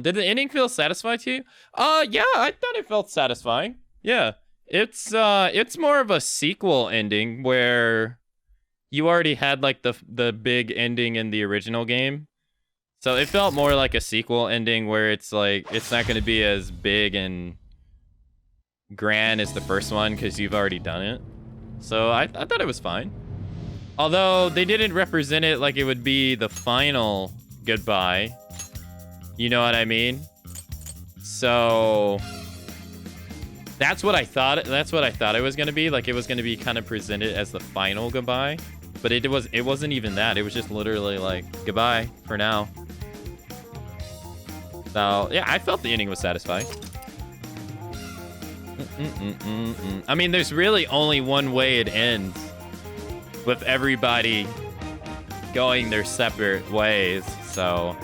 Did the ending feel satisfying to you? Yeah, I thought it felt satisfying. Yeah. It's more of a sequel ending where you already had like the big ending in the original game. So it felt more like a sequel ending where it's like it's not going to be as big and grand as the first one because you've already done it. So I thought it was fine. Although they didn't represent it like it would be the final goodbye. You know what I mean? So that's what I thought. That's what I thought it was gonna be. Like it was gonna be kind of presented as the final goodbye, but it wasn't even that. It was just literally like goodbye for now. So yeah, I felt the ending was satisfying. I mean, there's really only one way it ends, with everybody going their separate ways. So.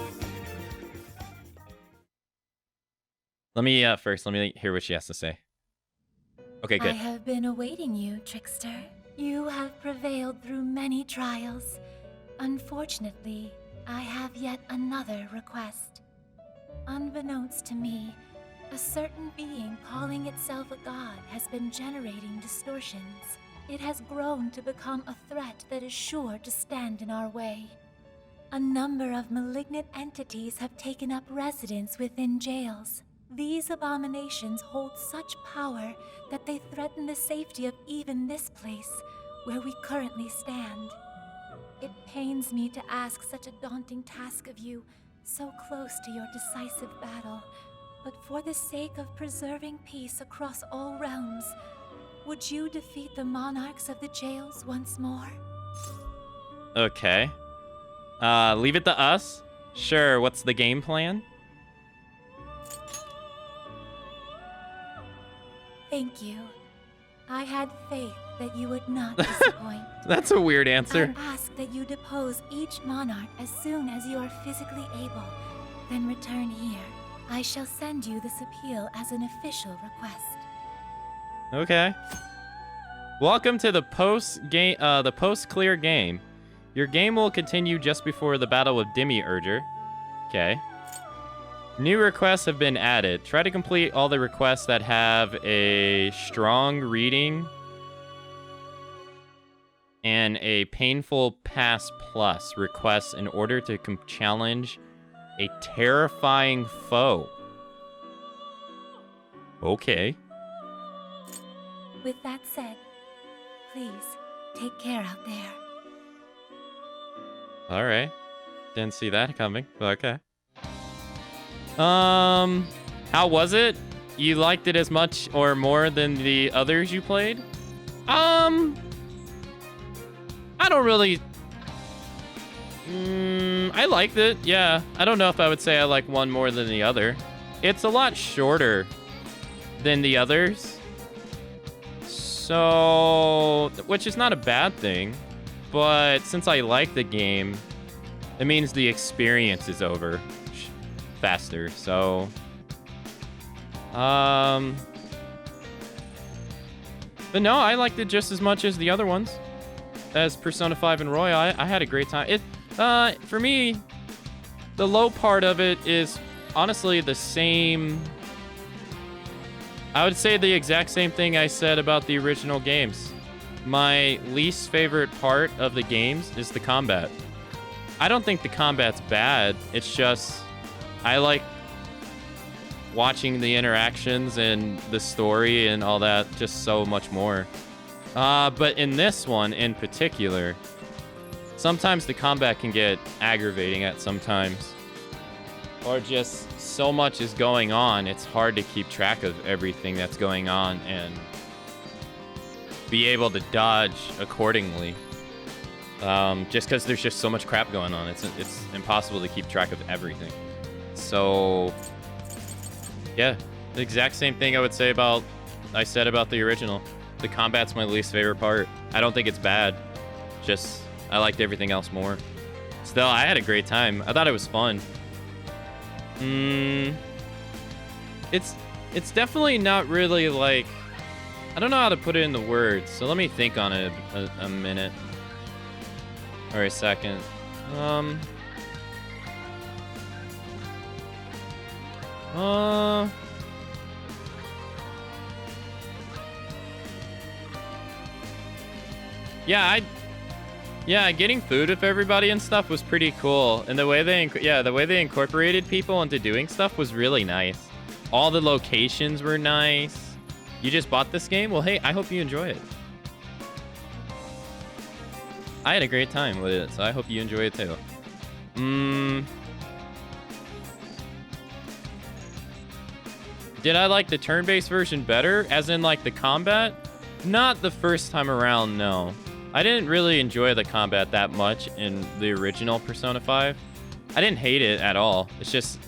Let me hear what she has to say. Okay, good. I have been awaiting you, trickster. You have prevailed through many trials. Unfortunately, I have yet another request. Unbeknownst to me, a certain being calling itself a god has been generating distortions. It has grown to become a threat that is sure to stand in our way. A number of malignant entities have taken up residence within jails. These abominations hold such power that they threaten the safety of even this place, where we currently stand. It pains me to ask such a daunting task of you, so close to your decisive battle, but for the sake of preserving peace across all realms, would you defeat the monarchs of the jails once more? Okay. Leave it to us? Sure, what's the game plan? Thank you. I had faith that you would not disappoint. That's a weird answer. I ask that you depose each monarch as soon as you are physically able, then return here. I shall send you this appeal as an official request. Okay. Welcome to the post-clear game. Your game will continue just before the battle with Demiurger. Okay. New requests have been added. Try to complete all the requests that have a strong reading and a painful pass plus requests in order to challenge a terrifying foe. Okay. With that said, please take care out there. All right. Didn't see that coming, but okay. How was it? You liked it as much or more than the others you played? I don't really... I liked it, yeah. I don't know if I would say I like one more than the other. It's a lot shorter than the others. So... which is not a bad thing. But since I like the game, it means the experience is over faster, so... But no, I liked it just as much as the other ones. As Persona 5 and Royal, I had a great time. For me, the low part of it is honestly the same... I would say the exact same thing I said about the original games. My least favorite part of the games is the combat. I don't think the combat's bad, it's just... I like watching the interactions and the story and all that just so much more. But in this one in particular, sometimes the combat can get aggravating at some times. Or just so much is going on, it's hard to keep track of everything that's going on and be able to dodge accordingly. Just because there's just so much crap going on. It's impossible to keep track of everything. So, yeah, the exact same thing I said about the original. The combat's my least favorite part. I don't think it's bad. Just, I liked everything else more. Still, I had a great time. I thought it was fun. It's definitely not really like... I don't know how to put it into words, so let me think on it a minute. or a second. Yeah, getting food with everybody and stuff was pretty cool. And the way they incorporated people into doing stuff was really nice. All the locations were nice. You just bought this game? Well, hey, I hope you enjoy it. I had a great time with it, so I hope you enjoy it too. Did I like the turn-based version better? As in, like, the combat? Not the first time around, no. I didn't really enjoy the combat that much in the original Persona 5. I didn't hate it at all. It's just,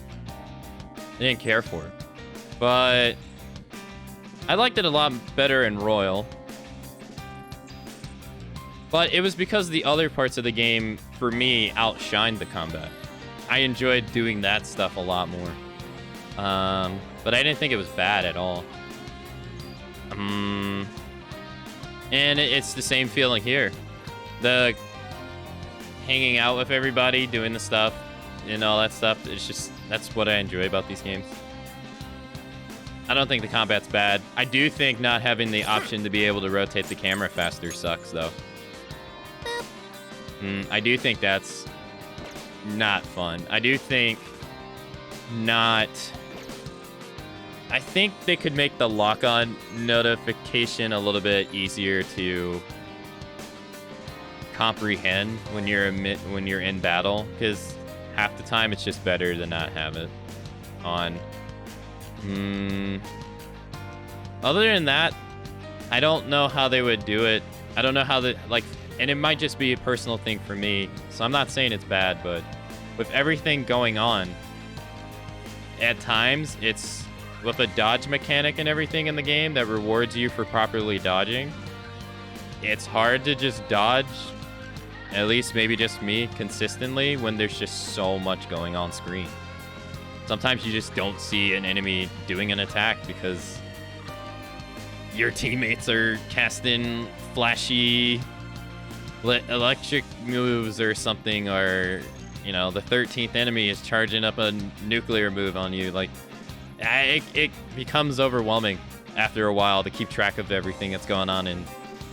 I didn't care for it. But I liked it a lot better in Royal. But it was because the other parts of the game, for me, outshined the combat. I enjoyed doing that stuff a lot more. But I didn't think it was bad at all. And it's the same feeling here. The hanging out with everybody, doing the stuff, and all that stuff. It's just, that's what I enjoy about these games. I don't think the combat's bad. I do think not having the option to be able to rotate the camera faster sucks, though. I do think that's not fun. I do think not... I think they could make the lock-on notification a little bit easier to comprehend when you're in battle, because half the time it's just better to not have it on. Other than that, I don't know how they would do it. I don't know how they, like, and it might just be a personal thing for me, so I'm not saying it's bad, but with everything going on, at times it's with a dodge mechanic and everything in the game that rewards you for properly dodging. It's hard to just dodge, at least maybe just me, consistently when there's just so much going on screen. Sometimes you just don't see an enemy doing an attack because your teammates are casting flashy electric moves or something, or, you know, the 13th enemy is charging up a nuclear move on you. Like, it becomes overwhelming after a while to keep track of everything that's going on in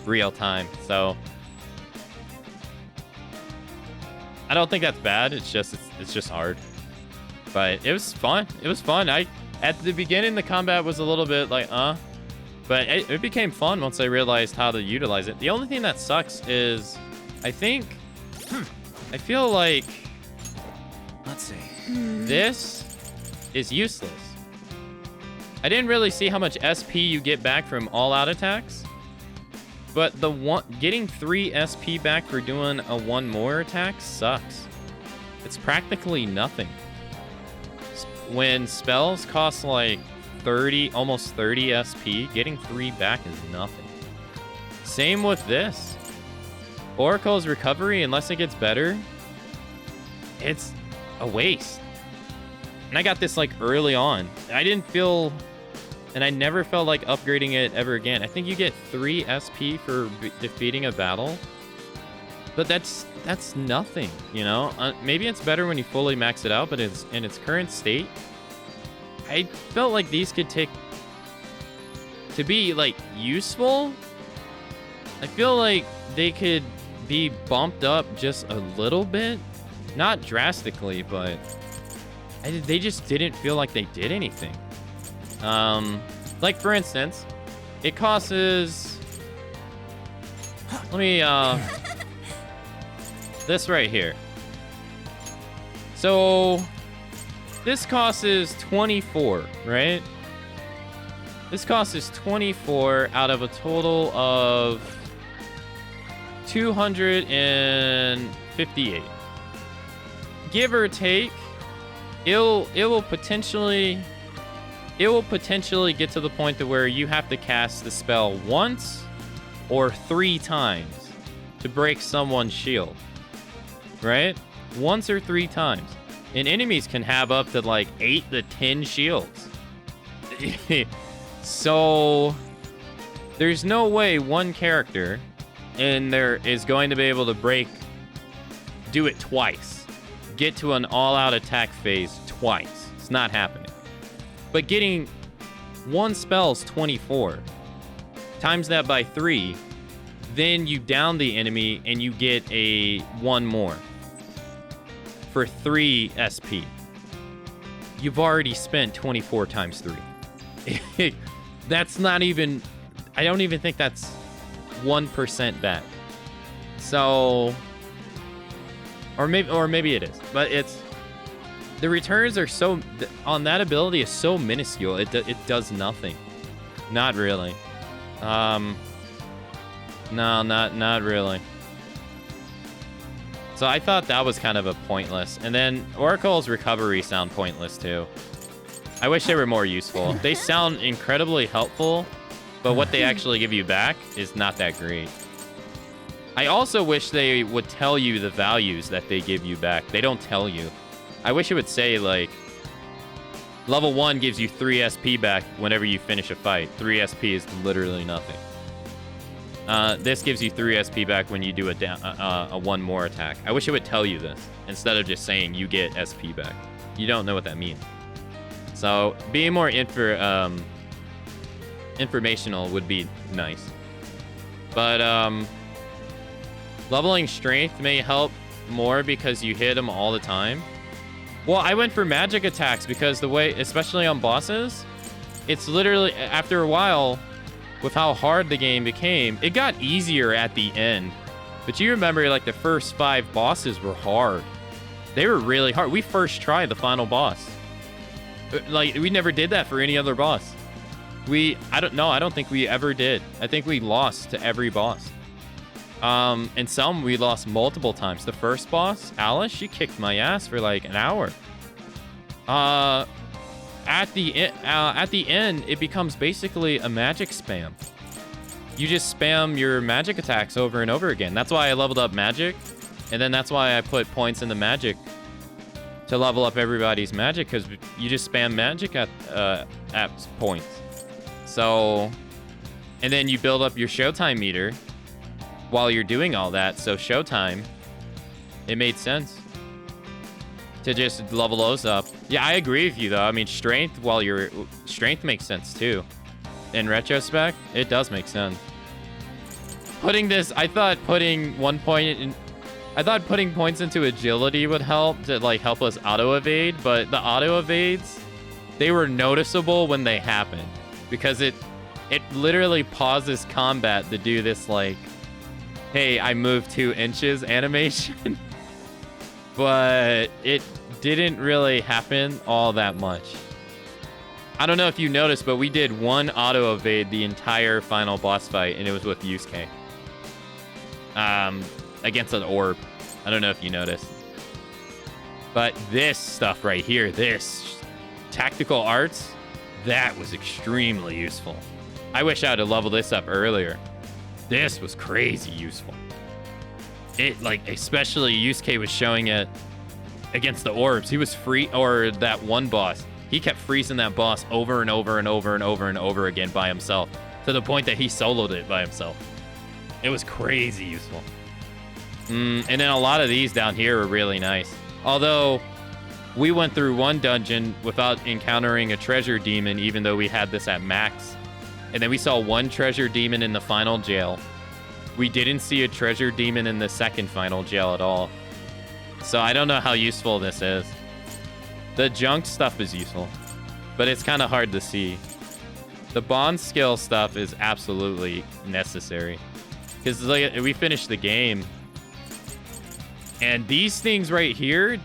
real time. So I don't think that's bad. It's just hard. But it was fun. It was fun. At the beginning, the combat was a little bit like, but it became fun once I realized how to utilize it. The only thing that sucks is, I feel like, let's see, this is useless. I didn't really see how much SP you get back from all-out attacks, but getting 3 SP back for doing a 1 more attack sucks. It's practically nothing. When spells cost like 30, almost 30 SP, getting 3 back is nothing. Same with this. Oracle's recovery, unless it gets better, it's a waste. And I got this like early on. I didn't feel, and I never felt like upgrading it ever again. I think you get 3 SP for defeating a battle, but that's nothing, you know? Maybe it's better when you fully max it out, but it's in its current state. I felt like these could take, to be like useful, I feel like they could be bumped up just a little bit. Not drastically, but they just didn't feel like they did anything. Like for instance, it costs, let me, this right here. So this cost is 24, right? This cost is 24 out of a total of 258. Give or take, it will potentially get to the point to where you have to cast the spell once or 3 times to break someone's shield, right? Once or 3 times. And enemies can have up to like 8 to 10 shields. So there's no way one character in there is going to be able to break do it twice. Get to an all-out attack phase twice. It's not happening. But getting one spell's 24. Times that by 3, then you down the enemy and you get a 1 more for 3 SP. You've already spent 24 times 3. That's not even... I don't even think that's 1% bad. So... Or maybe it is. But it's... The returns are so... On that ability is so minuscule. It does nothing. Not really. No, not really. So I thought that was kind of a pointless. And then Oracle's recovery sound pointless too. I wish they were more useful. They sound incredibly helpful, but what they actually give you back is not that great. I also wish they would tell you the values that they give you back. They don't tell you. I wish it would say, like, level 1 gives you 3 SP back whenever you finish a fight. 3 SP is literally nothing. This gives you 3 SP back when you do a 1 more attack. I wish it would tell you this instead of just saying you get SP back. You don't know what that means. So being more informational would be nice. But leveling strength may help more because you hit them all the time. Well, I went for magic attacks because the way, especially on bosses, it's literally, after a while, with how hard the game became, it got easier at the end. But you remember, like, the first 5 bosses were hard. They were really hard. We first tried the final boss. Like, we never did that for any other boss. I don't think we ever did. I think we lost to every boss. And some we lost multiple times. The first boss, Alice, she kicked my ass for like an hour. At the end, it becomes basically a magic spam. You just spam your magic attacks over and over again. That's why I leveled up magic, and then that's why I put points in the magic to level up everybody's magic, because you just spam magic at points. So, and then you build up your showtime meter while you're doing all that. So showtime, it made sense to just level those up. Yeah, I agree with you though. I mean, strength makes sense too. In retrospect, it does make sense. I thought putting points into agility would help to like help us auto evade, but the auto evades, they were noticeable when they happened because it literally pauses combat to do this like, hey, I moved 2 inches animation. But it didn't really happen all that much. I don't know if you noticed, but we did 1 auto evade the entire final boss fight, and it was with Yusuke. Against an orb. I don't know if you noticed. But this stuff right here, this tactical arts, that was extremely useful. I wish I would have leveled this up earlier. This was crazy useful. It, like, especially Yusuke was showing it against the orbs. He was or that one boss. He kept freezing that boss over and over and over and over and over again by himself, to the point that he soloed it by himself. It was crazy useful. And then a lot of these down here were really nice. Although, we went through one dungeon without encountering a treasure demon, even though we had this at max. And then we saw 1 treasure demon in the final jail. We didn't see a treasure demon in the second final jail at all. So I don't know how useful this is. The junk stuff is useful, but it's kind of hard to see. The bond skill stuff is absolutely necessary. Because like, we finished the game, and these things right here,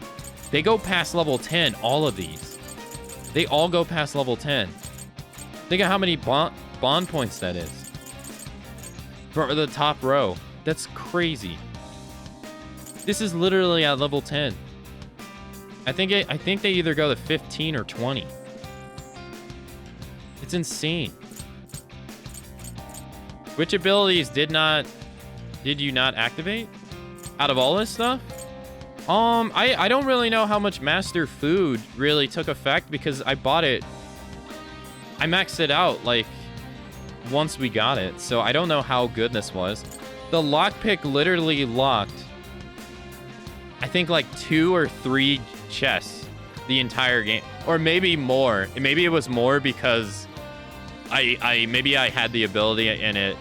they go past level 10, all of these. They all go past level 10. Think of how many bond points that is. For the top row. That's crazy. This is literally at level 10. I think they either go to 15 or 20. It's insane. Which abilities did you not activate? Out of all this stuff? I don't really know how much Master Food really took effect because I bought it. I maxed it out like once we got it, so I don't know how good this was. The lockpick literally locked I think like 2 or 3 chests the entire game, or maybe more. Maybe it was more because maybe I had the ability and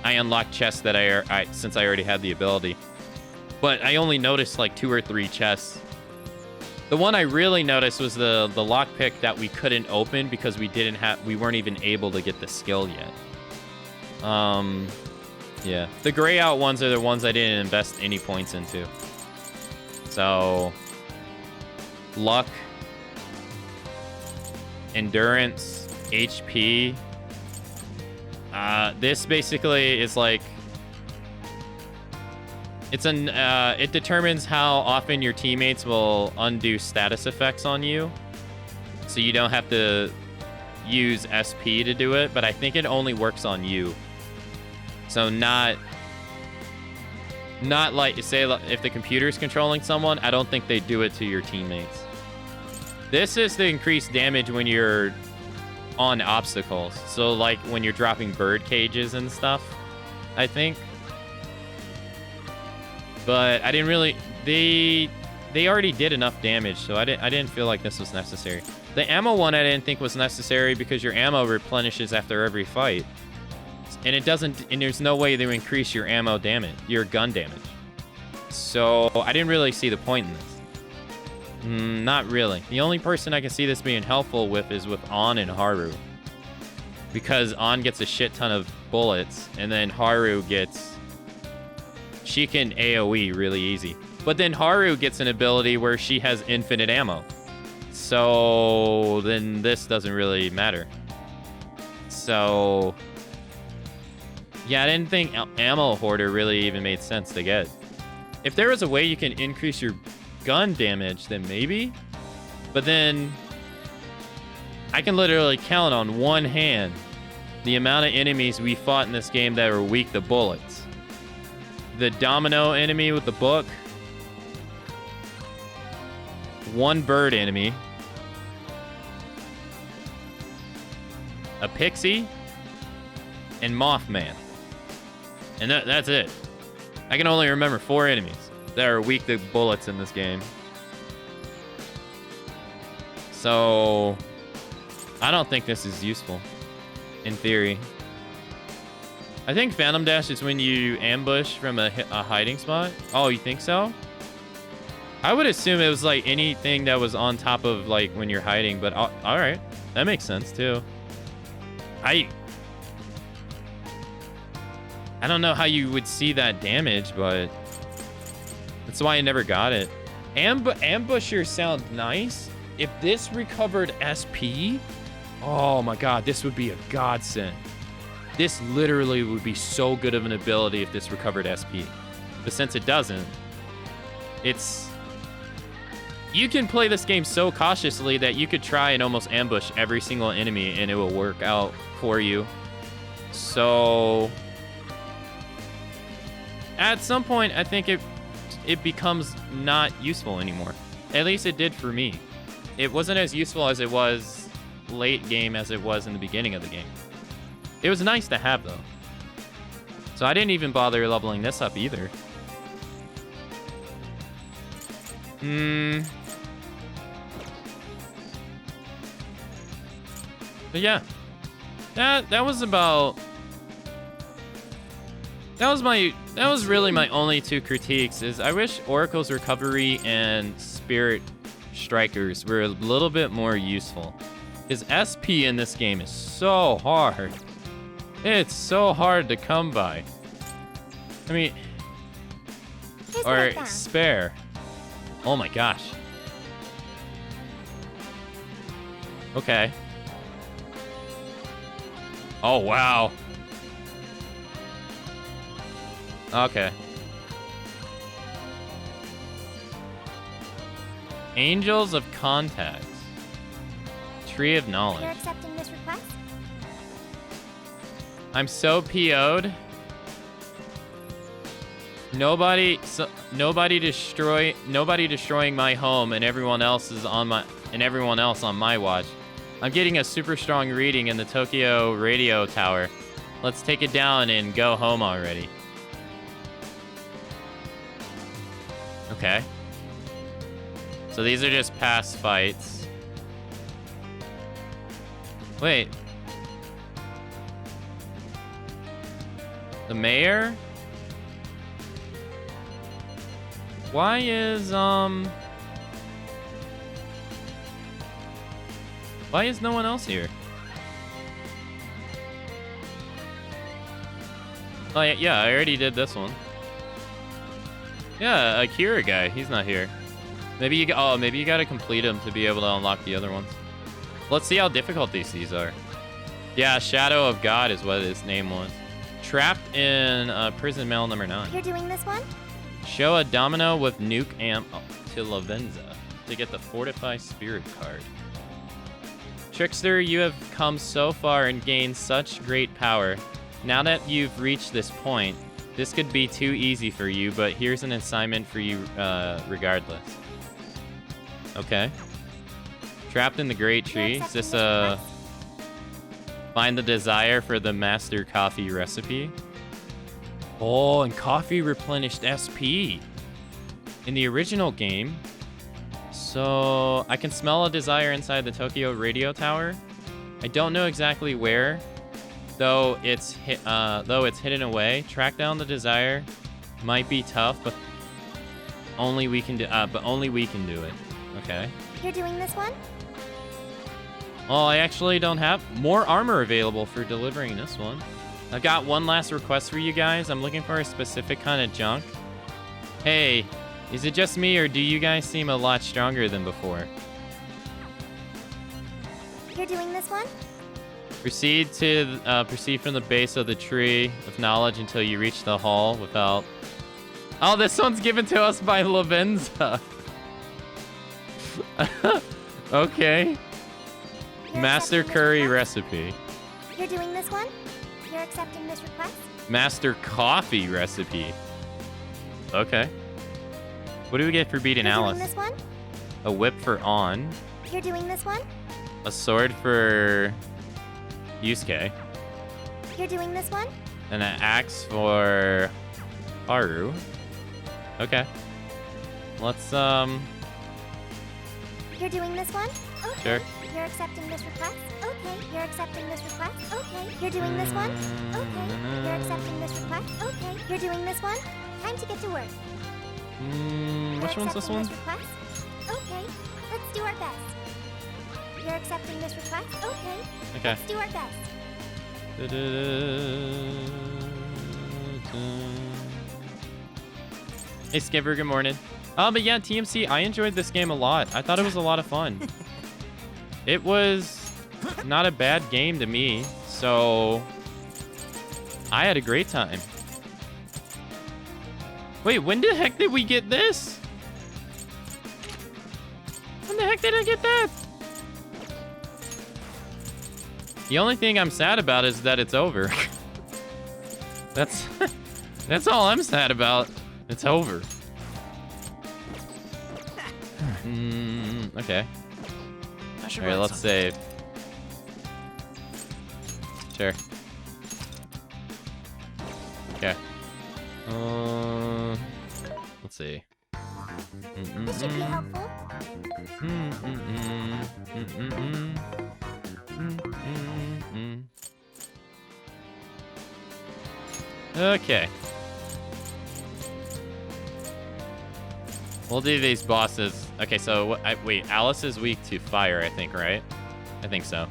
I unlocked chests that since I already had the ability. But I only noticed like 2 or 3 chests. The one I really noticed was the lockpick that we couldn't open because we weren't even able to get the skill yet. Yeah. The gray out ones are the ones I didn't invest any points into. So, luck, endurance, HP. This basically is like, it determines how often your teammates will undo status effects on you. So you don't have to use SP to do it, but I think it only works on you. So not like, say, if the computer's controlling someone, I don't think they do it to your teammates. This is the increased damage when you're on obstacles. So like when you're dropping bird cages and stuff, I think. But I didn't really, they already did enough damage, so I didn't feel like this was necessary. The ammo one I didn't think was necessary because your ammo replenishes after every fight. And there's no way to increase your ammo damage, your gun damage. So I didn't really see the point in this. Not really. The only person I can see this being helpful with is with An and Haru. Because An gets a shit ton of bullets, and then Haru she can AoE really easy. But then Haru gets an ability where she has infinite ammo. So then this doesn't really matter. So yeah, I didn't think Ammo Hoarder really even made sense to get. If there was a way you can increase your gun damage, then maybe. But then I can literally count on one hand the amount of enemies we fought in this game that were weak to bullets. The domino enemy with the book. One bird enemy. A pixie. And Mothman. And that's it. I can only remember 4 enemies that are weak to bullets in this game. So I don't think this is useful, in theory. I think Phantom Dash is when you ambush from a hiding spot. Oh, you think so? I would assume it was like anything that was on top of like when you're hiding, but all right. That makes sense too. I don't know how you would see that damage, but that's why I never got it. Ambushers sound nice. If this recovered SP, oh my god, this would be a godsend. This literally would be so good of an ability if this recovered SP. But since it doesn't, you can play this game so cautiously that you could try and almost ambush every single enemy and it will work out for you. So at some point, I think it becomes not useful anymore. At least it did for me. It wasn't as useful as it was late game as it was in the beginning of the game. It was nice to have, though. So I didn't even bother leveling this up either. But yeah. That was about... That was really my only 2 critiques, is I wish Oracle's Recovery and Spirit Strikers were a little bit more useful. Because SP in this game is so hard. It's so hard to come by. I mean... Or spare. Oh my gosh. Okay. Oh, wow. Okay. Angels of Contacts. Tree of Knowledge. You're accepting this request? I'm so PO'd. Nobody destroying my home and everyone else on my watch. I'm getting a super strong reading in the Tokyo radio tower. Let's take it down and go home already. Okay. So these are just past fights. Wait. The mayor? Why is no one else here? Oh yeah, I already did this one. Yeah, Akira guy, he's not here. Maybe you gotta complete them to be able to unlock the other ones. Let's see how difficult these are. Yeah, Shadow of God is what his name was. Trapped in prison mail number 9. You're doing this one? Show a domino with nuke amp to Lavenza to get the Fortify Spirit card. Trickster, you have come so far and gained such great power. Now that you've reached this point, this could be too easy for you, but here's an assignment for you regardless. Okay. Trapped in the Great Tree. Is this find the desire for the master coffee recipe? Oh, and coffee replenished SP in the original game. So I can smell a desire inside the Tokyo radio tower. I don't know exactly where, though it's hidden away. Track down the desire. Might be tough, but only we can do. it. Okay. You're doing this one? Well, I actually don't have more armor available for delivering this one. I've got one last request for you guys. I'm looking for a specific kind of junk. Hey, is it just me or do you guys seem a lot stronger than before? You're doing this one? Proceed from the base of the tree of knowledge until you reach the hall without... Oh, this one's given to us by Lavenza. Okay. Master curry recipe. You're doing this one? You're accepting this request? Master coffee recipe. Okay. What do we get for beating Alice? You're doing this one? A whip for On. You're doing this one? A sword for Yusuke. You're doing this one? And an axe for Haru. Okay. Let's You're doing this one? Okay. Sure. You're accepting this request? Okay. You're accepting this request? Okay. You're doing this one? Okay. You're accepting this request? Okay. You're doing this one? Time to get to work. Which one's this one? Request? Okay. Let's do our best. You're accepting this request? Okay. Okay. Let's do our best. Hey Skipper, good morning. But yeah, TMC, I enjoyed this game a lot. I thought it was a lot of fun. It was not a bad game to me, so I had a great time. Wait, when the heck did we get this? When the heck did I get that? The only thing I'm sad about is that it's over. That's all I'm sad about. It's over. Okay. Alright, let's save. Sure. Okay. Let's see. This should be helpful. Okay. We'll do these bosses. Okay, so wait, Alice is weak to fire, I think, right? I think so.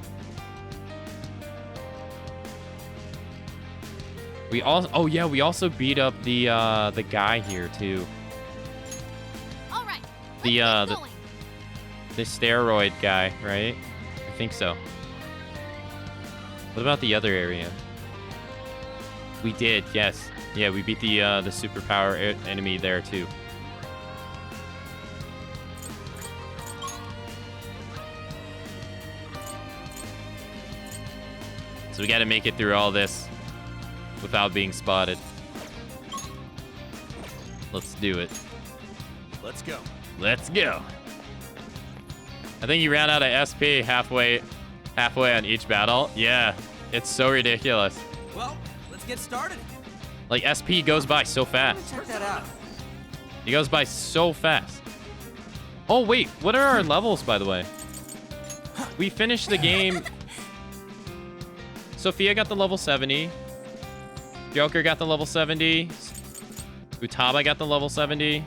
We also beat up the guy here too. All right. The steroid guy, right? I think so. What about the other area? We did, yes. Yeah, we beat the superpower enemy there too. So we got to make it through all this without being spotted. Let's do it. Let's go. Let's go. I think you ran out of SP halfway on each battle. Yeah, it's so ridiculous. Well, let's get started. Like, SP goes by so fast. Check that out. He goes by so fast. Oh, wait. What are our levels, by the way? We finished the game. Sophia got the level 70. Joker got the level 70. Utaba got the level 70.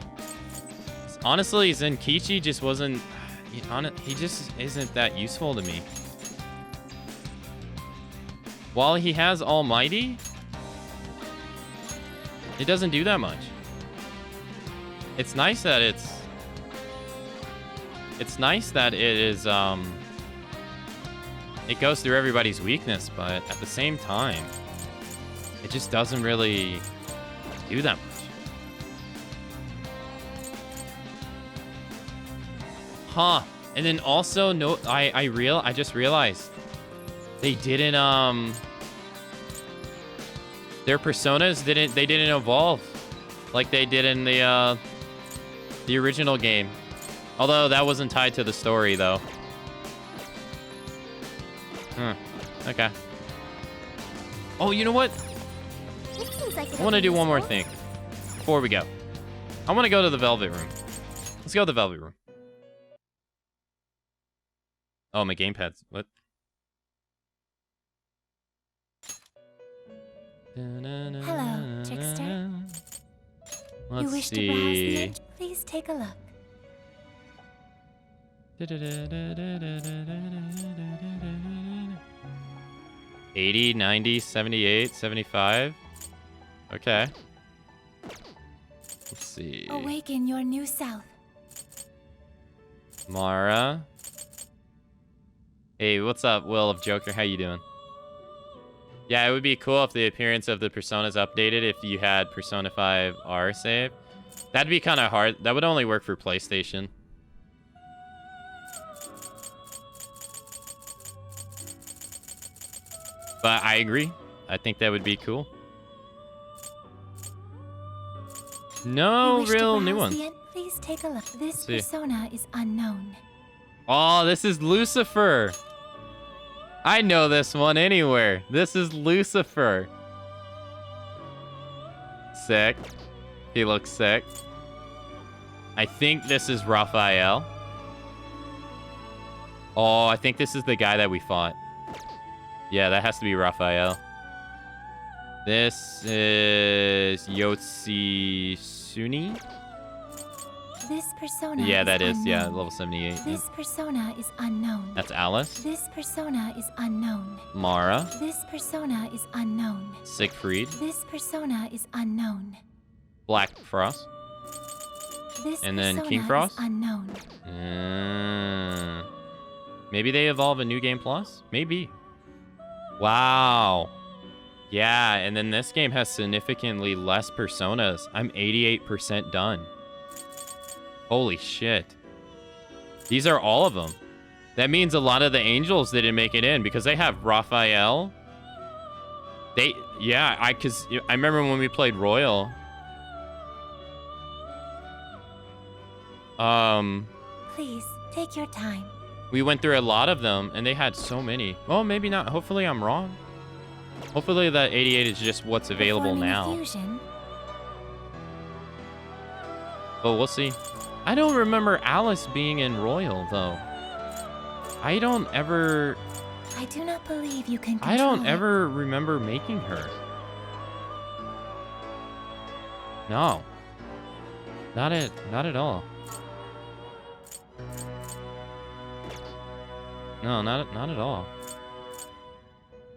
Honestly, Zenkichi just wasn't... He just isn't that useful to me. While he has Almighty, it doesn't do that much. It's nice that it is, it goes through everybody's weakness, but at the same time, it just doesn't really do that much. Huh. And then also, no, I just realized they didn't, their personas didn't evolve like they did in the original game. Although that wasn't tied to the story, though. Okay. Oh, you know what? I want to do one more thing before we go. I want to go to the Velvet Room. Let's go to the Velvet Room. Oh, my gamepad's... What? Hello, Trickster. Let's you wish see. to browse the edge? Please take a look. 80, 90, 78, 75. Okay. Let's see. Awaken your new self. Mara. Hey, what's up, Will of Joker? How you doing? Yeah, it would be cool if the appearance of the personas updated if you had Persona 5 R save. That'd be kind of hard. That would only work for PlayStation. But I agree. I think that would be cool. No real new one. Please take a look. This persona is unknown. Oh, this is Lucifer. I know this one anywhere. This is Lucifer. Sick. He looks sick. I think this is Raphael. Oh, I think this is the guy that we fought. Yeah, that has to be Raphael. This is Yotsisuni. This persona yeah, that is. unknown. Yeah, level 78. This persona is unknown. That's Alice. This persona is unknown. Mara. This persona is unknown. Siegfried. This persona is unknown. Black Frost. This and then persona King Frost. Is unknown. Maybe they evolve a New Game Plus? Maybe. Wow. Yeah, and then this game has significantly less personas. I'm 88% done. Holy shit. These are all of them. That means a lot of the angels didn't make it in because they have Raphael. Because I remember when we played Royal. Please, take your time. We went through a lot of them, and they had so many. Well, maybe not. Hopefully I'm wrong. Hopefully that 88 is just what's available now. But we'll see. I don't remember Alice being in Royal, though. I do not believe you can control I don't it. ever remember making her. No. Not at all. No, not at all.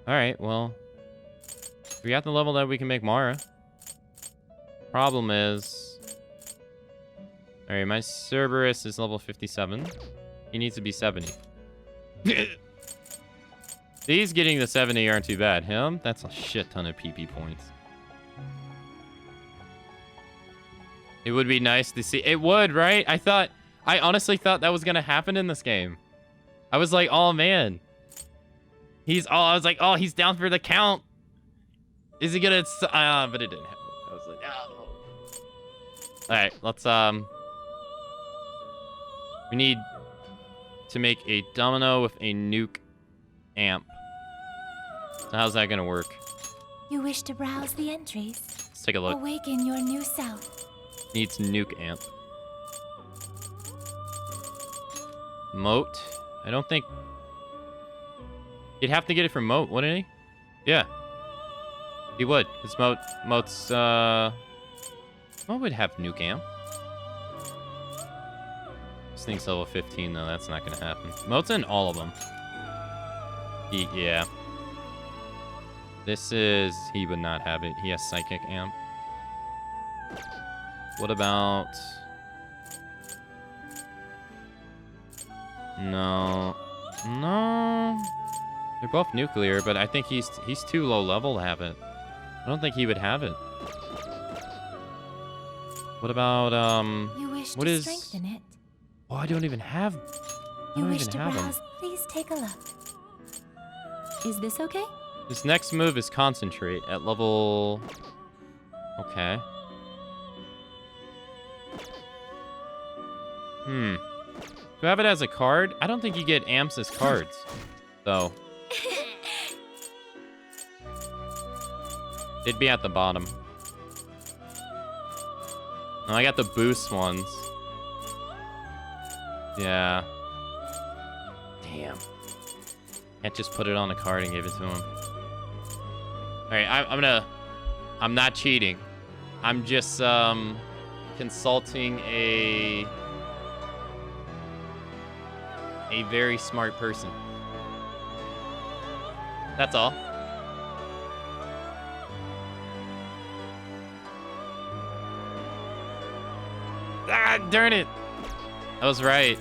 Alright, well. We got the level that we can make Mara. Problem is... Alright, my Cerberus is level 57. He needs to be 70. These getting the 70 aren't too bad. Him? That's a shit ton of PP points. It would be nice to see. It would, right? I honestly thought that was gonna happen in this game. I was like, oh man. I was like, oh, he's down for the count. Is he gonna, but it didn't happen. I was like, oh. Alright, let's, we need to make a domino with a nuke amp. So how's that gonna work? You wish to browse the entries? Let's take a look. Awaken your new self. Needs nuke amp. Moat. I don't think... He'd have to get it from Moat, wouldn't he? Yeah. He would. His Moat's, Moat would have nuke amp. This thing's level 15, though. That's not gonna happen. Moat's in all of them. Yeah. This is... He would not have it. He has Psychic Amp. What about... No. No. They're both nuclear, but I think he's too low level to have it. I don't think he would have it. What about, You wish what to is... strengthen it. Oh, I don't even have... You wish to browse? Please take a look. Is this okay? His next move is Concentrate at level... Okay. Do I have it as a card? I don't think you get amps as cards, though. It'd be at the bottom. No, I got the boost ones. Yeah. Damn. Can't just put it on a card and give it to him. Alright, I'm not cheating. I'm just, consulting a very smart person. That's all. Ah, darn it. I was right.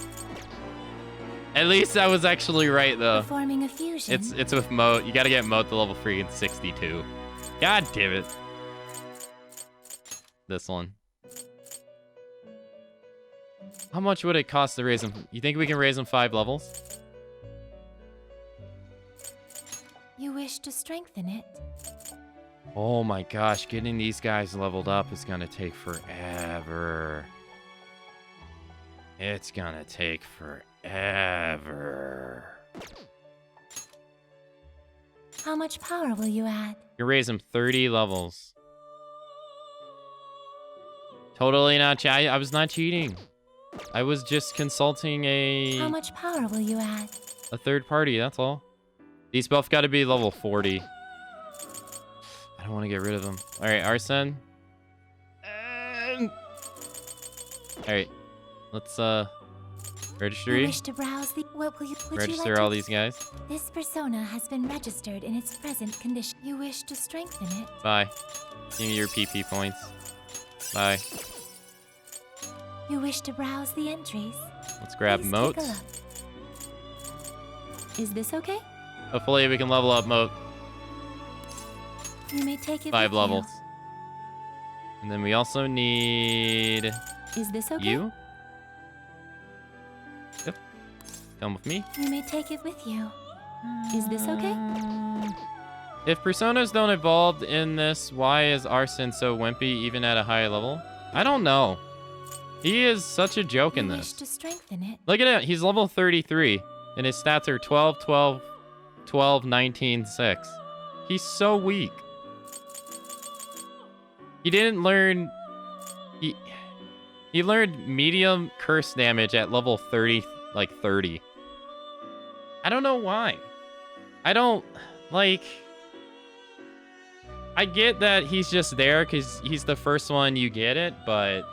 At least I was actually right, though. Performing a fusion. It's with Moat. You gotta get Moat to level 62. God damn it. This one. How much would it cost to raise him? You think we can raise him 5 levels? You wish to strengthen it? Oh my gosh, getting these guys leveled up is gonna take forever. It's gonna take forever. How much power will you add? You raise him 30 levels. Totally not. I was not cheating. I was just consulting How much power will you add? a third party. That's all. These both got to be level 40. I don't want to get rid of them. All right, Arsene. All right, let's registry. You wish to browse the... What will you... Register all these guys. This persona has been registered in its present condition. You wish to strengthen it? Bye. Give me your PP points. Bye. You wish to browse the entries? Let's grab Please Moat. take a look. Is this okay? Hopefully we can level up Moat. You may take it 5 with levels. And then we also need you. Is this okay? you. Yep. Come with me. You may take it with you. Is this okay? If personas don't evolve in this, why is Arsene so wimpy even at a high level? I don't know. He is such a joke in You this. wish to strengthen it? Look at it. He's level 33, and his stats are 12, 12, 12, 19, 6. He's so weak. He didn't learn... He learned medium curse damage at level 30, like 30. I don't know why. I don't... Like... I get that he's just there because he's the first one you get it, but...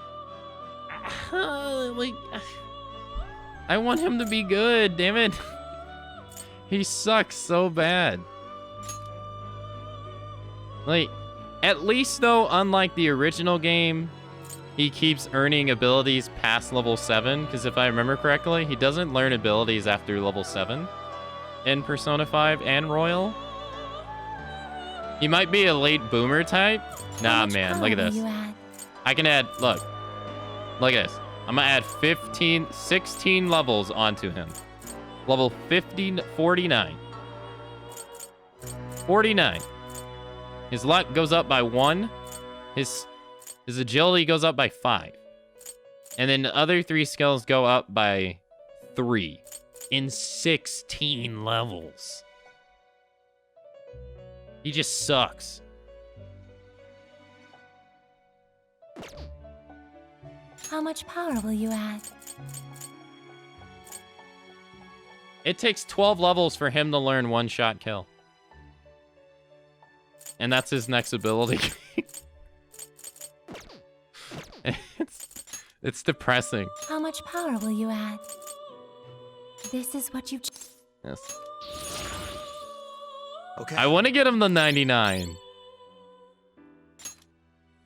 like... I want him to be good, damn it. He sucks so bad. Like, at least though, unlike the original game, he keeps earning abilities past level 7, because if I remember correctly, he doesn't learn abilities after level 7 in Persona 5 and Royal. He might be a late boomer type. Nah, man, look at this. I can add, look at this. I'm gonna add 16 levels onto him. Level 49. 49. His luck goes up by 1. His agility goes up by 5. And then the other 3 skills go up by 3. In 16 levels. He just sucks. How much power will you add? It takes 12 levels for him to learn one-shot kill. And that's his next ability. It's depressing. How much power will you add? This is what you... Yes. Okay. I want to get him the 99.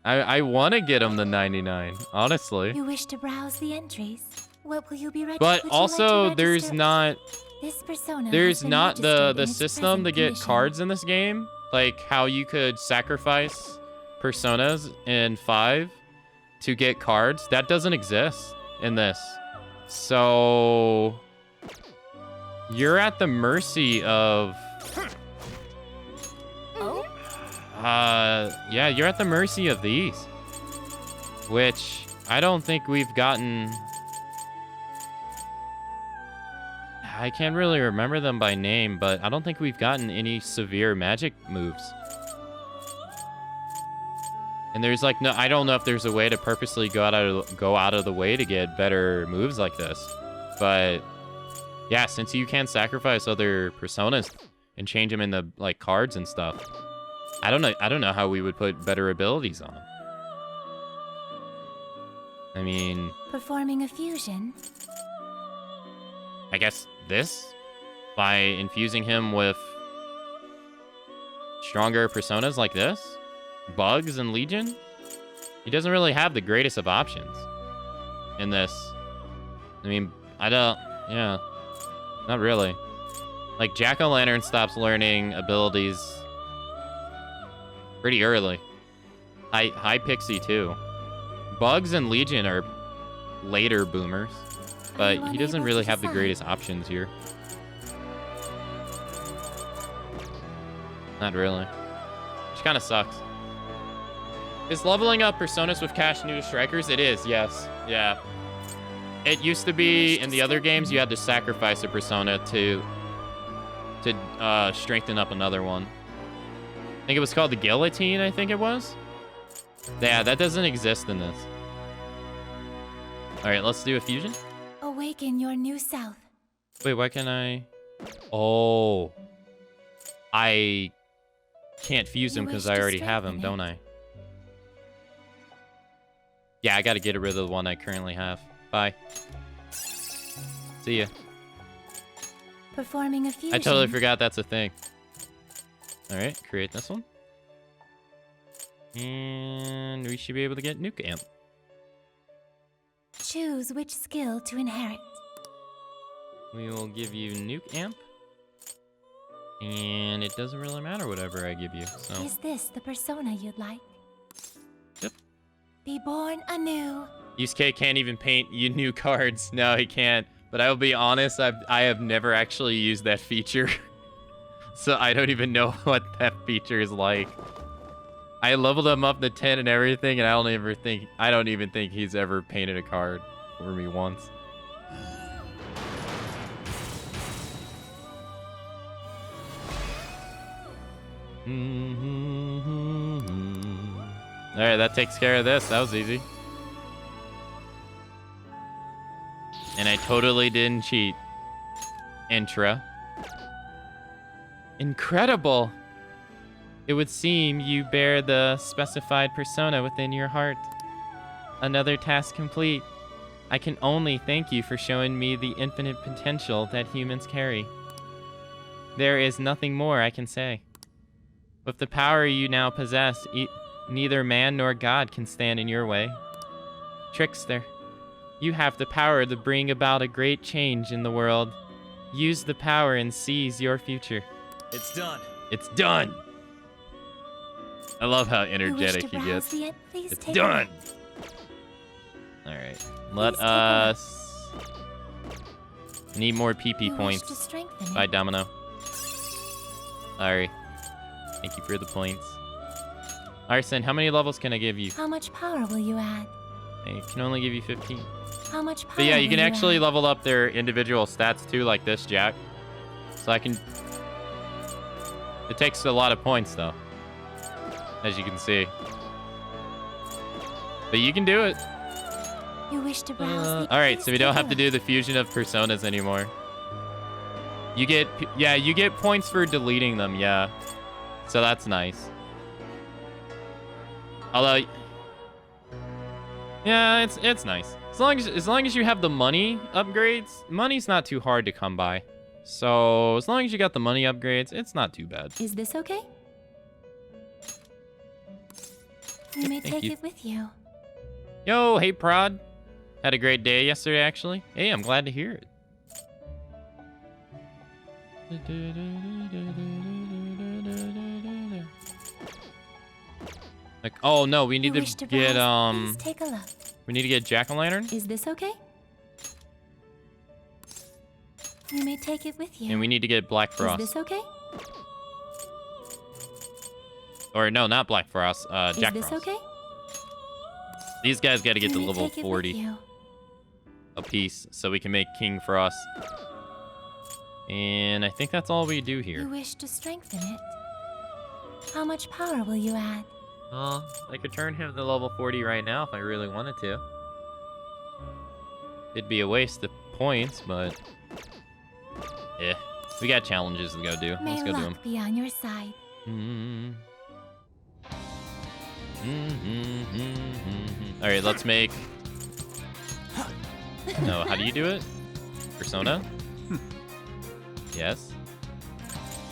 I want to get him the 99, honestly. You wish to browse the entries? What will you be ready? But Would you like to also, there's register? not... This persona There's has been not the registered in its system to present get condition. cards in this game. Like how you could sacrifice personas in 5 to get cards. That doesn't exist in this. So you're at the mercy of... Oh? Yeah, you're at the mercy of these. Which I don't think we've gotten... I can't really remember them by name, but I don't think we've gotten any severe magic moves. And there's like no, I don't know if there's a way to purposely go out of the way to get better moves like this. But yeah, since you can sacrifice other personas and change them into like cards and stuff, I don't know how we would put better abilities on them. I mean, Performing a fusion? I guess this, by infusing him with stronger personas like this, Bugs and Legion, he doesn't really have the greatest of options in this. I mean, yeah, not really. Like, Jack-o'-lantern stops learning abilities pretty early. High Pixie, too. Bugs and Legion are later boomers. But he doesn't really have the greatest options here. Not really. Which kind of sucks. Is leveling up personas with cash new to strikers? It is, yes. Yeah. It used to be, in the other games, you had to sacrifice a persona to strengthen up another one. I think it was called the Guillotine, I think it was. Yeah, that doesn't exist in this. Alright, let's do a fusion. Awaken your new self. Wait, why can't I... Oh. I can't fuse him because I already have him, don't I? Yeah, I gotta get rid of the one I currently have. Bye. See ya. Performing a fusion. I totally forgot that's a thing. Alright, create this one. And we should be able to get Nuke Amp. Choose which skill to inherit. We will give you Nuke Amp. And it doesn't really matter whatever I give you, so... Is this the persona you'd like? Yep. Be born anew. Yusuke can't even paint you new cards. No, he can't. But I will be honest, I have never actually used that feature. So I don't even know what that feature is like. I leveled him up to 10 and everything, and I don't even think he's ever painted a card for me once. Alright, that takes care of this. That was easy. And I totally didn't cheat. Intra. Incredible! It would seem you bear the specified persona within your heart. Another task complete. I can only thank you for showing me the infinite potential that humans carry. There is nothing more I can say. With the power you now possess, neither man nor God can stand in your way. Trickster, you have the power to bring about a great change in the world. Use the power and seize your future. It's done. It's done! I love how energetic he gets. It's done! Alright. Let us... Need more PP points. Bye, Domino. Sorry. Thank you for the points. Arson, how many levels can I give you? How much power will you add? I can only give you 15. How much power But yeah, you can will actually add? level up their individual stats too, like this, Jack. So I can... It takes a lot of points, though. As you can see. But you can do it. You wish to browse the... All right, so we don't have to Take a do the fusion of personas anymore. You get, yeah, you get points for deleting them, yeah. So that's nice. Although, yeah, it's nice. As long as you have the money upgrades, money's not too hard to come by. So as long as you got the money upgrades, it's not too bad. Is this okay? You may Thank take you. it with you. Yo, hey Prod. Had a great day yesterday, actually. Hey, I'm glad to hear it. Like, oh no, we need to get Please take a look. we need to get jack-o'-lantern, Is this okay? You may take it with you. and we need to get Black Frost. Is this okay? Or no, not Black Frost. Jack Is this Frost. okay? These guys got to get You to may level take it with 40 you. apiece, so we can make King Frost. And I think that's all we do You here. wish to strengthen it. How much power will you add? Well, I could turn him to level 40 right now if I really wanted to. It'd be a waste of points, but yeah, we got challenges to go do. May Let's go do them. luck be on your side. All right, let's make. No, how do you do it? Persona? Yes.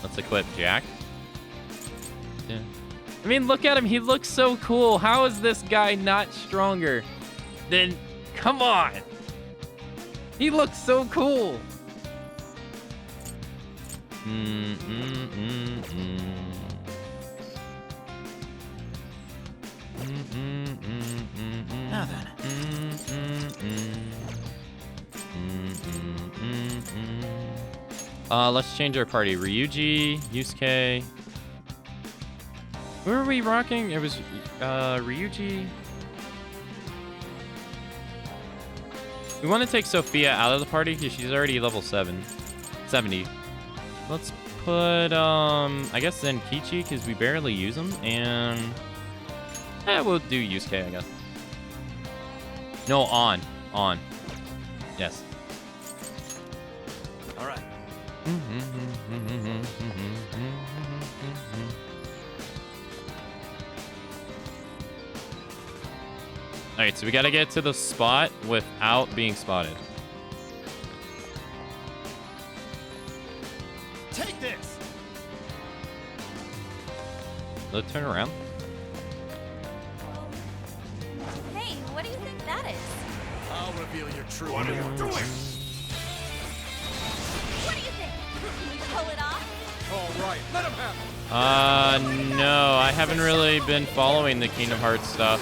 Let's equip Jack. Yeah. I mean, look at him. He looks so cool. How is this guy not stronger than... Come on. He looks so cool. Now then. Let's change our party. Ryuji, Yusuke. Who are we rocking? It was Ryuji. We want to take Sophia out of the party because she's already level 70. Let's put I guess then Kichi because we barely use him, and we'll do Yusuke, I guess. No, on. Yes. All right. All right, so we got to get to the spot without being spotted. Take this. Let's turn around. Hey, what do you think that is? I'll reveal your true. What are you doing? What do you think? Can you pull it off? All right, let him have it. No, I haven't really been following the Kingdom Hearts stuff.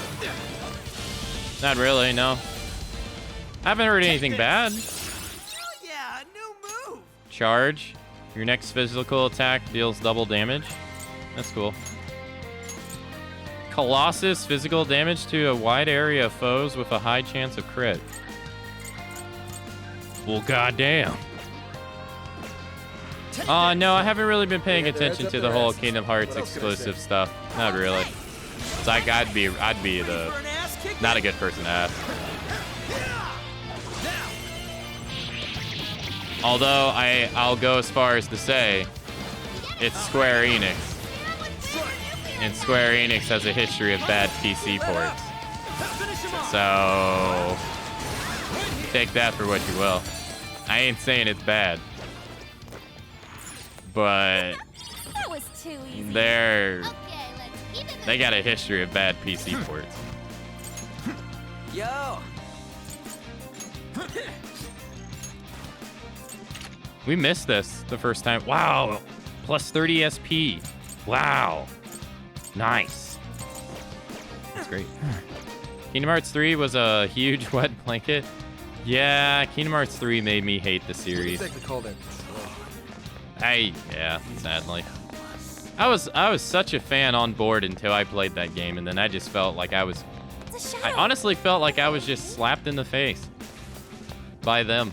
Not really, no. I haven't heard anything bad. Oh yeah, a new move. Charge. Your next physical attack deals double damage. That's cool. Colossus, physical damage to a wide area of foes with a high chance of crit. Well, goddamn. No, I haven't really been paying attention to the whole Kingdom Hearts exclusive stuff. Not really. It's like I'd be the not a good person to ask. Although I'll go as far as to say it's Square Enix. And Square Enix has a history of bad PC ports. So take that for what you will. I ain't saying it's bad. But That was too easy. they got a history of bad PC ports. Yo. We missed this the first time. Wow. Plus 30 SP. Wow. Nice. That's great. Kingdom Hearts 3 was a huge wet blanket. Yeah, Kingdom Hearts 3 made me hate the series. Yeah, sadly. I was such a fan on board until I played that game, and then I just felt like I honestly felt like I was just slapped in the face by them.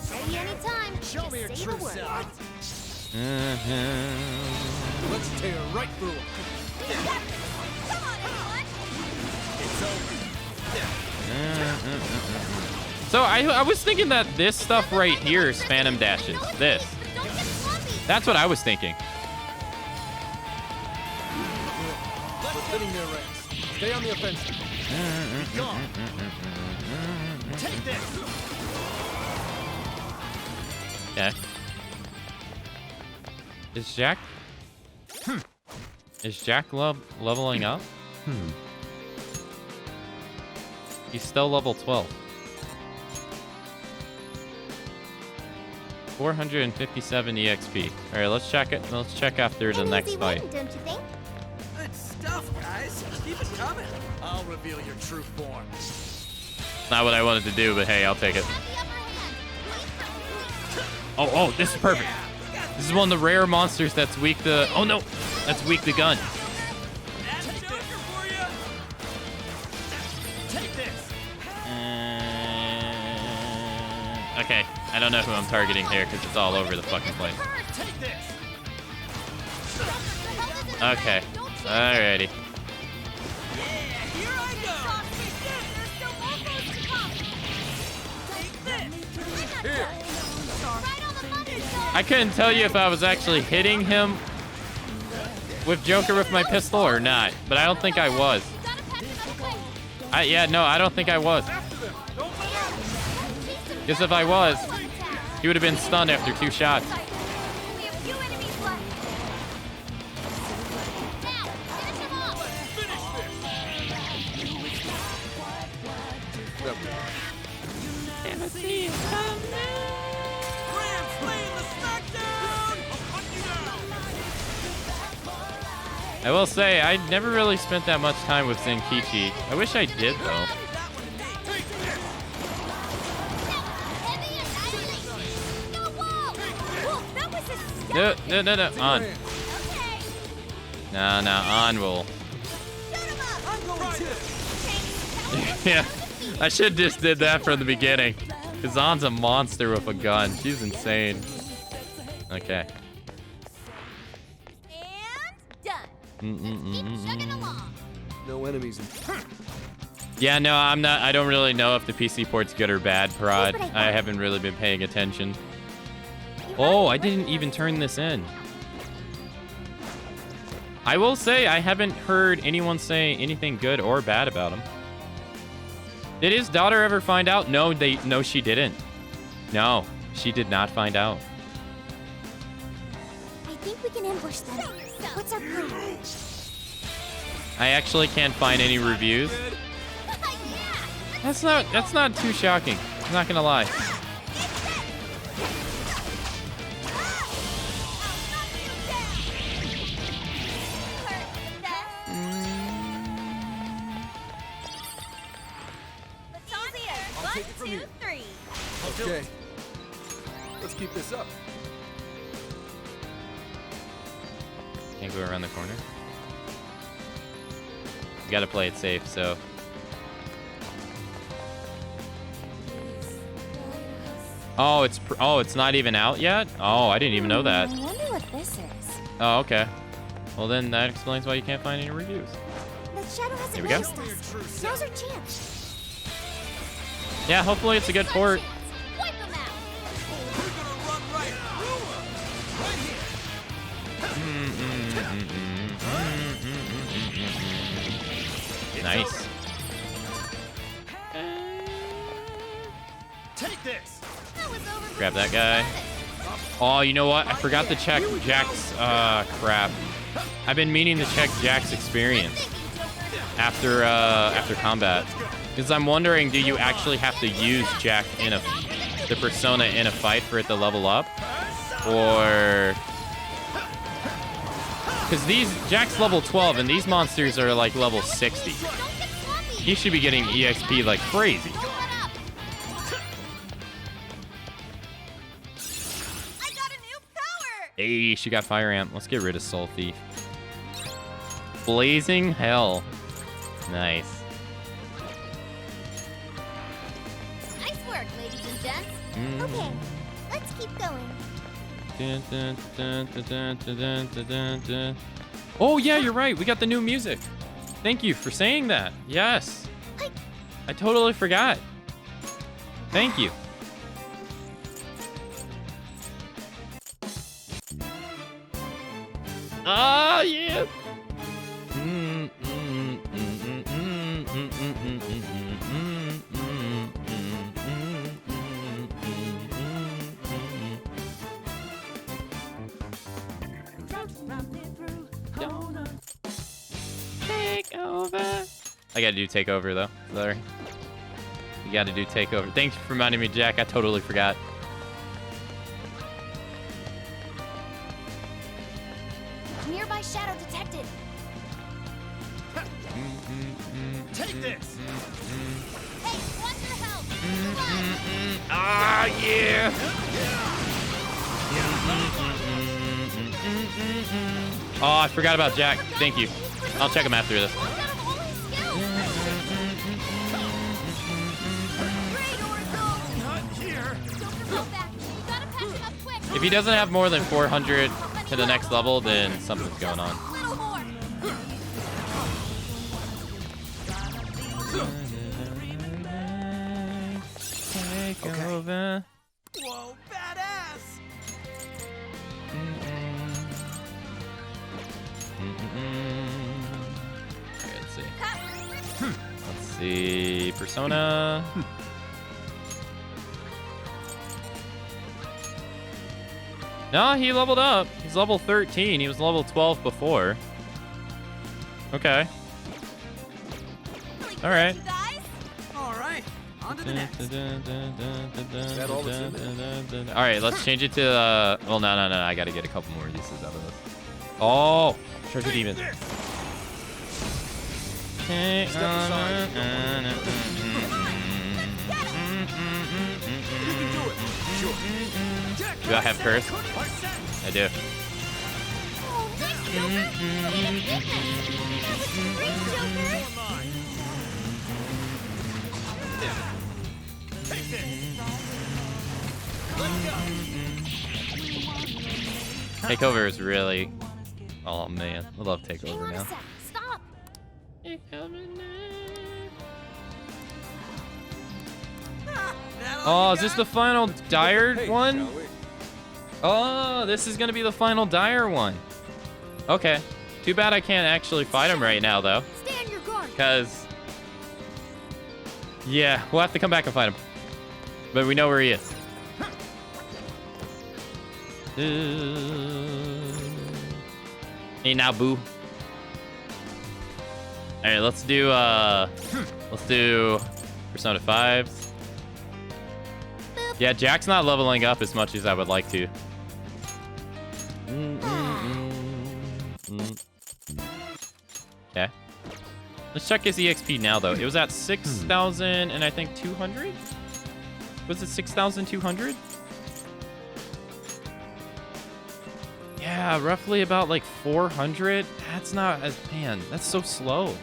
Ready anytime. Show me your Just say true the word. self. Let's tear right through him. Come on, everyone. It's over. So I was thinking that this stuff right here is phantom dashes. This. That's what I was thinking. We're fitting their ranks. Stay on the offensive. Be gone. Take this. Okay. Is Jack? Is Jack leveling up? He's still level 12. 457 EXP. All right, let's check it. Let's check after the next fight. Don't you think? Good stuff, guys. Keep it coming. I'll reveal your true form. Not what I wanted to do, but hey, I'll take it. Oh, this is perfect. This is one of the rare monsters that's weak to... Oh, no. That's weak to gun. That's a joker for you. Take this. Okay, I don't know who I'm targeting here because it's all over the fucking place. Take this. Okay, alrighty. Yeah, here I go. Here. I couldn't tell you if I was actually hitting him with Joker with my pistol or not, but I don't think I was. Yeah, no, I don't think I was. Because if I was, he would have been stunned after 2 shots. I will say, I never really spent that much time with Zenkichi. I wish I did, though. No. On. No, on will. Yeah, I should just did that from the beginning. Because On's a monster with a gun. She's insane. Okay. No enemies. Yeah, no, I'm not. I don't really know if the PC port's good or bad, Prod. I haven't really been paying attention. Oh, I didn't even turn this in. I will say I haven't heard anyone say anything good or bad about him. Did his daughter ever find out? No, she didn't. No, she did not find out. I think we can ambush them. What's our plan? I actually can't find any reviews. That's not too shocking. I'm not gonna lie. Okay. Let's keep this up. Can't go around the corner. You gotta play it safe, so. Oh, it's not even out yet? Oh, I didn't even know that. I wonder what this is. Oh, okay. Well, then that explains why you can't find any reviews. The shadow hasn't Here we go. noticed us. Now's our chance. Yeah, hopefully it's a good port. Wipe them out. We're gonna run right through them. Right here. Nice. Take this. Grab that guy. Oh, you know what? I forgot to check Jack's, crap. I've been meaning to check Jack's experience after combat. Because I'm wondering, do you actually have to use Jack in the persona in a fight for it to level up? Or... Because Jack's level 12 and these monsters are like level 60. He should be getting EXP like crazy. Hey, she got Fire Amp. Let's get rid of Soul Thief. Blazing Hell. Nice. Nice work, ladies and gents. Okay, let's keep going. Oh, yeah, you're right. We got the new music. Thank you for saying that. Yes. I totally forgot. Thank you. Oh, yeah. Take over. I gotta do takeover though. Sorry. You gotta do takeover. Thanks for reminding me, Jack. I totally forgot. Nearby shadow detected. Take this. Hey, want your help? Ah, yeah. Oh, I forgot about Jack. Thank you. I'll check him after this. If he doesn't have more than 400 to the next level, then something's going on. Take over. Whoa, badass. Okay, let's see. Let's see. Persona. No, he leveled up. He's level 13. He was level 12 before. Okay. All right. All right, on to the next. that all that's in All right, let's change it to. Well, no. I gotta get a couple more uses out of this. Oh, Treasure Demon. Do I have curse? I do. Takeover is really... Oh man, I love Takeover now. Stop. Oh, is this the final dire one? Oh, this is gonna be the final dire one. Okay. Too bad I can't actually fight him right now, though. Stay on your guard. Because... Yeah, we'll have to come back and fight him. But we know where he is. Hey, now, boo. Alright, let's do Persona 5. Yeah, Jack's not leveling up as much as I would like to. Okay. Let's check his EXP now, though. It was at 6,000 and I think 200? Was it 6,200? Yeah, roughly about like 400. That's not as... Man, that's so slow.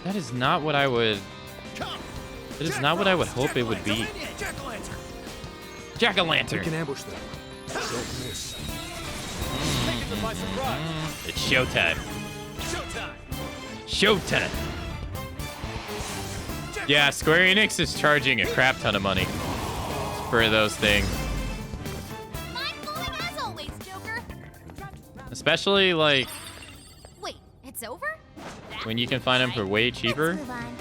That is not what I would... That is not what I would hope it would be. Jack-o'-lantern. We can ambush them. Don't miss. Taking them by surprise. It's showtime. Showtime. Showtime. Yeah, Square Enix is charging a crap ton of money for those things. Mind-blowing as always, Joker. Especially, like, Wait, it's over? when you can find them for way cheaper. Let's move on.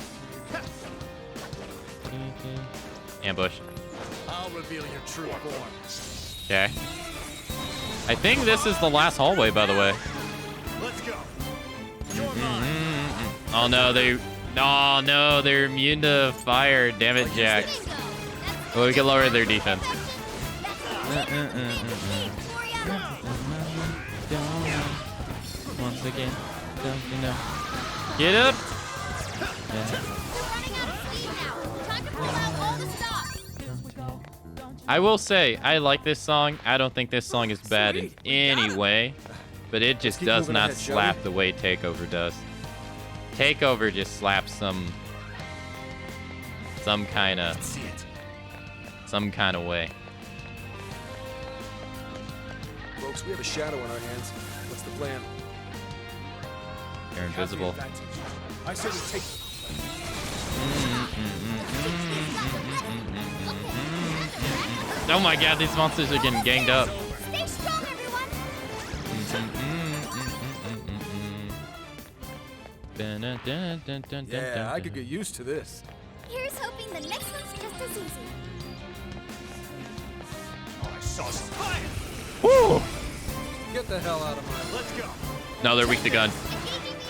Ambush. I'll reveal your true form. Okay. I think this is the last hallway, by the way. Let's go. You're mine. Oh no, oh no, they're immune to fire. Damn it, Jack. Bingo. That's Well, we can lower their defense. Once again, don't you know? Get up. We're running out of speed now. Time to pull out all the stops. I will say, I like this song. I don't think this song is bad in any way, but it just keep does moving not ahead, shall slap we? the way Takeover does. Takeover just slaps some kind of See it. way. Folks, we have a shadow on our hands. What's the plan? You're invisible. I say we take. Oh my god, these monsters are getting ganged up. Stay strong, everyone. Yeah, I could get used to this. Here's hoping the next one's just as easy. Oh, I saw some fire. Woo! Get the hell out of my... Let's go. No, they're weak to gun. Engaging the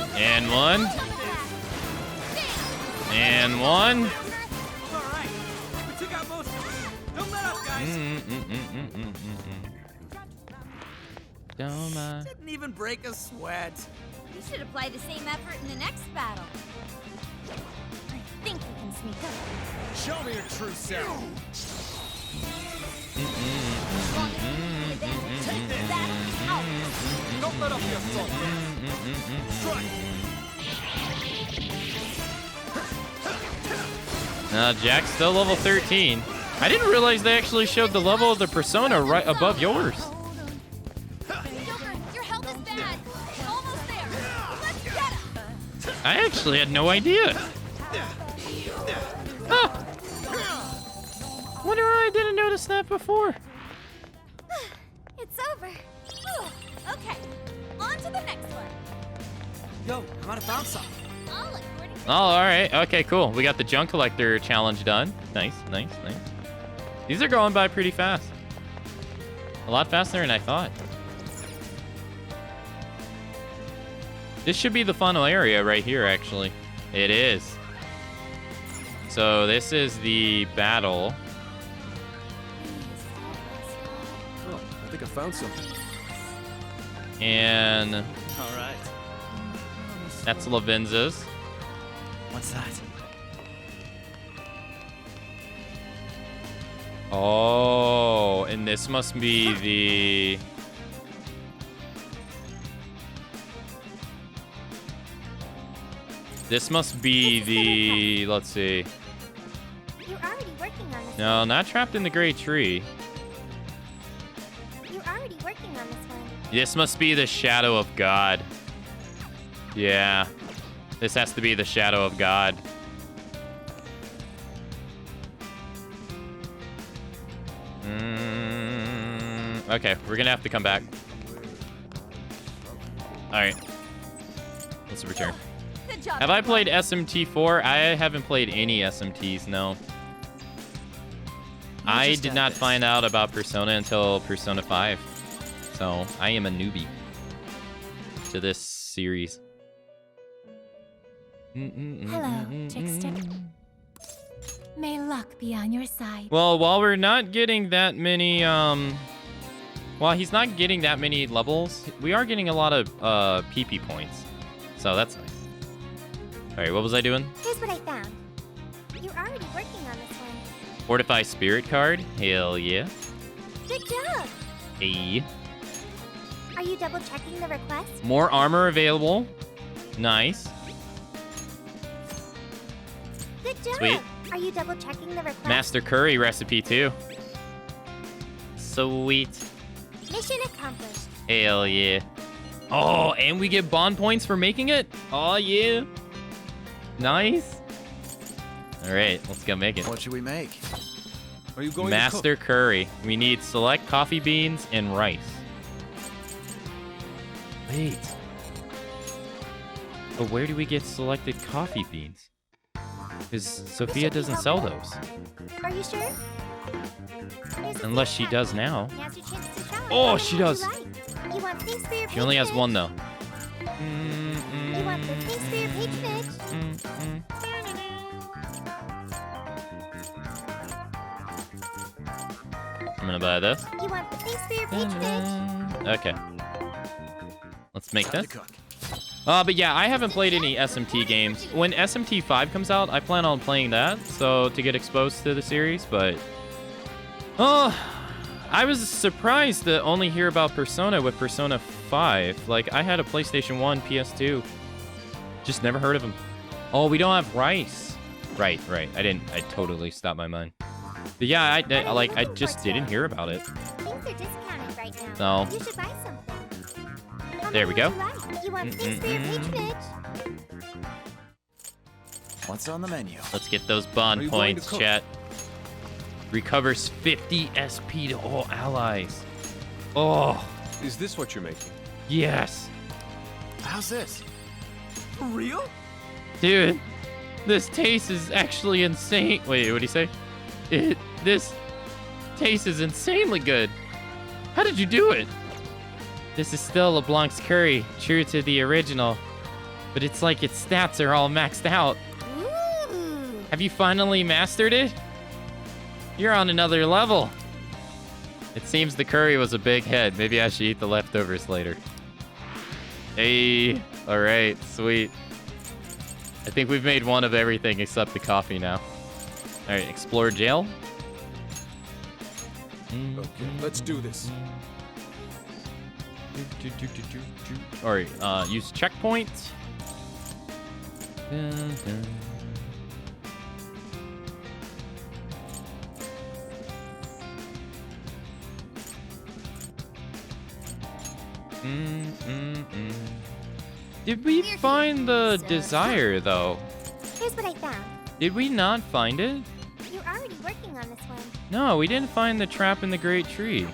enemy. And one. And one. It's all right. We took out most of them. Don't let up, guys. Don't mind. Didn't even break a sweat. You should apply the same effort in the next battle. I think we can sneak up. Show me your true self. Take this. Out. Don't let up your assault. Strike. Jack's still level 13. I didn't realize they actually showed the level of the persona right above yours. Joker, your health is bad. Almost there. Let's get him. I actually had no idea. Huh. Wonder why I didn't notice that before. It's over. Whew. Okay, on to the next one. Yo, I'm out of bounce some. All according to Oh, all right. Okay, cool. We got the junk collector challenge done. Nice, nice, nice. These are going by pretty fast. A lot faster than I thought. This should be the funnel area right here, actually. It is. So this is the battle. Oh, I think I found something. And All right. that's Lavinza's. What's that? Oh, and this must be the... This must be the... Let's see. You're already working on this. No, not trapped in the great tree. You're already working on this one. This must be the Shadow of God. Yeah. This has to be the Shadow of God. Okay, we're gonna have to come back. Alright. Let's return. Good job. Have I played SMT4? I haven't played any SMTs, no. I just did got not this. find out about Persona until Persona 5. So, I am a newbie to this series. Hello, Trickster. May luck be on your side. Well, while we're not getting that many, while he's not getting that many levels, we are getting a lot of, PP points. So that's nice. Alright, what was I doing? Here's what I found. You're already working on this one. Fortify Spirit card? Hell yeah. Good job. Hey. Are you double checking the request? More armor available. Nice. Good job. Sweet. Are you double checking the request? Master Curry recipe too. Sweet. Mission accomplished. Hell yeah. Oh, and we get bond points for making it? Oh yeah. Nice. Alright, let's go make it. What should we make? Are you going Master Curry. We need select coffee beans and rice. Wait. But where do we get selected coffee beans? Because Sophia doesn't sell those. Are you sure? Here's a Unless she snack. does now. Now's your chance to shower. Oh, she does. You want space for your She only has patronage? one though. You want the space for your patronage? I'm gonna buy this. You want the space for your patronage? Okay. Let's make Time this. to cook. But yeah, I haven't played any SMT games. When SMT 5 comes out, I plan on playing that, so to get exposed to the series, but... Oh, I was surprised to only hear about Persona with Persona 5. Like, I had a PlayStation 1, PS2. Just never heard of them. Oh, we don't have rice. Right. I totally stopped my mind. But yeah, I just didn't hear about it. Things are discounted right now. No. You should buy something. How There we many go. would you like? You want space for your patronage? What's on the menu? Let's get those Are bond you going to points, cook? chat. Recovers 50 SP to all allies. Oh, Is this what you're making? yes. How's this? For real? Dude, this taste is actually insane. Wait, what'd he say? This taste is insanely good. How did you do it? This is still LeBlanc's curry, true to the original. But it's like its stats are all maxed out. Ooh. Have you finally mastered it? You're on another level. It seems the curry was a big hit. Maybe I should eat the leftovers later. Hey, all right, sweet. I think we've made one of everything except the coffee now. All right, explore jail. Okay, let's do this. All right, use checkpoint. Did we find the desire, though? Here's what I found. Did we not find it? You're already working on this one. No, we didn't find the trap in the great tree.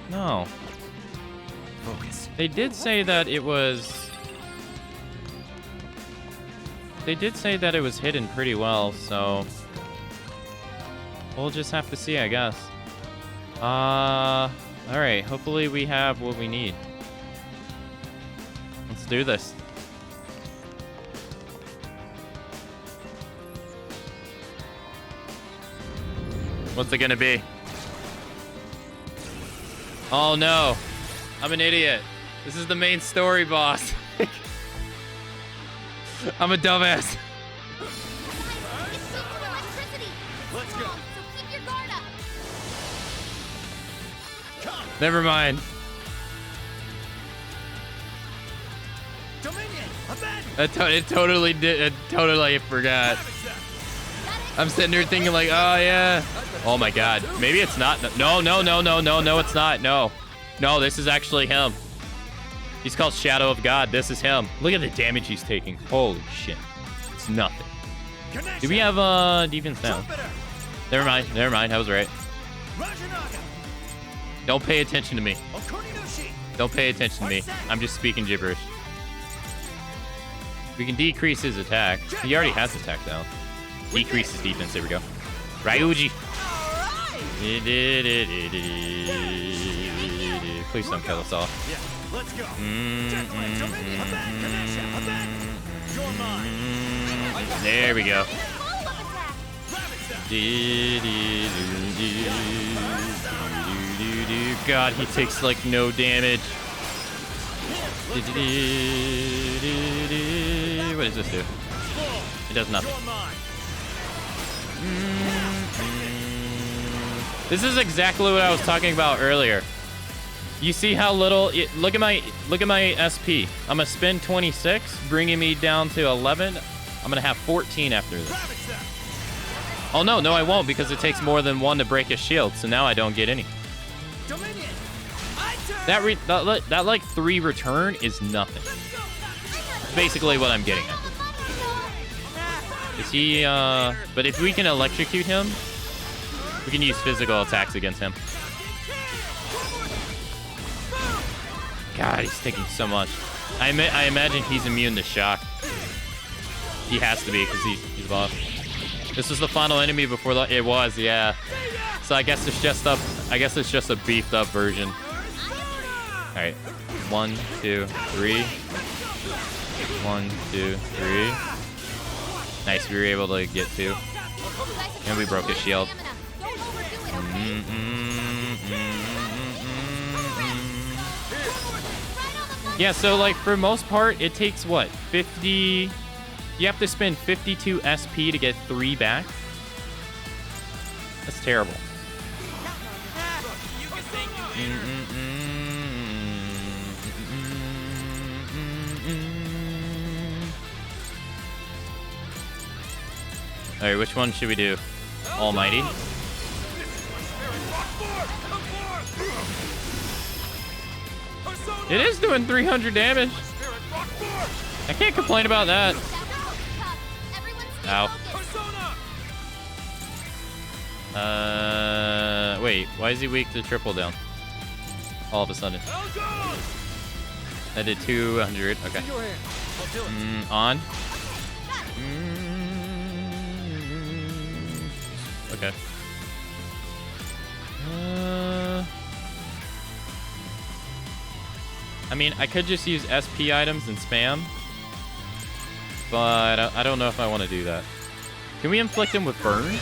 No. Focus. They did say that it was... They did say that it was hidden pretty well, so... We'll just have to see, I guess. Alright, hopefully we have what we need. Let's do this. What's it gonna be? Oh no, I'm an idiot. This is the main story boss. I'm a dumbass. Let's go. So keep your guard up. Never mind. Dominion. Abandon. It totally did. It totally forgot. Ravage them. I'm sitting there thinking like, oh yeah. Oh my god. Maybe it's not. No, it's not. No, this is actually him. He's called Shadow of God. This is him. Look at the damage he's taking. Holy shit. It's nothing. Connection. Do we have defense now? Trumpeter. Never mind. I was right. Rajanaga. Don't pay attention to me. Okuninoshi. Don't pay attention to me. I'm just speaking gibberish. We can decrease his attack. He already has attack though. Decrease his defense. There we go. Ryuji. Please don't kill us all. Yeah. Let's go. Gentlemen, Dominion. Abandon. Connection. Abandon. You're mine. There we go. Follow-up attack. Ravage them. God, he takes like no damage. What does this do? It does nothing. You're mine. This is exactly what I was talking about earlier. You see how little? Look at my SP. I'm gonna spend 26, bringing me down to 11. I'm gonna have 14 after this. Ravage them. Oh no, I won't because it takes more than one to break a shield. So now I don't get any. Dominion. I turn. That like 3 return is nothing. It's basically what I'm getting at. Is he? But if we can electrocute him, we can use physical attacks against him. God, he's taking so much. I imagine he's immune to shock. He has to be because he's boss. This was the final enemy before it was, yeah. So I guess it's just a beefed up version. All right, 1, 2, 3. 1, 2, 3. Nice, we were able to get 2. And we broke his shield. Yeah, so like for most part, it takes what, 50? You have to spend 52 SP to get 3 back. That's terrible. All right, which one should we do? Almighty. It is doing 300 damage. I can't complain about that. Ow. Wait. Why is he weak to triple down? All of a sudden. I did 200. Okay. On. Okay. I mean, I could just use SP items and spam, but I don't know if I want to do that. Can we inflict him with burn?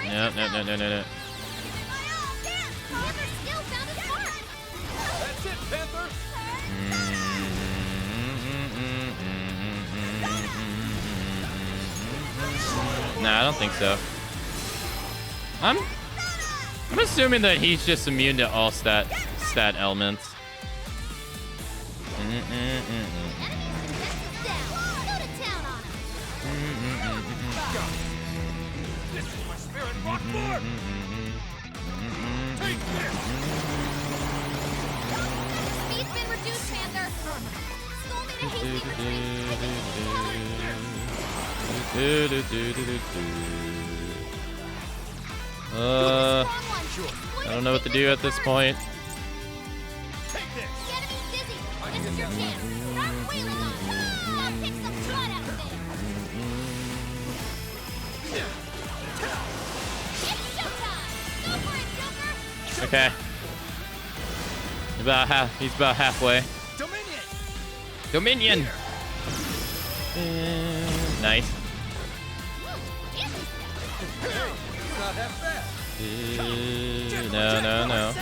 No. That's it, Panther. Nah, I don't think so. I'm assuming that he's just immune to all stat elements. Speed's been reduced, Panther. Skull made a hasty I don't know what to do at this point. The enemy's dizzy. This is your chance. Start wheeling on him. Now kick some blood out of there. It's showtime. Go for it, Joker. Okay. He's about halfway. Dominion. Nice. No.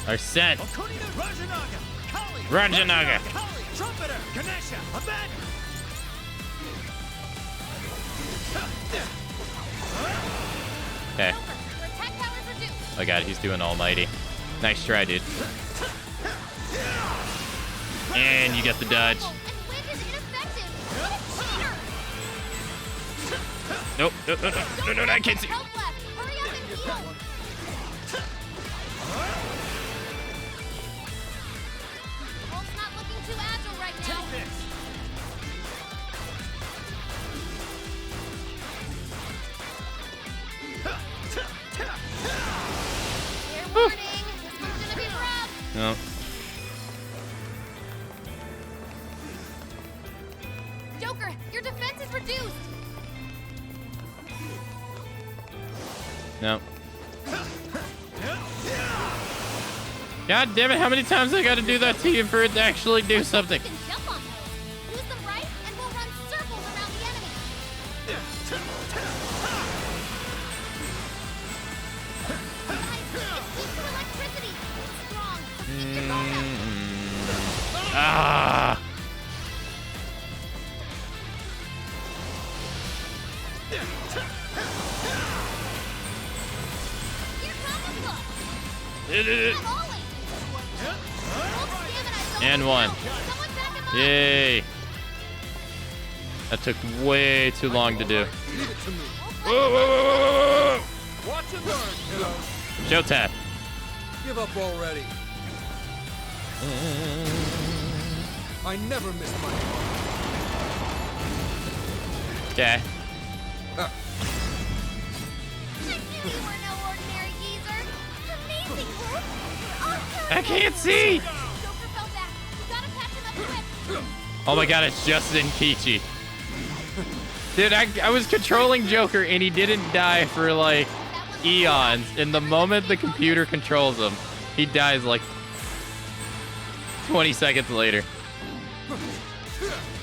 Arset. Rajanaga. Trumpeter. Ganesha. Abandon. Okay. Joker, your attack power's reduced. Oh god, he's doing almighty. Nice try, dude. And you get the dodge. And Wind is ineffective. What a cheater. Nope. No, I can't see. Help left. Hurry up and heal. Hulk's not looking too agile right now. Fair warning. This one's gonna be rough. No. Joker, your defense is reduced. No. God damn it, how many times I gotta do that to you for it to actually do something? You can jump on those. Use them right, and we'll run circles around the enemy. Guys, it's weak to electricity. It's strong. Keep your bow out. Ah! Here comes the book. Did it. As always. Hulk's stamina is going And one. down. Someone back him up. Yay! That took way too long to do. Leave it to me. Whoa. Watch and learn, kiddos. Show tap. Give up already. I never missed my mark. Okay. I knew you were no ordinary geezer. Amazing, Hulk. You're I can't see! Joker fell back. You gotta catch him up quick. Oh my god, it's Justin Kichi. Dude, I was controlling Joker and he didn't die for like eons. And the moment the computer controls him, he dies like 20 seconds later.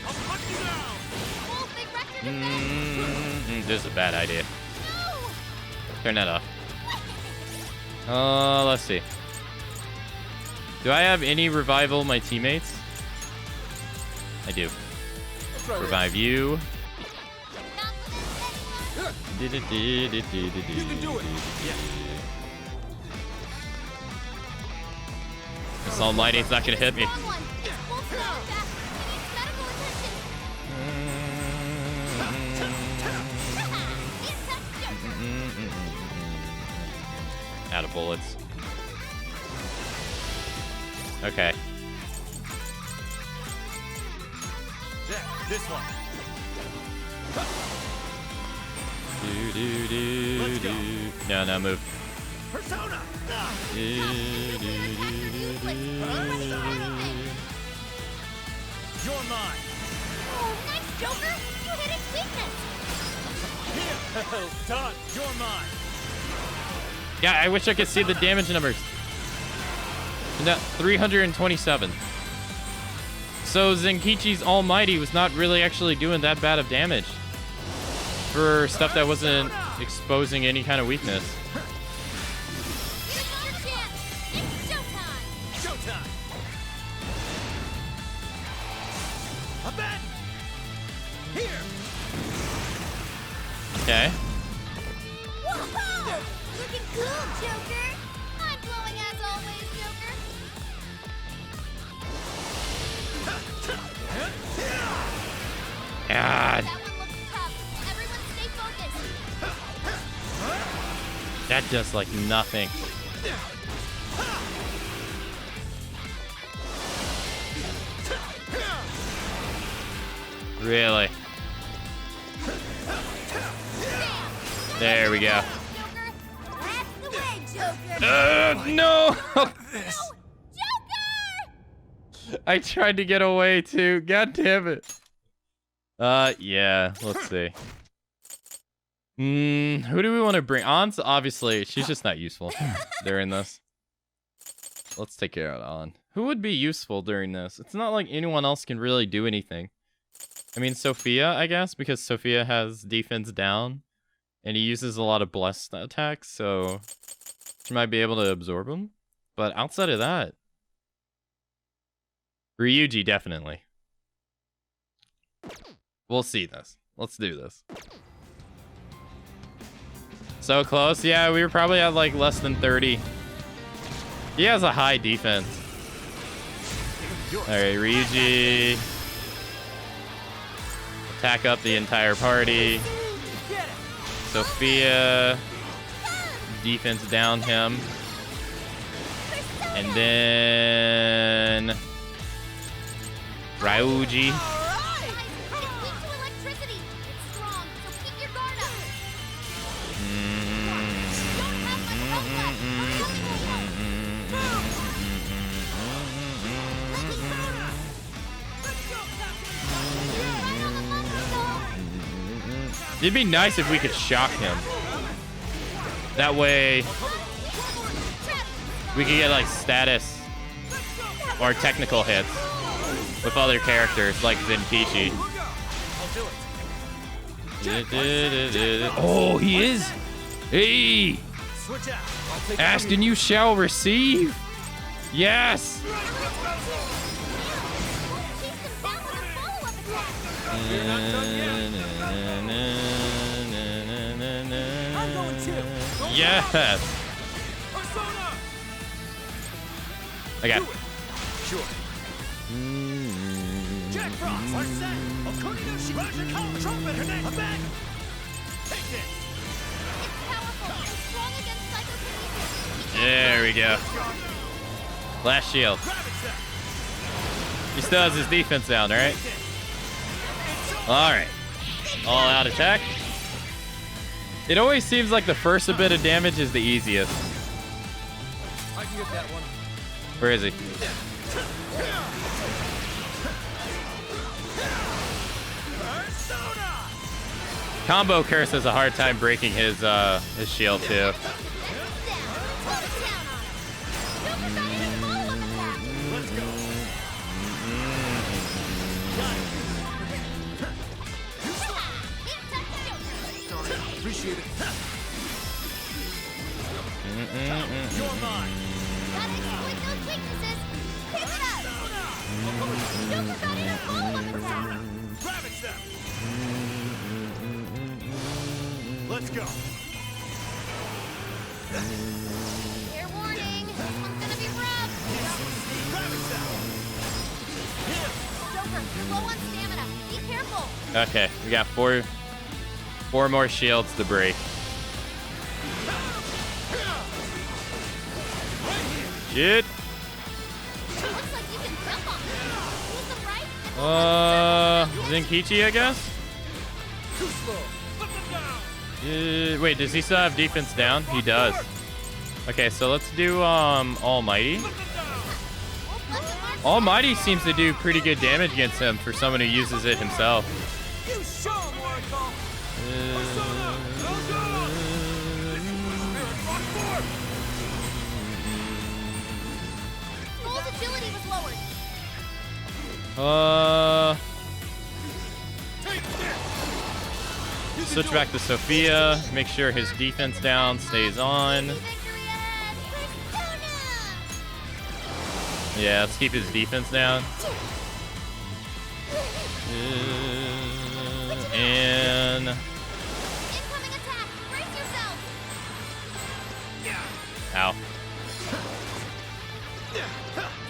Hulk, they wrecked your defense. This is a bad idea. No. Turn that off. Let's see. Do I have any revival my teammates? I do. Revive you. Not for this, anyone. You can do it. This almighty's not gonna hit me. Wrong one. Hulk's falling back. He needs medical attention. He attacked Joker. Out of bullets. Okay. Jack, this one. Let's go. No, move. Persona. You're mine. Oh, nice, Joker! You hit its weakness! Here. Done. You're mine. Yeah, I wish I could see the damage numbers. No, 327. So Zenkichi's Almighty was not really actually doing that bad of damage for stuff that wasn't exposing any kind of weakness. Here's your chance! It's showtime! Showtime. A bet. Here. Okay. Whoa! Looking cool, Joker! I'm glowing as always, Joker! God, That one looks tough. Everyone stay focused. that does like nothing. Really? There we go. Joker! That's the way, Joker! No! Joker! I tried to get away too. God damn it. Yeah. Let's see. Who do we want to bring? An's obviously, she's just not useful during this. Let's take care of An. Who would be useful during this? It's not like anyone else can really do anything. I mean, Sophia, I guess, because Sophia has defense down, and he uses a lot of blessed attacks, so she might be able to absorb them. But outside of that, Ryuji, definitely. We'll see this. Let's do this. So close. Yeah, we were probably at like less than 30. He has a high defense. All right, Ryuji. Attack up the entire party. Sophia. Defense down him. And then Ryuji. It's weak to electricity. It's strong, so keep your guard up. It'd be nice if we could shock him. That way, we could get like status or technical hits with other characters like Zenkichi. Oh, he is. Hey, Switch out. I'll take ask and you shall receive. Yes. Keep them down with a follow-up attack. I'm going too. Yes. Persona. I got. Sure. Jack Frost, are set. Roger, call trumpet, her name. A bag. Take this. It's powerful and strong against psychokinesis. There we go. Last shield. He still has his defense down, all right? All right. All out attack. It always seems like the first bit of damage is the easiest. I can get that one. Where is he? Combo Curse has a hard time breaking his shield too. Appreciate it. You're mine. Gotta exploit those weaknesses. Keep it up. Joker got in a follow-up attack. Ravage them. Let's go. Fair warning. This one's gonna be rough. Ravage them. Joker, you're low on stamina. Be careful. Okay, we got four more shields to break. Shit. Zenkichi, I guess? Too slow. Put them down. Wait, does he still have defense down? He does. Okay, so let's do Almighty. Put them down. Almighty seems to do pretty good damage against him for someone who uses it himself. You show 'em, Oracle. Skull's agility was lowered. Switch back to Sophia. Make sure his defense down stays on. Victory ahead. Persona. Yeah, let's keep his defense down. And Incoming attack. Brace yourself. ow.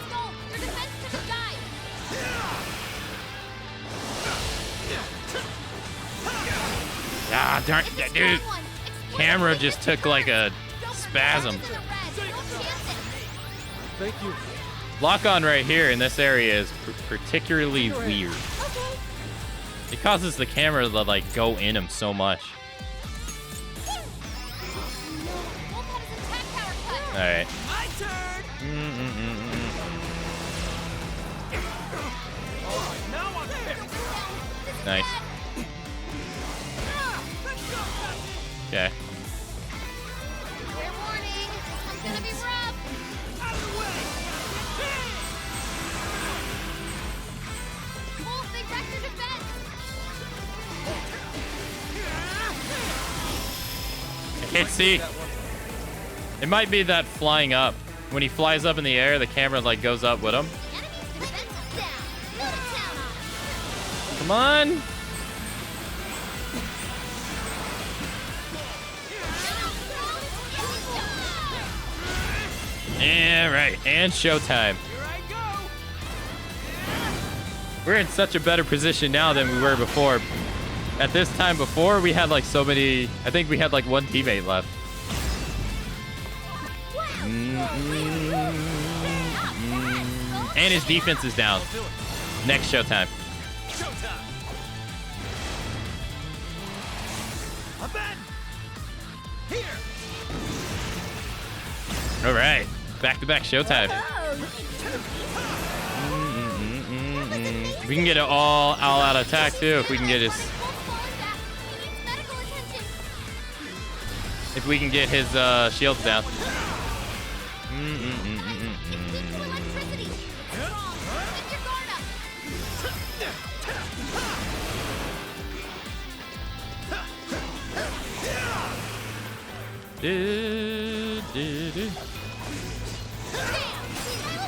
Skull, your defense took a dive. Ah, darn, It's a dude. strong one. Explode Camera it. just took like a Don't spasm. into the red. Don't chance it. Thank you. Lock on right here in this area is particularly weird. Okay. It causes the camera to like go in him so much. Wolf had his attack power cut. All right. My turn. All right, now I'm here. Nice. Let's go, Captain. Okay. Fair warning. This one's gonna be rough. Out of the way. Wolf, they wrecked your defense. I can't see. It might be that flying up. When he flies up in the air, the camera like goes up with him. The enemy's defense is down. Go to town on it. Come on. Yeah, right. And showtime. Here I go. We're in such a better position now than we were before. At this time before, we had like so many. I think we had like one teammate left. And his defense is down. Next showtime. Showtime. A bed. Here. All right. Back-to-back showtime. We can get an all-out attack too if we can get his. Wolf's falling back. He needs medical attention. If we can get his shields down. Weak to electricity. Strong. Keep your guard up.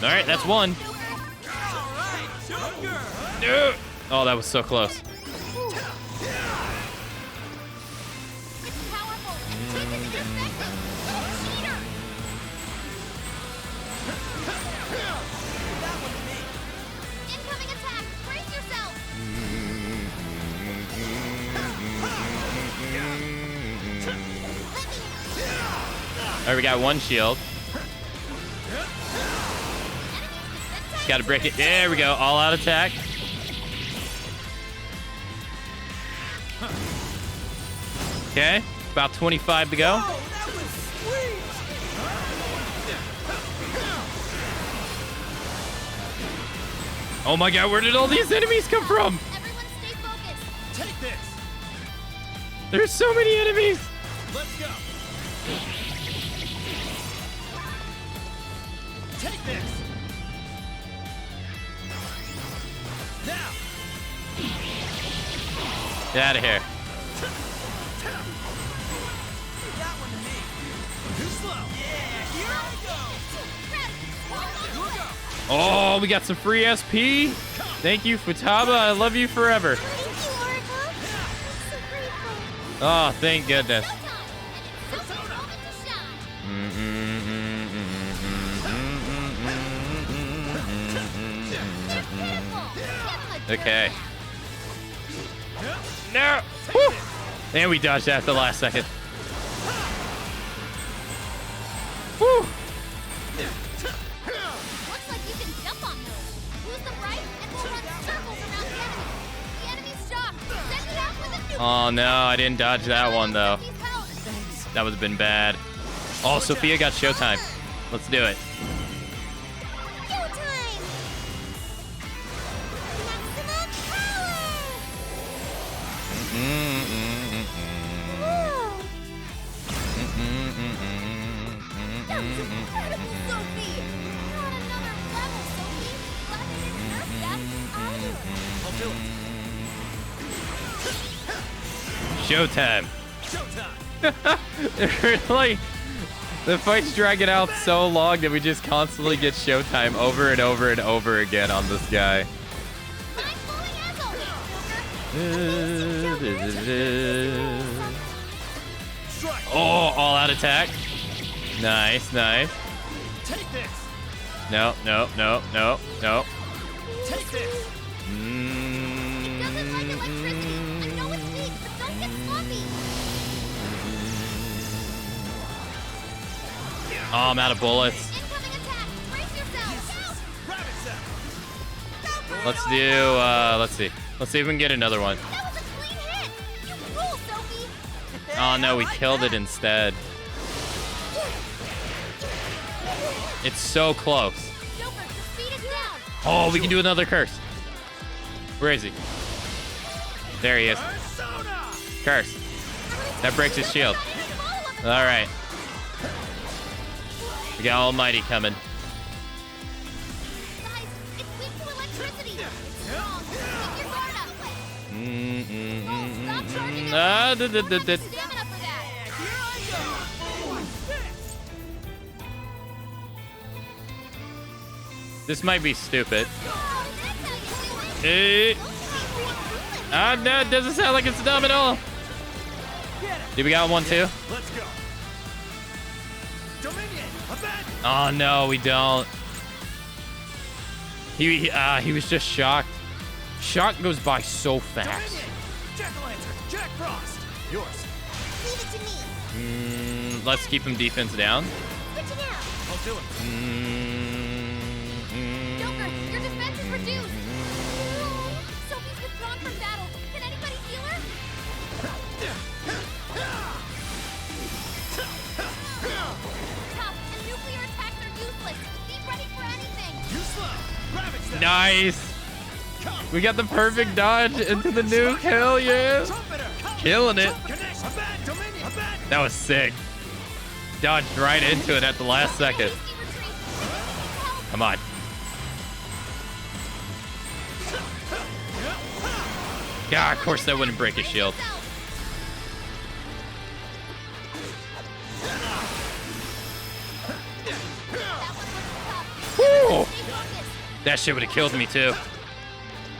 All right, that's one. All right, Joker. Oh, that was so close. It's powerful. Keep it effective. Cheater. Incoming attack. Brace yourself. All right, we got one shield. Just gotta break it. There we go. All-out attack. Okay, about 25 to go. Oh, that was sweet. Oh my god, where did all these enemies come from? Everyone stay focused. Take this. There's so many enemies. Let's go. Take this. Now. Get out of here. That one to me. Too slow. Yeah, here I go. Look out. Oh, we got some free SP. Thank you, Futaba. I love you forever. Thank you, Oracle. I'm so grateful. Oh, thank goodness. Showtime. And it's Sophie's moment to shine. Okay. No. Woo. And we dodged that at the last second. Woo. Looks like you can jump on those. Use them right, and we'll run circles around Oh no, I didn't dodge that one though. Sophie's help. That would have been bad. Oh, Sophia got showtime. Let's do it. Showtime! Maximum power! Whoa! That was incredible, Sophie! Not another level, Sophie! Glad they didn't nerf that either. I'll do it. Showtime. Showtime. Like, the fight's dragging out so long that we just constantly get showtime over and over and over again on this guy. Mind-blowing as always, Joker. Strike. Oh, all out attack. Nice, nice. Take this. No, no, no, no, no. Take this. Doesn't like electricity. I know it's weak, but don't get sloppy. Oh, I'm out of bullets. Incoming attack. Brace yourself. Rabbit cell. Let's do, let's see. Let's see if we can get another one. That was a clean hit. You rule, Sophie. Oh no, we killed it instead. It's so close. Joker, your speed is down. Oh, we can do another curse. Where is he? There he is. Persona. Curse. That breaks his shield. Follow-up. All right. We got Almighty coming. Guys, it's weak to electricity. It's strong. Keep your guard up. Stop charging it. Ah, Don't have enough stamina for that. This might be stupid. Oh, that's how you do it. Ah, no, it doesn't sound like it's dumb at all. Do we got one too? Let's go. Dominion. Abandon. Oh no, we don't. He was just shocked. Shock goes by so fast. Dominion. Jack-o'-lantern. Jack Frost. Yours. Leave it to me. Let's keep him defense down. Switching out. I'll do it. Joker, your defense is reduced. Sophie's withdrawn from battle. Can anybody heal her? Tough, and nuclear attacks are useless. Be ready for anything. You slow. Ravage them. Nice. We got the perfect dodge into the nuke. Hell yeah. Trumpeter. Come. Killing it. Connect. Abandon. Dominion. Abandon. That was sick. Dodged right into it at the last second. Hasty retreat. Help. Come on. Yeah, of course that wouldn't break his shield. Whew. That shit would have killed me too.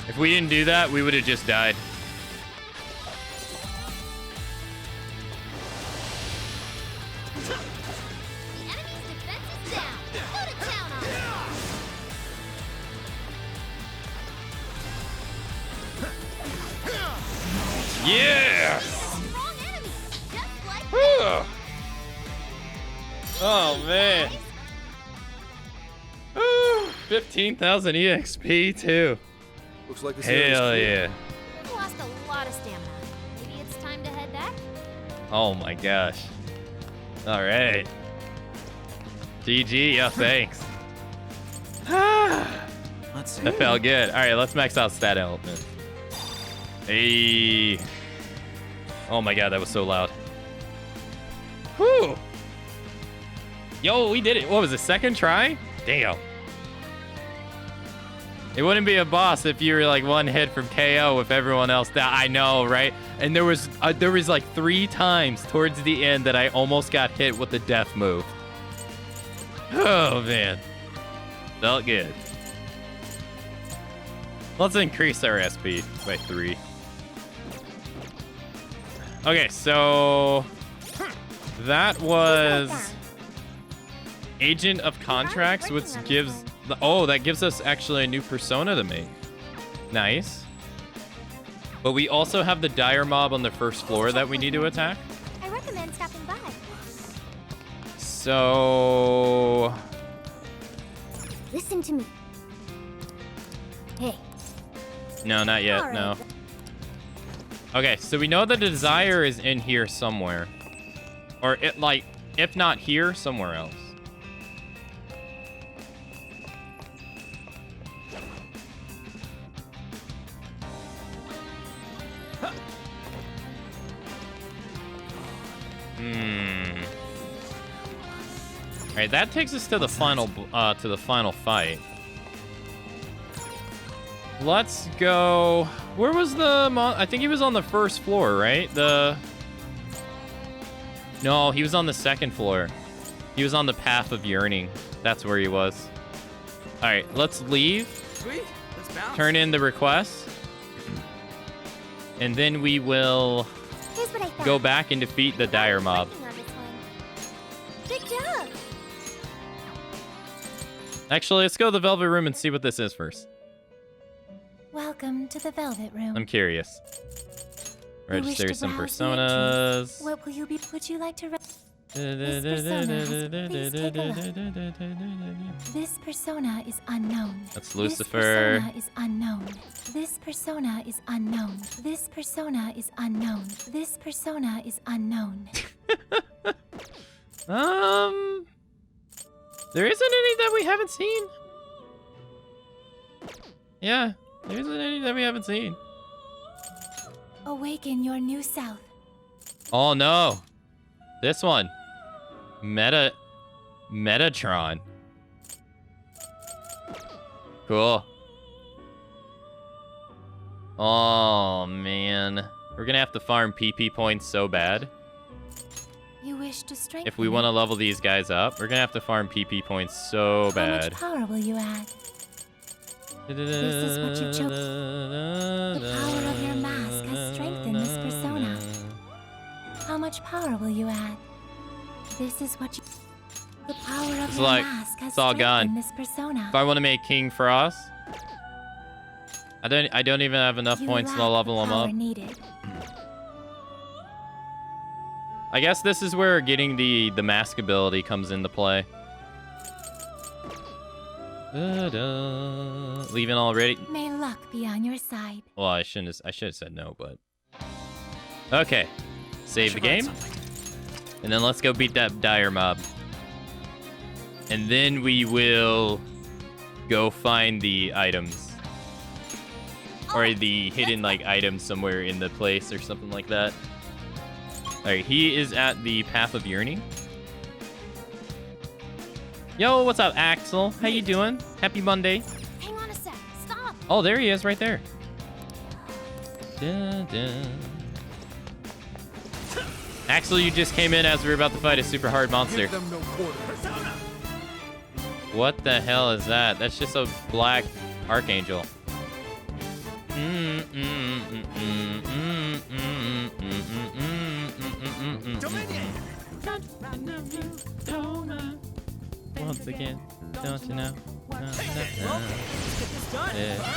If we didn't do that, we would have just died. The enemy's defense is down. Go to town on it. Yeah! Strong enemy, just like Whew. Oh man. Whew. 15,000 EXP too. Looks like this area's Hell clear. yeah. You lost a lot of stamina. Maybe it's time to head back? Oh my gosh. All right. GG, yeah, thanks. Let's see. That felt good. All right, let's max out stat element. Hey. Oh my god, that was so loud. Whew. Yo, we did it. What was it, second try? Damn. It wouldn't be a boss if you were like one hit from KO with everyone else. That I know, right? And there was like 3 times towards the end that I almost got hit with the death move. Oh man, felt good. Let's increase our SP by 3. Okay, so that was Agent of Contracts, which gives that gives us actually a new persona to make. Nice. But we also have the dire mob on the first floor that we need to attack. I recommend stopping by. So Listen to me. Hey. no, not yet. All right. No. Okay, so we know the desire is in here somewhere. Or, it like, if not here, somewhere else. Alright, that takes us to the final fight. Let's go. Where was the I think he was on the first floor, right? No, he was on the second floor. He was on the Path of Yearning. That's where he was. Alright, let's leave. Sweet. Let's bounce. Turn in the request. And then we will Here's what I found. go back and defeat the dire mob. Working on this one. Good job. Actually, let's go to the Velvet Room and see what this is first. Welcome to the Velvet Room. I'm curious. You wish Register to some browse the personas. entries. What will you be? Would you like to? This persona has, please take a look. This persona is unknown. That's Lucifer. This persona is unknown. This persona is unknown. This persona is unknown. This persona is unknown. There isn't any that we haven't seen. Yeah, there isn't any that we haven't seen. Awaken your new self. Oh no, this one, Metatron. Cool. Oh man, we're gonna have to farm PP points so bad. You wish to strengthen. If we want to level these guys up, we're gonna have to farm PP points so How bad. much power will you add? This is what you chose. The power of your mask has strengthened this persona. How much power will you add? This is what you. The power of It's your like, mask has it's all strengthened gone. this persona. If I want to make King Frost, I don't even have enough You points to lack level the him power up. needed. I guess this is where getting the mask ability comes into play. Leaving already? May luck be on your side. Well, I should have said no, but okay. Save the game, and then let's go beat that dire mob, and then we will go find the items or the hidden like items somewhere in the place or something like that. All right, he is at the Path of Yearning. Yo, what's up, Axel? How you doing? Happy Monday. Hang on a sec. Stop. Oh, there he is, right there. Dun, dun. Axel, you just came in as we were about to fight a super hard monster. Give them no quarter. What the hell is that? That's just a black archangel. Once again, don't you know? Yeah.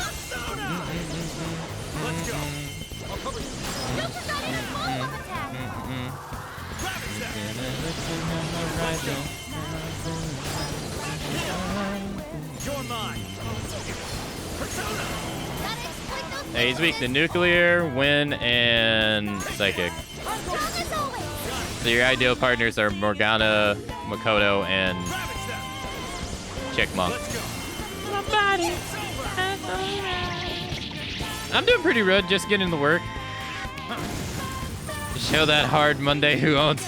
Let's go. I'll cover you. You forgot your follow-up attack. You're mine. Persona. Gotta exploit those Hey, he's weak to nuclear, wind, and psychic. strong as always. So your ideal partners are Morgana, Makoto, and Ravage them. Chickma. Let's go. I'm doing pretty good, just getting to work. Show that hard Monday who owns.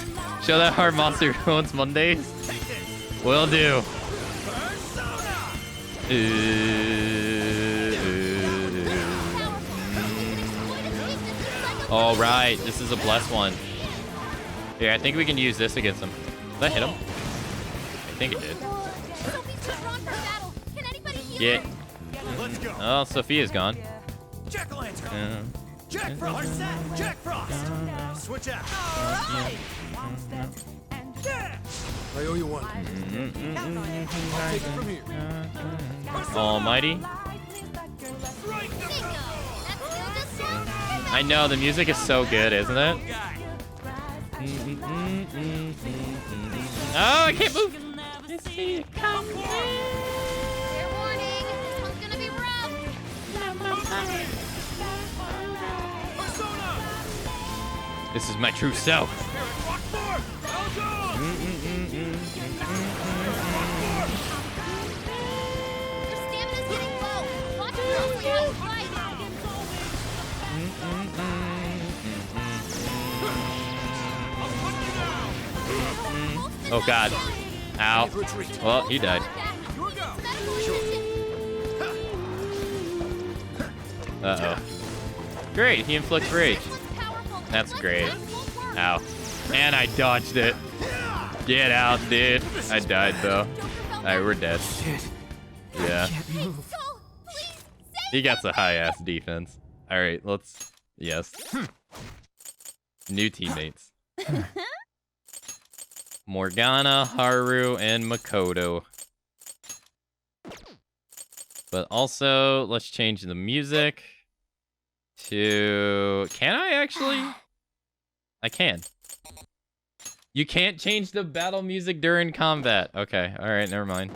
Show that hard monster who owns Mondays. Will do. All right, this is a blessed one. Here, I think we can use this against him. Did that hit him? I think it did. Sophie's too strong for battle. Can anybody heal Yeah. her? Let's go. Oh, Sophia's gone. Jack-o'-lantern. Yeah. Jack Frost. Jack Frost. Switch out. Alright. I owe you one. I'll take it from here. Almighty. Bingo. That's still just strong. I know, the music is so good, isn't it? Oh, I can't move. Fair warning. This one's gonna be rough. Persona. This is my true self. Your stamina's getting low. Watch closely how you fight. Oh God. Ow. Well, he died. Uh-oh. Great, he inflicts rage. That's great. Ow. And I dodged it. Get out, dude. I died, though. Alright, we're dead. Yeah. He got a high-ass defense. Alright, let's... Yes. New teammates. Morgana, Haru, and Makoto. But also, let's change the music to... Can I actually? I can. You can't change the battle music during combat. Okay, alright, never mind.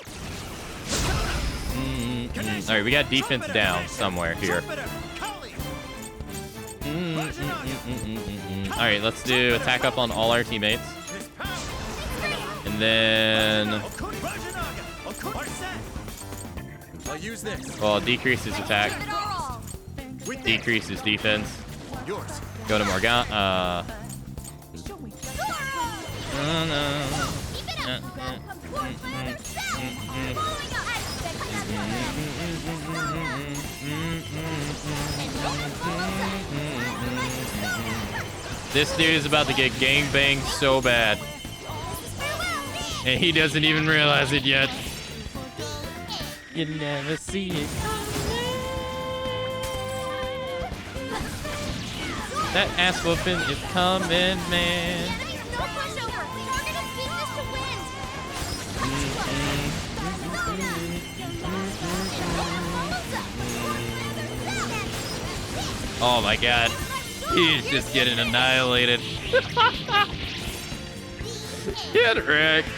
Alright, we got defense down somewhere here. Alright, let's do attack up on all our teammates. And then... I'll use this. Well, decrease his attack. Decrease his defense. Yours. Go to Morgana. This dude is about to get gangbanged so bad. And he doesn't even realize it yet. You never see it. That ass whooping is coming, man. Oh my God. He's just getting annihilated. Get wrecked.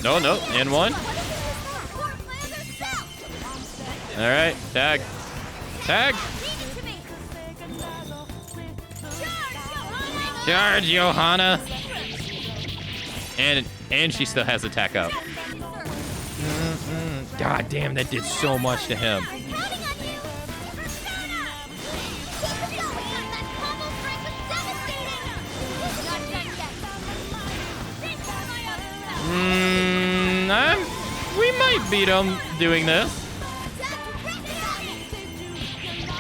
No, and one. All right, tag. Charge, Johanna. And she still has attack up. God damn, that did so much to him. We might beat him doing this.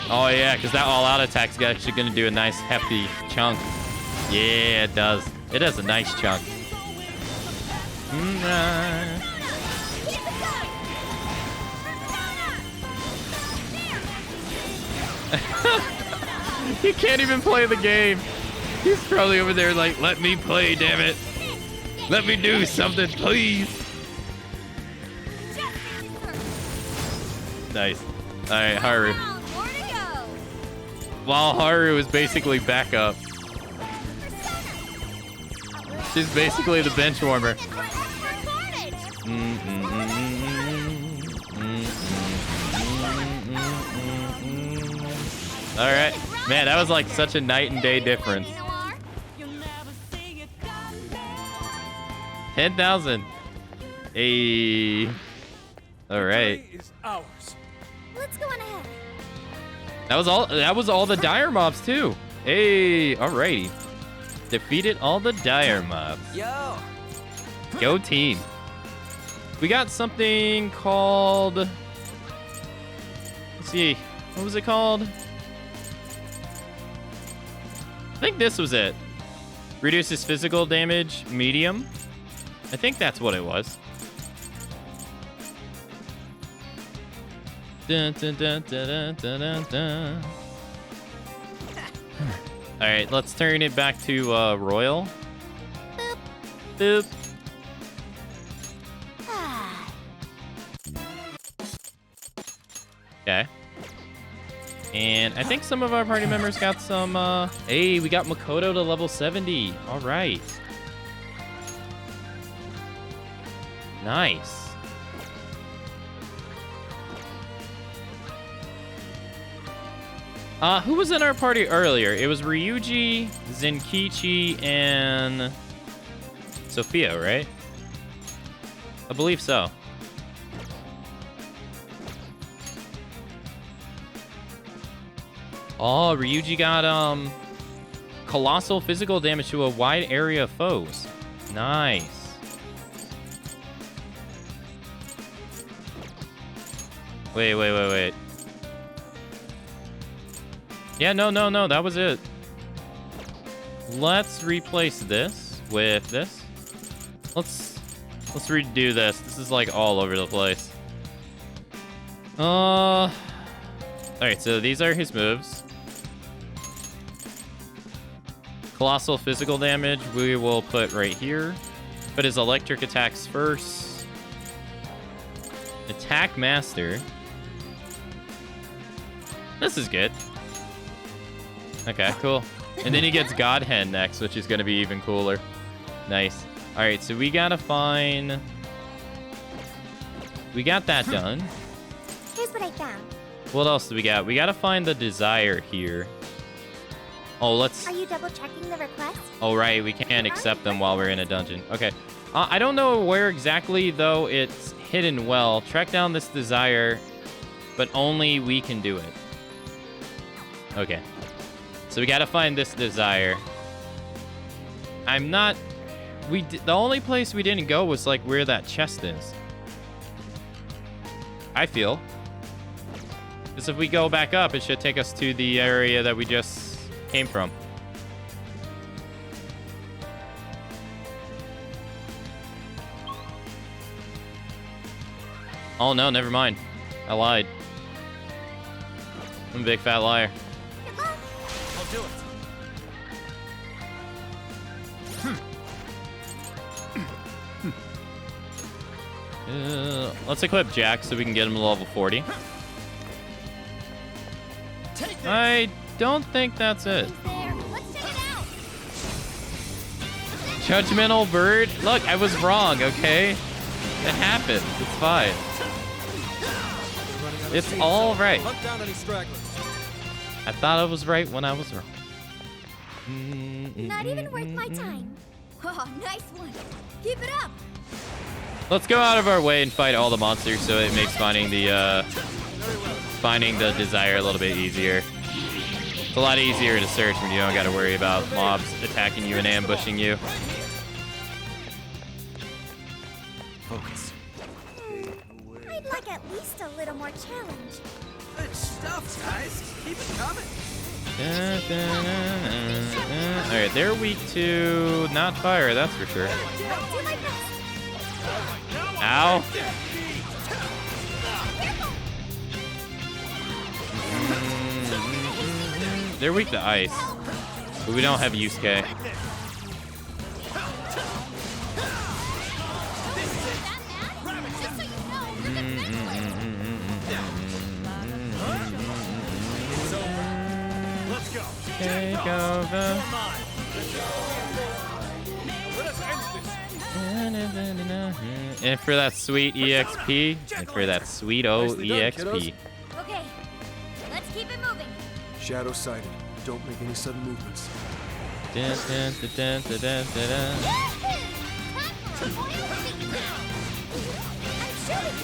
Oh yeah, because that all-out attack's actually going to do a nice hefty chunk. Yeah, it does. It has a nice chunk. He can't even play the game. He's probably over there like, let me play, damn it. Let me do something, please. Nice. All right, Haru. While Haru is basically backup. She's basically the bench warmer. All right. Man, that was like such a night and day difference. 10,000. Hey. All right. Let's go on ahead. That was all the dire mobs too. Hey, alrighty. Defeated all the dire mobs. Go team. We got something called... Let's see. What was it called? I think this was it. Reduces physical damage, medium. I think that's what it was. Dun, dun, dun, dun, dun, dun, dun. All right, let's turn it back to Royal. Boop. Okay. And I think some of our party members got some, hey, we got Makoto to level 70. All right. Nice. Who was in our party earlier? It was Ryuji, Zenkichi, and Sophia, right? I believe so. Oh, Ryuji got, colossal physical damage to a wide area of foes. Nice. Wait. Yeah, no, that was it. Let's replace this with this. Let's redo this. This is like all over the place. Alright, so these are his moves. Colossal physical damage we will put right here. Put his electric attacks first. Attack master. This is good. Okay, cool. And then he gets God Hand next, which is going to be even cooler. Nice. All right, so we got to find... We got that done. Here's what I found. What else do we got? We got to find the desire here. Oh, let's... Are you double checking the request? Oh, right. We can't accept them while we're in a dungeon. Okay. I don't know where exactly, though, it's hidden well. Track down this desire, but only we can do it. Okay. So we gotta find this desire. I'm not... The only place we didn't go was, like, where that chest is. I feel. Because if we go back up, it should take us to the area that we just came from. Oh, no, never mind. I lied. I'm a big fat liar. I'll do it. Let's equip Jack so we can get him to level 40. I don't think that's it. There. Let's check it out. Judgmental bird? Look, I was wrong, okay? It happened. It's fine. It's all right. Hunt down any stragglers. I thought I was right when I was wrong. Not even worth my time. Oh, nice one. Keep it up. Let's go out of our way and fight all the monsters so it makes finding the desire a little bit easier. It's a lot easier to search when you don't got to worry about mobs attacking you and ambushing you. Focus. I'd like at least a little more challenge. Good stuff, guys. Keep it coming. Alright, they're weak to not fire, that's for sure. I'll do my best. Ow. They're weak to ice, but we don't have Yusuke. Let's go. Take over. And for that sweet EXP, and for that sweet Nicely done, EXP. kiddos. Okay, let's keep it moving. Shadow sighted. Don't make any sudden movements. Dun, dun, dun, dun, dun, dun, dun. Time for a royal beatdown. I'm shooting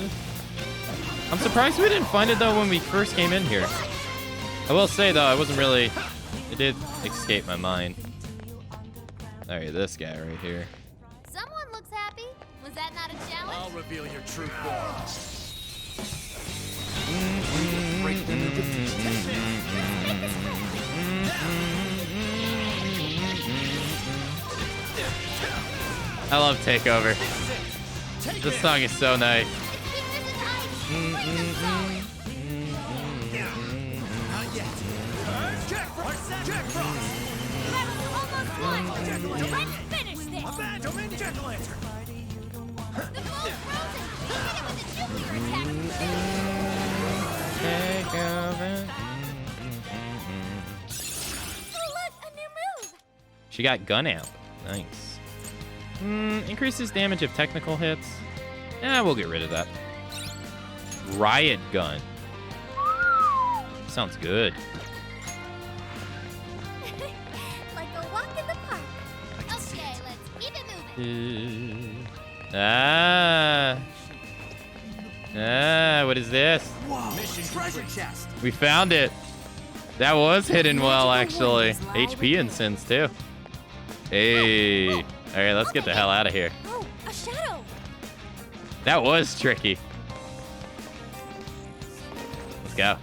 you. I'm surprised we didn't find it though when we first came in here. I will say though, I wasn't really... It did escape my mind. Alright, this guy right here. Someone looks happy. Was that not a challenge? I'll reveal your true form. Break them into pieces. I love Takeover. This song is so nice. The ball's frozen. We hit it with a nuclear attack. Take over. Oh, look, a new move. She got gun amp. Nice. Increases damage of technical hits. We'll get rid of that. Riot gun. Sounds good. Like a walk in the park. Okay, let's keep it moving. What is this? Whoa, treasure chest. We found it. That was hidden well, actually. HP incense, too. Hey. All right, let's get the hell out of here. Oh, a shadow. That was tricky. Let's go.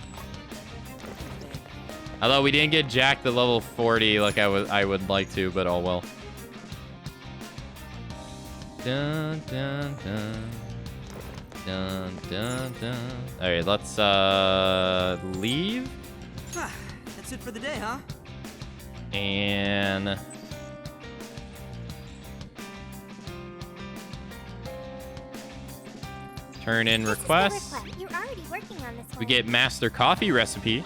Although we didn't get Jack to level 40 like I would like to, but oh well. Dun, dun, dun. Dun, dun, dun. All right, let's leave. That's it for the day, huh? And turn in requests. You're already working on this one. We get master coffee recipe.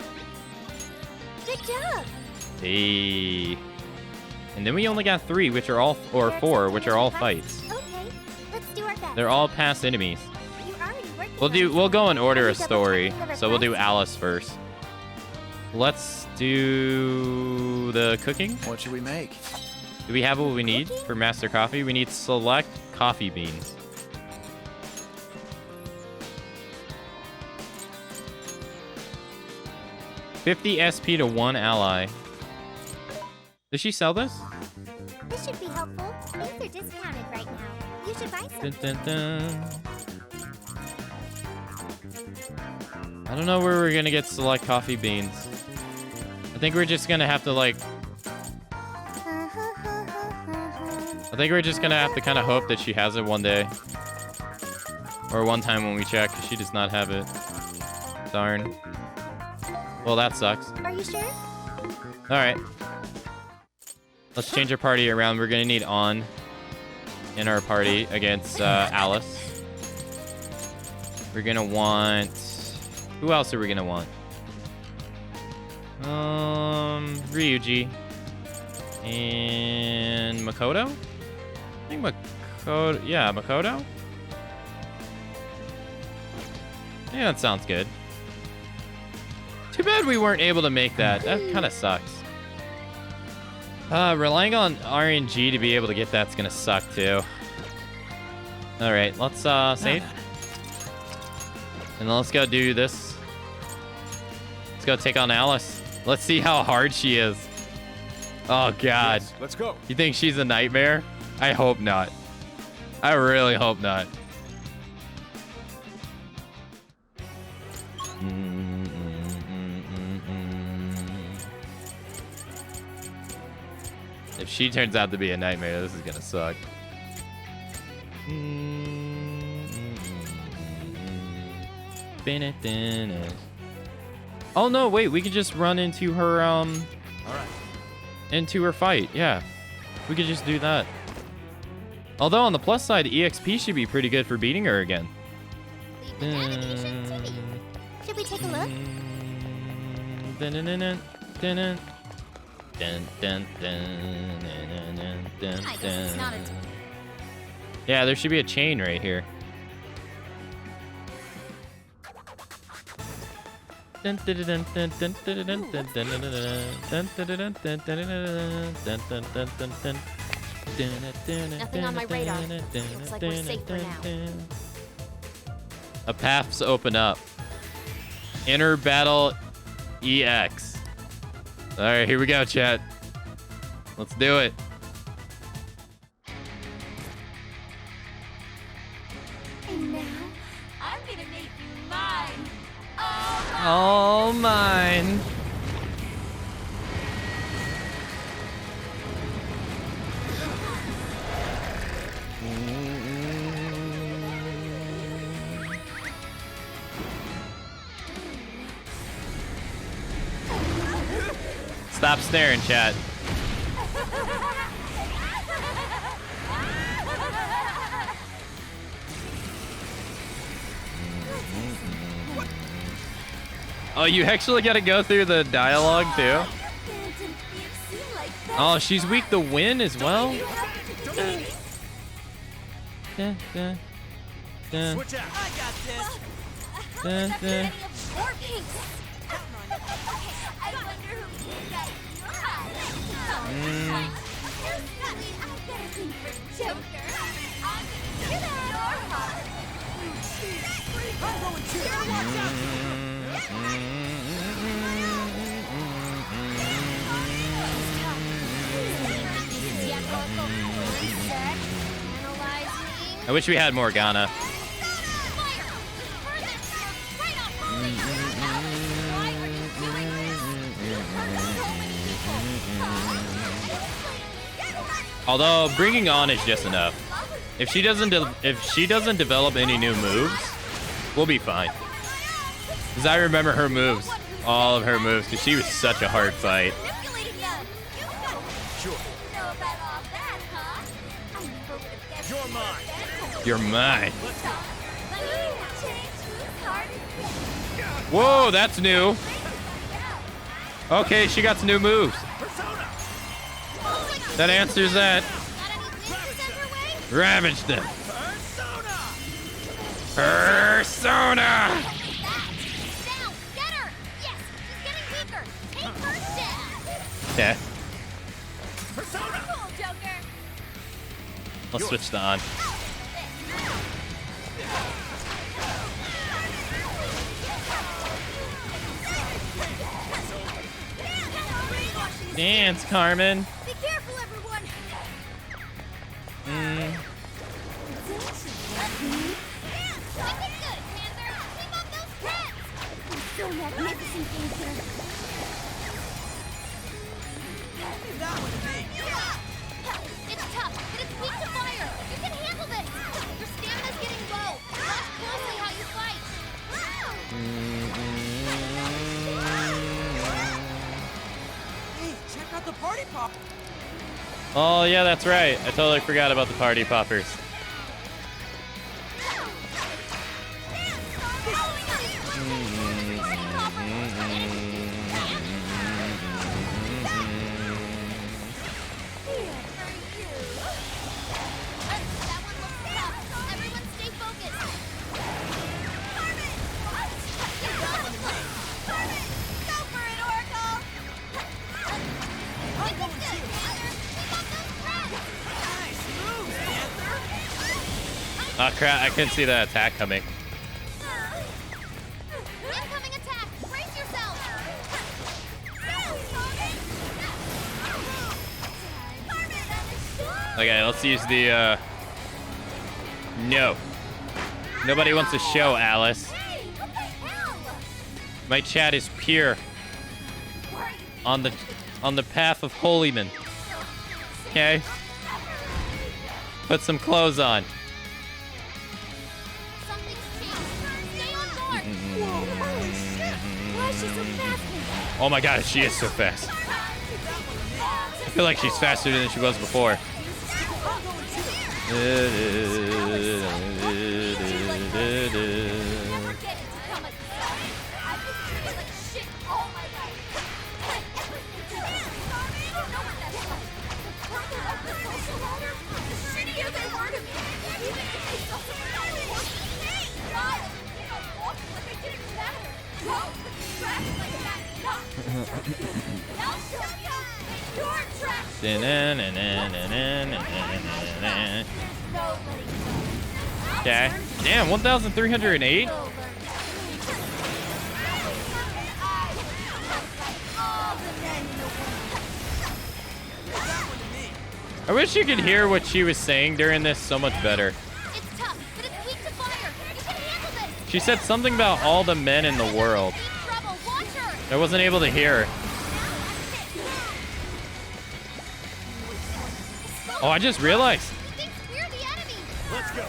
Good job. Hey. And then we only got 3, which are all, or 4, which are all fights. Okay, let's do our best. They're all past enemies. You're already working on We'll go in order Are of we story. double-checking the So we'll do request? Alice first. Let's do the cooking. What should we make? Do we have what we need for master coffee? We need select coffee beans. $50 SP to 1 ally. Does she sell this? This should be helpful. These are discounted right now. You should buy some. Dun, dun, dun. I don't know where we're gonna get select coffee beans. I think we're just gonna have to like. I think we're just gonna have to kind of hope that she has it one day, or one time when we check, 'cause she does not have it. Darn. Well, that sucks. Are you sure? All right. Let's change our party around. We're gonna need On in our party against Alice. We're gonna want. Who else are we gonna want? Ryuji and Makoto. I think Makoto. Yeah, Makoto. Yeah, that sounds good. Too bad we weren't able to make that. That kind of sucks. Relying on RNG to be able to get that's gonna suck too. All right, let's save. And let's go do this. Let's go take on Alice. Let's see how hard she is. Oh, God. Yes, let's go. You think she's a nightmare? I hope not. I really hope not. If she turns out to be a nightmare, this is gonna suck. Oh no, wait, we could just run into her All right. into her fight. Yeah. We could just do that. Although on the plus side, EXP should be pretty good for beating her again. Leave the navigation to me. Should we take a look? I guess it's not a Yeah, there should be a chain right here. Nothing on my radar. Looks like we're safe for now. A path's open up. Inner battle EX. All right, here we go, chat. Let's do it. And now, I'm gonna make you mine. All mine. Stop staring, chat. Oh, you actually got to go through the dialogue too. Oh, she's weak to wind as well. Dun, dun, dun, Switch out. I got this. dun, dun. More pinks. I wonder who did that. I've got a thing for Joker. I'm gonna get your heart. I'm going to. I wish we had Morgana. Although bringing on is just enough. If she doesn't develop any new moves, we'll be fine. Because I remember her moves, all of her moves, because she was such a hard fight. Sure. You're mine. You're mine. Whoa, that's new. Okay, she got some new moves. That answers that. Ravage them. Persona! Okay. Let's switch to on. Dance, Carmen. Be careful, everyone. So magnificent in here. It's tough, but it's weak to fire. You can handle this. Your stamina's getting low. Watch closely how you fight. Hey, check out the party pop. Oh, yeah, that's right. I totally forgot about the party poppers. Oh crap, I couldn't see the attack coming. Incoming attack! Brace yourself! Okay, let's use the, No. Nobody wants to show, Alice. Hey, what the hell? My chat is pure. On the path of holyman. Okay? Put some clothes on. Oh my god, she is so fast. I feel like she's faster than she was before. Okay. Damn, 1,308? I wish you could hear what she was saying during this so much better. It's tough, but it's weak to fire. You can handle this. She said something about all the men in the world. Trouble. Watch her. I wasn't able to hear her. Oh, I just realized. He thinks we're the enemy. Let's go.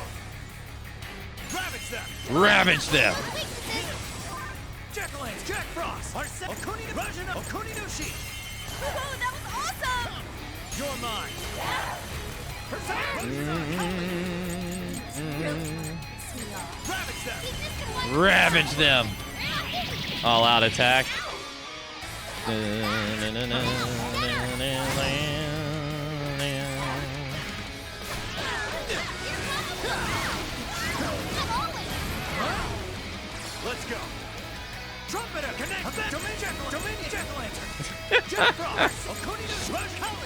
Ravage them. Ravage them. Jack-o'-lanterns, Jack Frost. Okuni Rajana Okuni Nushi. Oh, that was awesome. You're mine. Ravage them. Ravage them. All out attack. Let's go. Trumpeter, connect. Dominion Jack-o'-lantern. Jack Frost.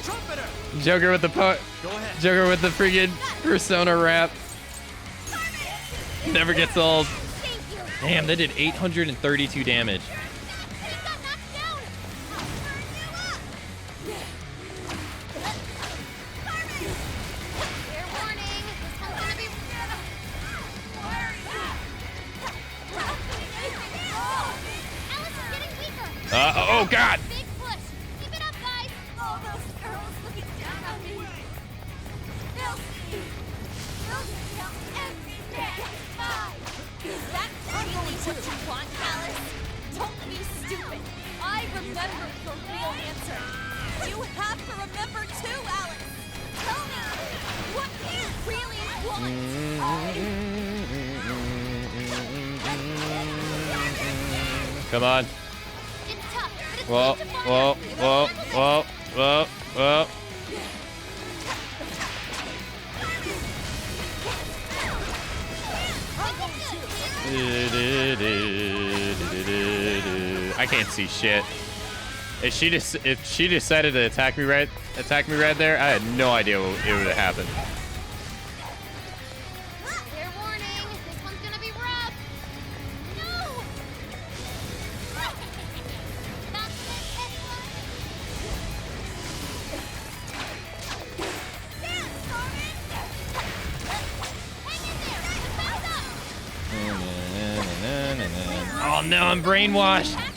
Trumpeter. Joker with the Go ahead. Joker with the freaking persona rap. Never gets old. Thank you. Damn, they did 832 damage. He got knocked down. I'll burn you up. Fair warning. This one's gonna be. Alice is getting weaker. Oh God. Big push. Keep it up, guys. All those girls looking down on me. They'll see. They'll tell every man. Is that really what you want, Alice? Don't be stupid. I remember your real answer. You have to remember too, Alice. Tell me, what do you really want? Come on. It's tough, but it's Whoa, going to fire. whoa, You whoa, gotta handle whoa, whoa, whoa. I can't see shit. If she decided to attack me right there, I had no idea what it would have happened. Fair warning, this one's gonna be rough. No! Not this, anyone. Stand, Stormin! Hang in there! Defend up! Oh no, I'm brainwashed. Attack us?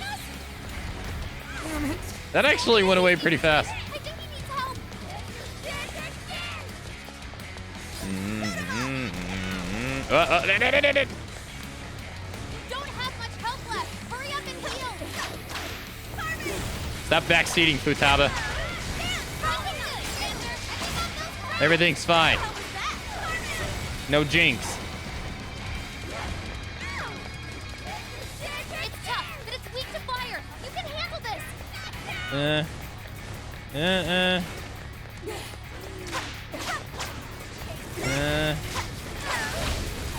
That actually went away pretty fast. I think he needs help. Don't have much help left. Hurry up and heal. Stop backseating, Futaba. Everything's fine. No jinx. It's tough, but it's weak to fire. You can handle this.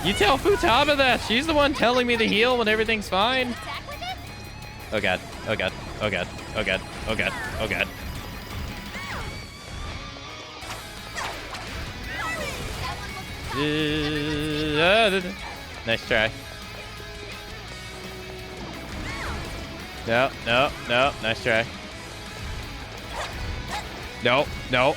You tell Futaba that. She's the one telling me to heal when everything's fine. Attack with it? Oh god. Oh god. Oh god. Oh god. Oh god. Oh god. That one looks Nice try. No, no, no. Nice try. No, no.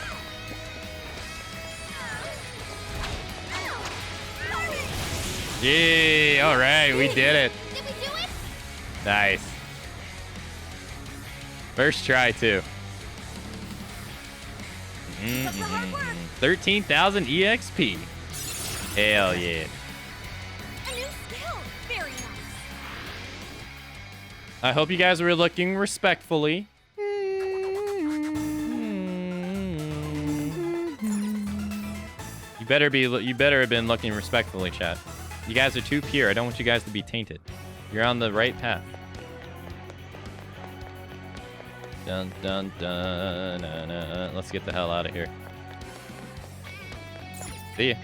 Yay, all right, we did it. Did we do it? Nice. First try, too. 13,000 EXP. Hell yeah. A new skill. Very nice. I hope you guys were looking respectfully. You better have been looking respectfully, chat. You guys are too pure. I don't want you guys to be tainted. You're on the right path. Dun dun dun. Nah, nah. Let's get the hell out of here. See ya.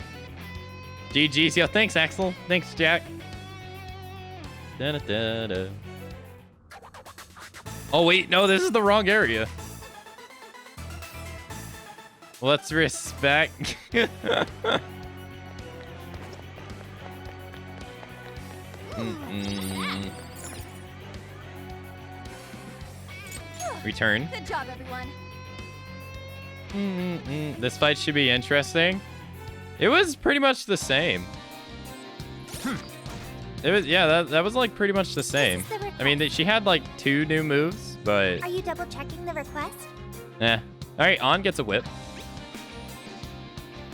GG's. Yo, thanks, Axel. Thanks, Jack. Da, da, da, da. Oh, wait. No, this is the wrong area. Let's respect. Return. Good job, everyone. This fight should be interesting. It was pretty much the same. It was, yeah, that was like pretty much the same. This is the I mean, she had like 2 new moves, but Are you double checking the request? yeah. All right, On gets a whip.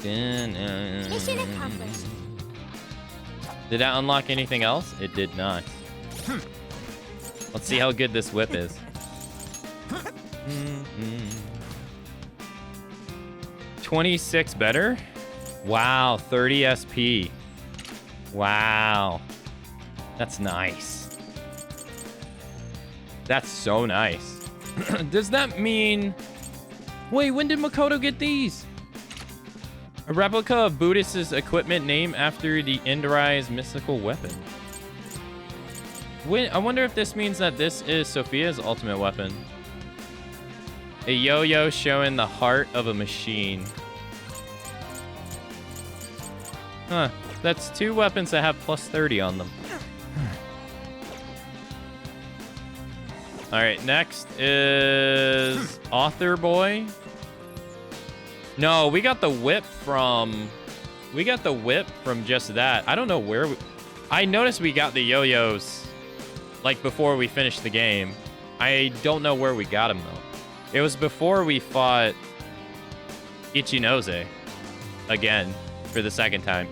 Mission accomplished. Did that unlock anything else? It did not. Let's see how good this whip is. 26 better? Wow, 30 SP. Wow. That's nice. That's so nice. Does that mean... Wait, when did Makoto get these? A replica of Buddhist's equipment named after the Enderai's mystical weapon. I wonder if this means that this is Sophia's ultimate weapon. A yo-yo showing the heart of a machine. Huh. That's 2 weapons that have plus 30 on them. Alright, next is Author Boy. No, we got the whip from... We got the whip from just that. I don't know where we... I noticed we got the yo-yos, like, before we finished the game. I don't know where we got them, though. It was before we fought Ichinose again for the second time.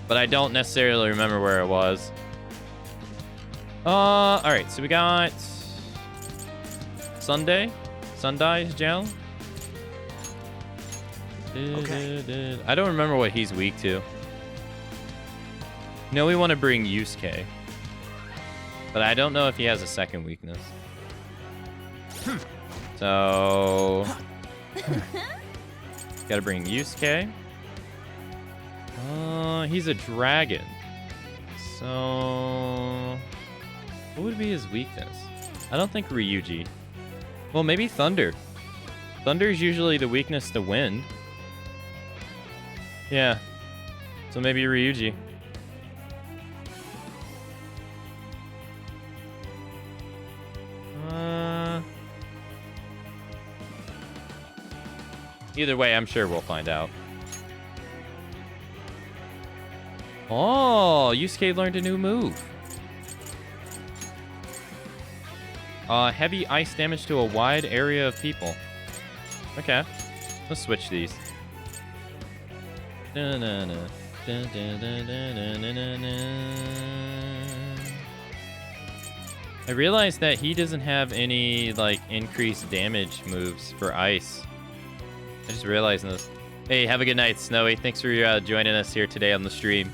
But I don't necessarily remember where it was. Alright, so we got Sundai's gel. Okay. I don't remember what he's weak to. No, we want to bring Yusuke. But I don't know if he has a second weakness. So... Gotta bring Yusuke. He's a dragon. So... What would be his weakness? I don't think Ryuji. Well, maybe Thunder. Thunder's usually the weakness to wind. Yeah. So maybe Ryuji. Either way, I'm sure we'll find out. Oh, Yusuke learned a new move. Heavy ice damage to a wide area of people. Okay, let's switch these. I realized that he doesn't have any, like, increased damage moves for ice. I just realized this. Hey, have a good night, Snowy. Thanks for joining us here today on the stream.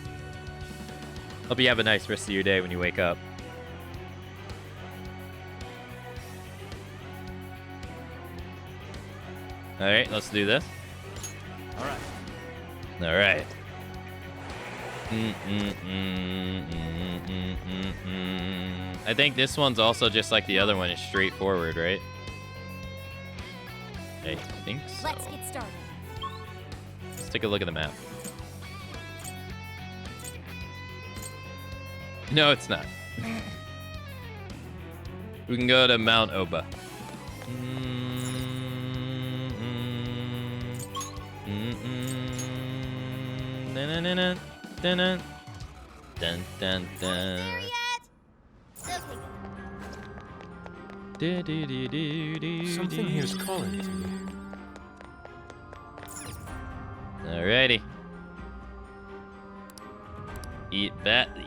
Hope you have a nice rest of your day when you wake up. All right, let's do this. All right. All right. I think this one's also just like the other one. It's straightforward, right? I think so. Let's get started. Let's take a look at the map. No, it's not. We can go to Mount Oba. Dun, dun, dun. There yet? Okay. Something here's calling to me. Alrighty.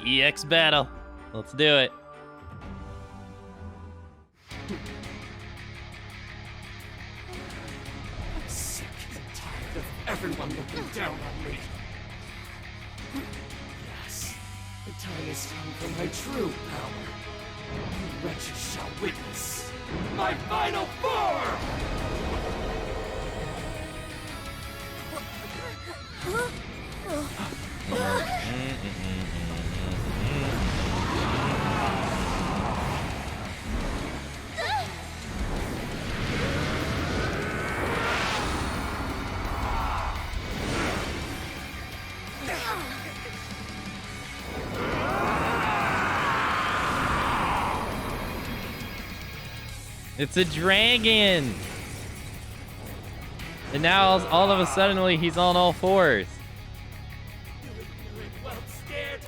EX battle. Let's do it. I'm sick and tired of everyone looking down on me. Yes, the time has come for my true power. You wretches shall witness my final form! It's a dragon! And now all of a sudden he's on all fours. Well scared.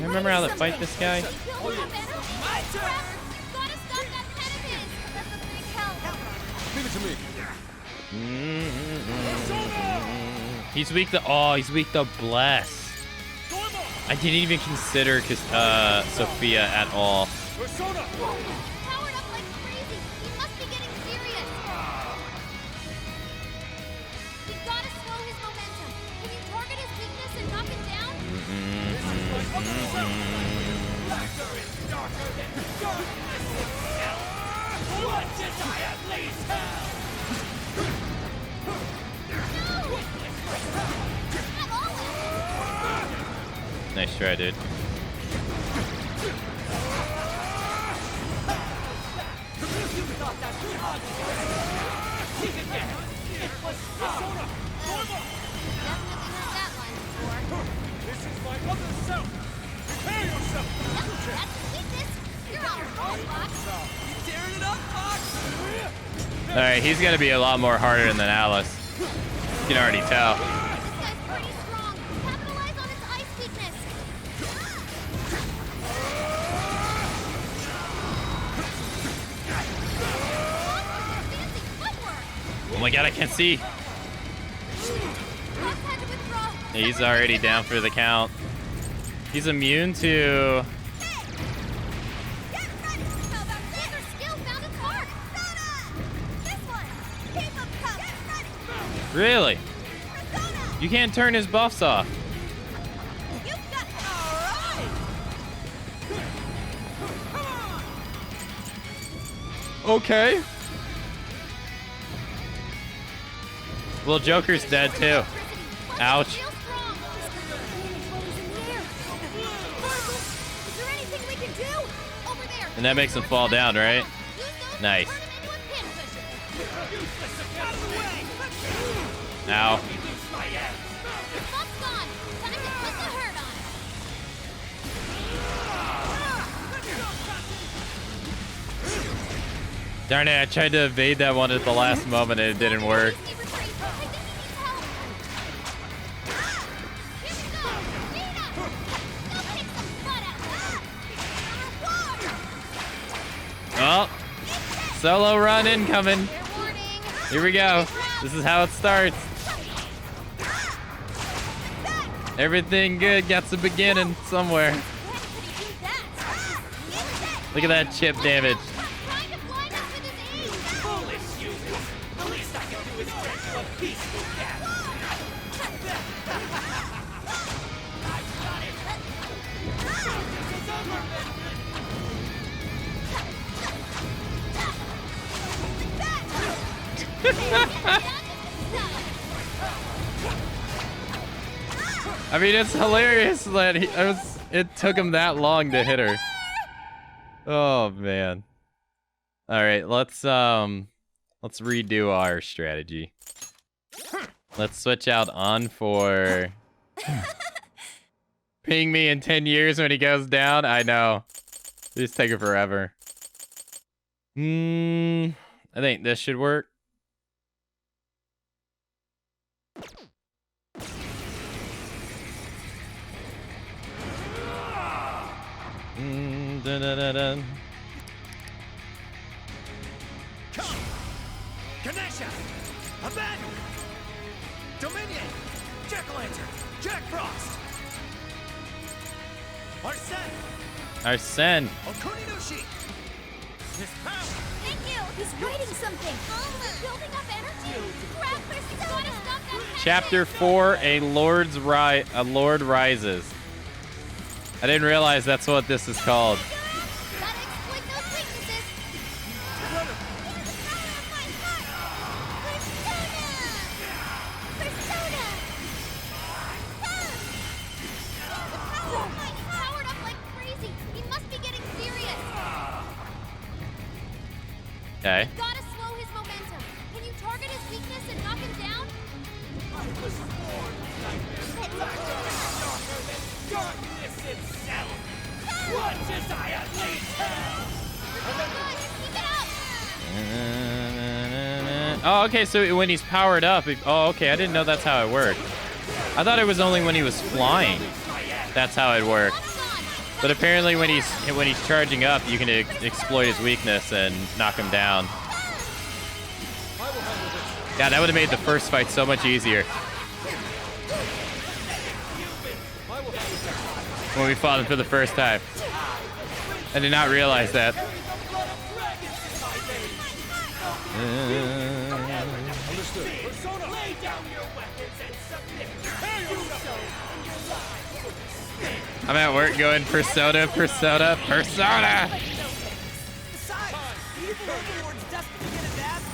Remember how to fight this guy? My turn! You've got to stop that pen of his! That's a big help! Leave it to me. He's weak to he's weak to bless. I didn't even consider Sophia at all. Persona! Powered up like crazy! He must be getting serious! We've got to slow his momentum! Can you target his weakness and knock it down? Nice try, dude. Alright, he's gonna be a lot more harder than Alice. You can already tell. Oh my god, I can't see. He's already down for the count. He's immune to... Really? You can't turn his buffs off. Okay. Well, Joker's dead too. Ouch. And that makes him fall down, right? Nice. Ow. Darn it, I tried to evade that one at the last moment and it didn't work. Oh, solo run incoming. Here we go. This is how it starts. Everything good gets a beginning somewhere. Look at that chip damage. I mean, it's hilarious that it took him that long to hit her. Oh man. All right, let's redo our strategy. Let's switch out on for ping me in 10 years when he goes down. I know. These take forever. I think this should work. Dun, dun, dun, dun. Ganesha! Abaddon! Dominion! Jack-o'-lantern! Jack Frost! Arsene! Arsene! Okuninushi! His power! Thank you! He's writing something! Building up energy! Grab Christy! Gotta stop that! Chapter 4, a Lord Rises. I didn't realize that's what this is called. Gotta exploit those weaknesses! Persona! He's powered up like crazy! He must be getting serious! Okay. Gotta slow his momentum! Can you target his weakness and knock him down? I was born like this! Darker than darkness itself! What is I unleash hell? Keep it up! Oh, okay, so when he's powered up... Oh, okay, I didn't know that's how it worked. I thought it was only when he was flying. That's how it worked. But apparently when he's charging up, you can exploit his weakness and knock him down. God, that would have made the first fight so much easier. When we fought him for the first time. I did not realize that. I'm at work going persona. Besides, the evil overlord's destined to get his ass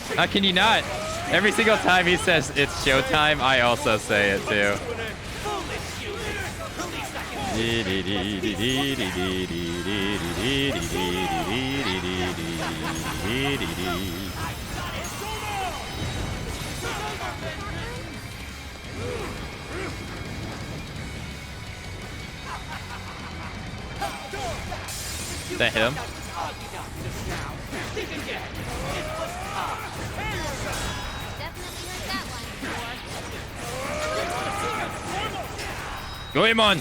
beat. How can you not? Every single time he says it's showtime, I also say it too. Did that hit him? Go him on!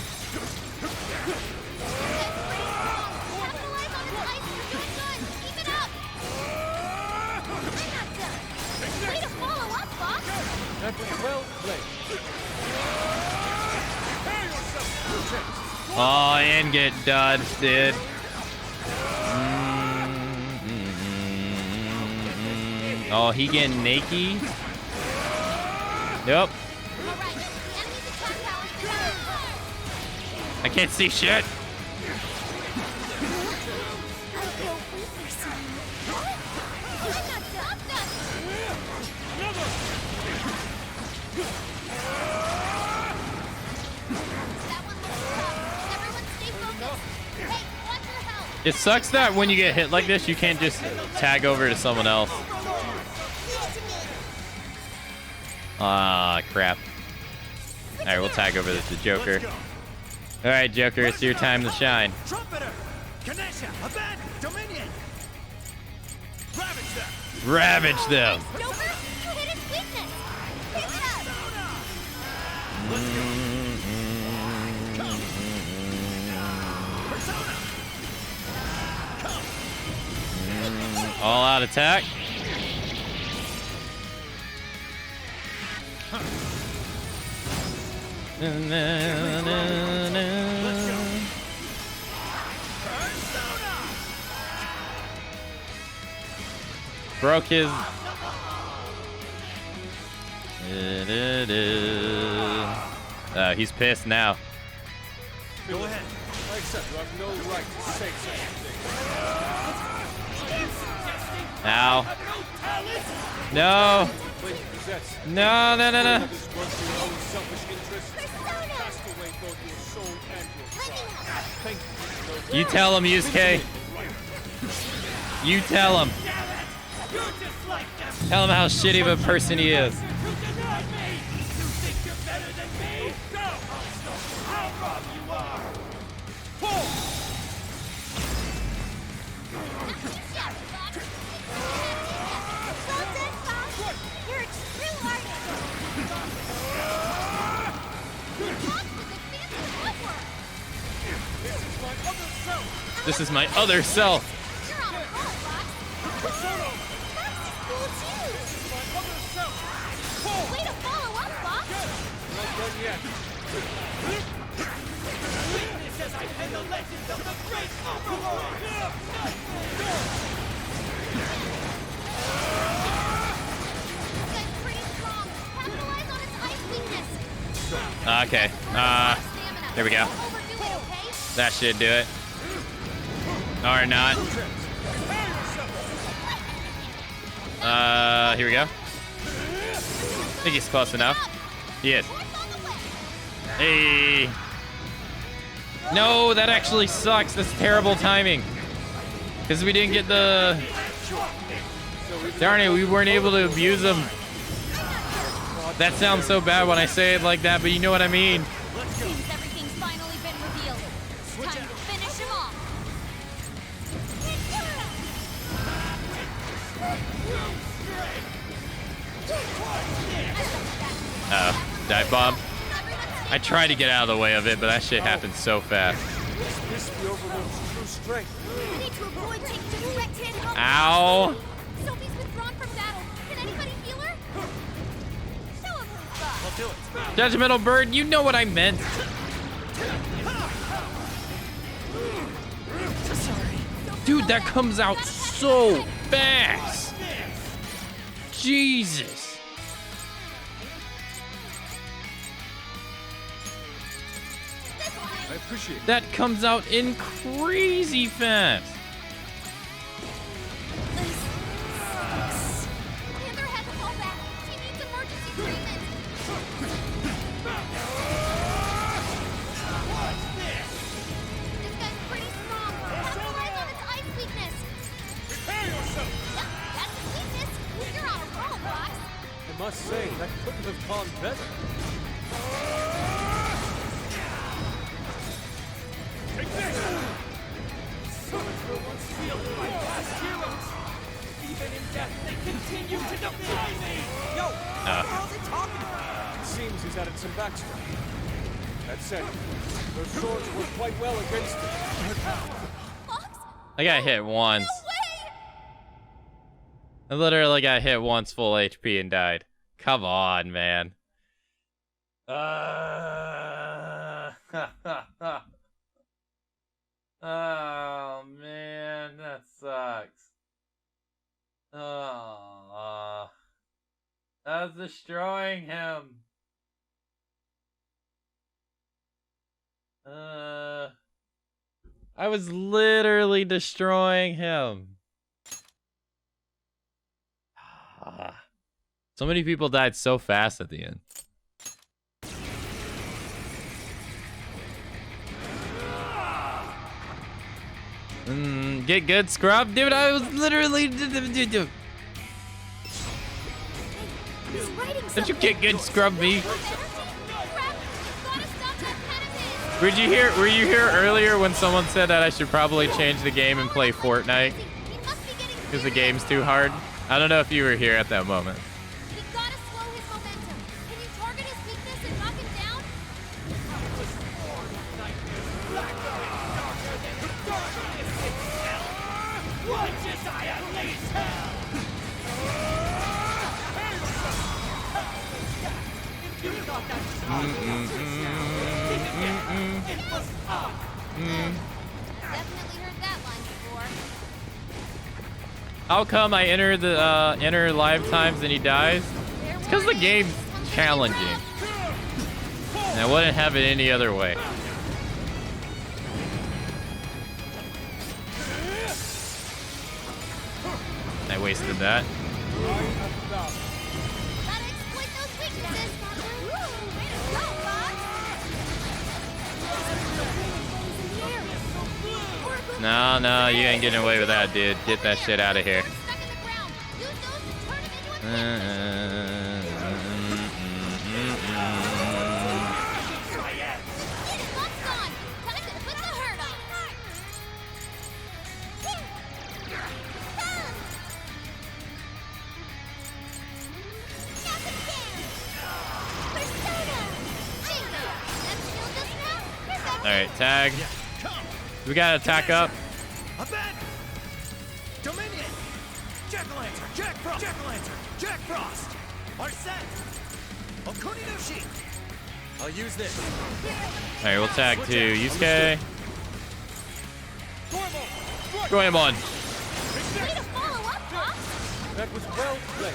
Oh, and get dodged, dude. Oh, he getting naked? Nope. I can't see shit. It sucks that when you get hit like this, you can't just tag over to someone else. Ah, crap. All right, we'll tag over to Joker. All right, Joker, it's your time to shine. Trumpeter! Ganesha! Abandon! Dominion! Ravage them! Ravage them. Joker, you hit his weakness. Pick it up. All out attack. Broke his. He's pissed now. Go ahead. I accept you have no right to say such a thing. Ow. No. No, no, no, no. You tell him, Yusuke. You tell him. Tell him how shitty of a person he is. This is my other self. Way to follow up, Fox. Okay. There we go. That should do it. Or not. Here we go. I think he's close enough. He is. Hey. No, that actually sucks. That's terrible timing. Because we didn't get the... Darn it, we weren't able to abuse him. That sounds so bad when I say it like that, but you know what I mean. Seems everything's finally been revealed. It's time to finish him off. Dive bomb. I tried to get out of the way of it, but that shit happened so fast. This the Overlord's true strength. We need to avoid taking direct hit. Ow. Sophie's withdrawn from battle. Can anybody heal her? Show him who's boss. I'll do it. Judgmental Bird, you know what I meant. Dude, that comes out so fast. Jesus. appreciate it. That comes out in crazy fast. Panther had to fall back. He needs emergency treatment. This guy's pretty strong. Capitalize on its ice weakness. Prepare yourself! Yep, that's its weakness. You're on a roll, Fox. I must say, that couldn't have gone better. Take this! Swords were once wielded by past heroes. Even in death, they continue to defy me! Yo, what the hell is he talking about? It seems he's added some backstory. That said, those swords work quite well against it. Fox? I got hit once. No way! I literally got hit once full HP and died. Come on, man. Oh, man, that sucks. Oh, I was destroying him. I was literally destroying him. So many people died so fast at the end. Get good, scrub. Dude, I was literally... He's writing something. Did you get good, scrub me? Crap! Gotta stop that pen of his. Were you here earlier when someone said that I should probably change the game and play Fortnite? He must be getting Because the game's too hard? I don't know if you were here at that moment. We gotta slow his momentum. Can you target his weakness and knock him down? What is I unleash hell? If you thought that was it was up. Definitely heard that line before. How come I enter the enter live times and he dies? It's because the game's challenging. And I wouldn't have it any other way. I wasted that. Gotta exploit those weaknesses. Ooh, way to go, Fox. No, you ain't getting away with that, dude. Get that shit out of here. Stuck in the ground. Use those to turn him into a Get it, lock's gone. Time to put the hurt on. Alright, tag. We gotta attack up. Abandon! Dominion! Jack-o'-lantern! Jack Frost! Jack-o'-lantern! Jack Frost! Arsene! Okuninoshi! I'll use this. Alright, we'll tag to Yusuke. Goemon. Way to follow up, Fox. That was well played.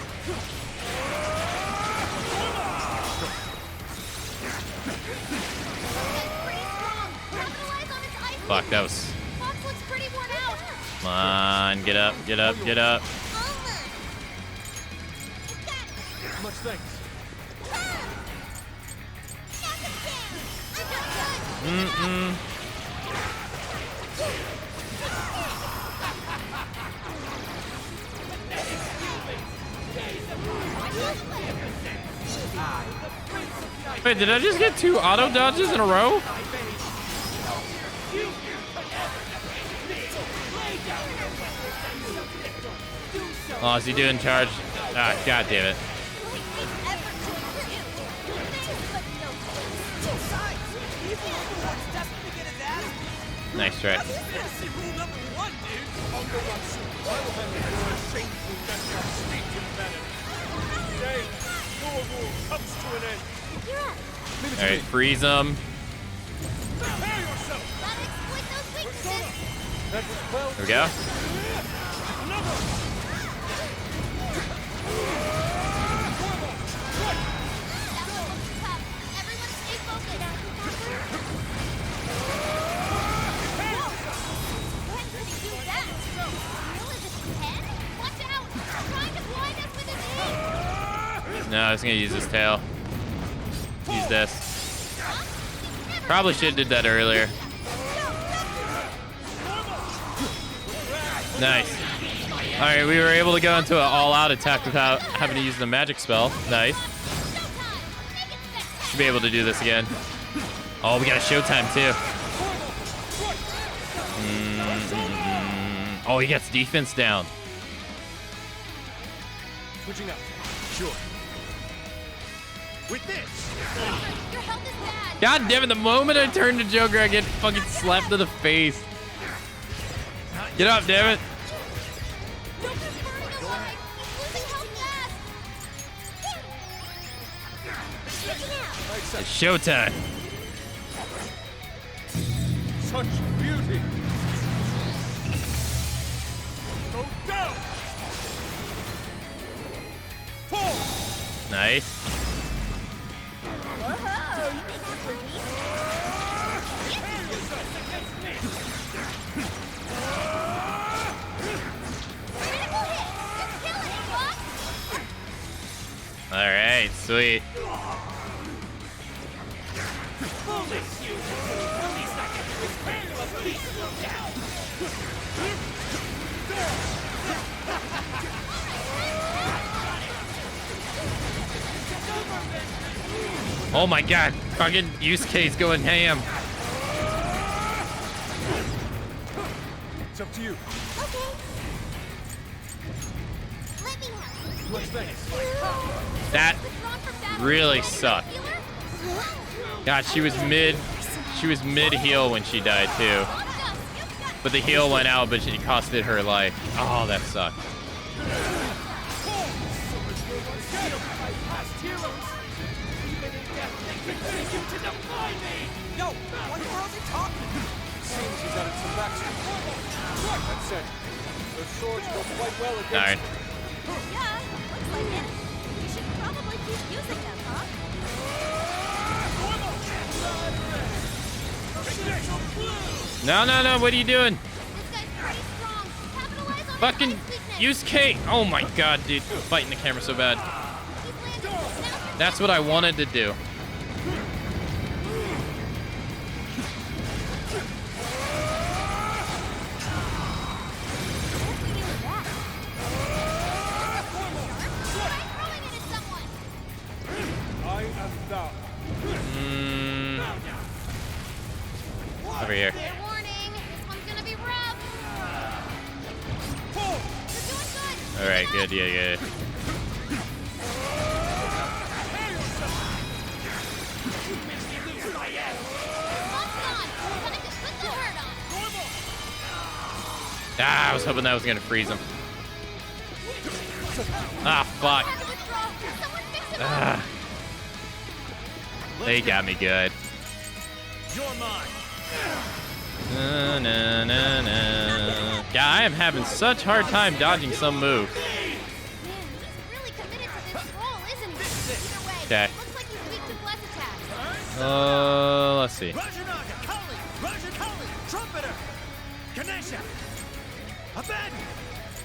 Pretty strong. Capitalize on its ice. Fuck, that was... Fox looks pretty worn out. Come on, get up, get up, get up. Much thanks. Wait, did I just get 2 auto dodges in a row? Oh, is he doing charge? Ah, god damn it. Nice try. Rule number 1, dude! Today, your rule comes to an end. Alright, freeze him. Prepare yourself. Gotta exploit those weaknesses. That was well. There we go. That one looks tough. Everyone stay focused. No, I was gonna use his tail. Use this. Probably should have did that earlier. Nice. All right, we were able to go into an all-out attack without having to use the magic spell. Nice. Should be able to do this again. Oh, we got a showtime too. Oh, he gets defense down. Switching up. Sure. With this. Your health is bad. God damn it, the moment I turn to Joker, I get fucking slapped to the face. Get up, damn it. Joker's burning alive. He's losing health fast. Switching out. It's showtime. Such beauty. Go down. Fall. Nice. Whoa, you think we're pretty? Critical hit. You're killing it, boss. All right, sweet. Oh my god, fucking use case going ham. It's up to you. Okay. Let me help. What's next? That Withdrawn from battle. really sucked. Healer? God, she was mid heal when she died too. But the heal went out, but it costed her life. Oh, that sucked. Yo, what the world are you talking about? Seems he's added some backstory. That said, those swords go quite well against All right. Yeah, looks like it. You should probably keep using them, huh? No, what are you doing? This guy's pretty strong. Capitalize on Fucking his weakness. use K. Oh my god, dude. Fighting the camera so bad. He's landing. Now That's what I wanted to do. I am thou. Over here. fair warning. This one's gonna be rough. You're doing good. All right, good, yeah. Lock's on. Gonna put the hurt on. Ah, I was hoping that was gonna freeze him. Ah, fuck. Hard to withdraw. Someone fix him up. Ah. They got me good. You're mine. Na. Yeah, I am having such hard time dodging some moves. Man, he's really committed to this role, isn't he? Either way, Okay. looks like he's weak to bless attacks. Let's see. Rajanaga, Kali, Rajakali, Trumpeter, Ganesha, Abaddon,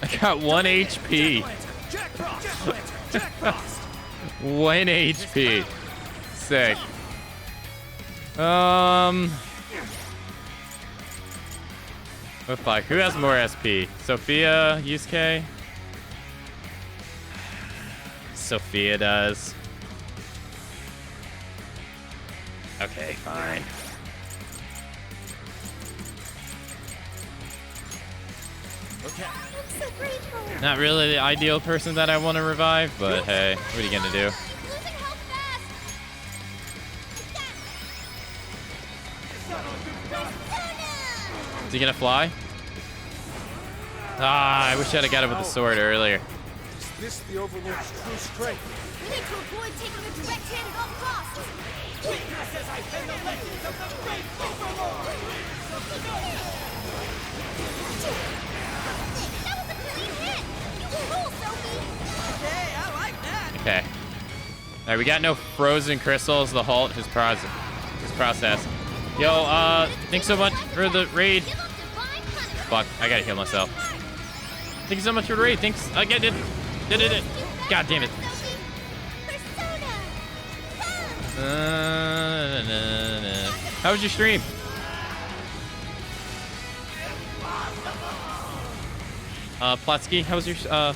I got 1 HP. Jack Frost, Jack Frost. 1 HP. Sick. Oh fuck, who has more SP? Sophia, Yusuke? Sophia does. Okay, fine. Okay. I'm so grateful. Not really the ideal person that I want to revive, but hey, what are you gonna do? He's losing health fast. Is he gonna fly? Ah, I wish I'd have got him with the sword earlier. Is this the Overlord's true strength? We need to avoid taking a direct hit at all costs. That was a clean hit. You rule, Sophie. Hey, I like that. Okay. All right, we got no frozen crystals to halt his process. Yo, thanks so much for the raid. Give up divine punishment. Fuck, I gotta heal myself. Thank you so much for the raid. Thanks. I get it. Did it. God damn it. Sophie, there's How was your stream? Platsky, how was your there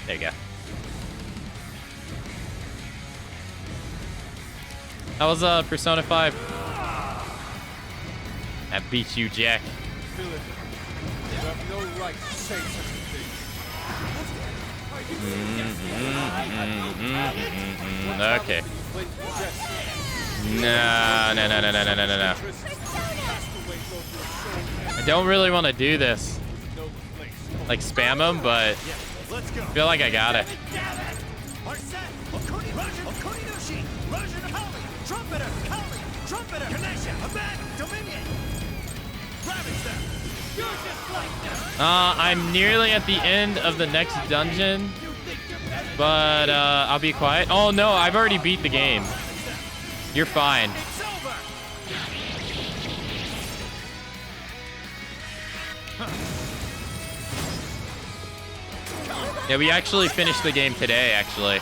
you go. How was Persona 5? That beats you, Jack. Villain, you have no right to say such a thing. Okay. No. I don't really want to do this. Like spam them, but I feel like I got it. I'm nearly at the end of the next dungeon, but I'll be quiet. Oh no, I've already beat the game. You're fine. Yeah, we actually finished the game today, actually.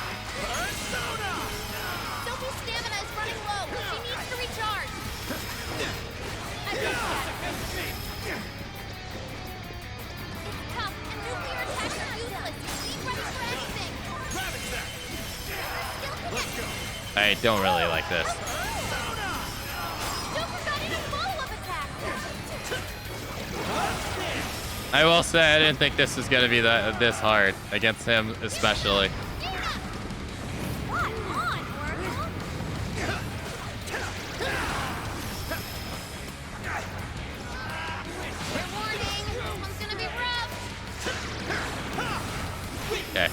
Sophie's stamina is running low. She needs to recharge. It's tough, and nuclear attacks are useless. Be ready for anything. I don't really like this. Joker got in a follow-up attack. I will say I didn't think this was gonna be this hard against him, especially. Come on, Oracle. Warning, this one's gonna be rough. Okay.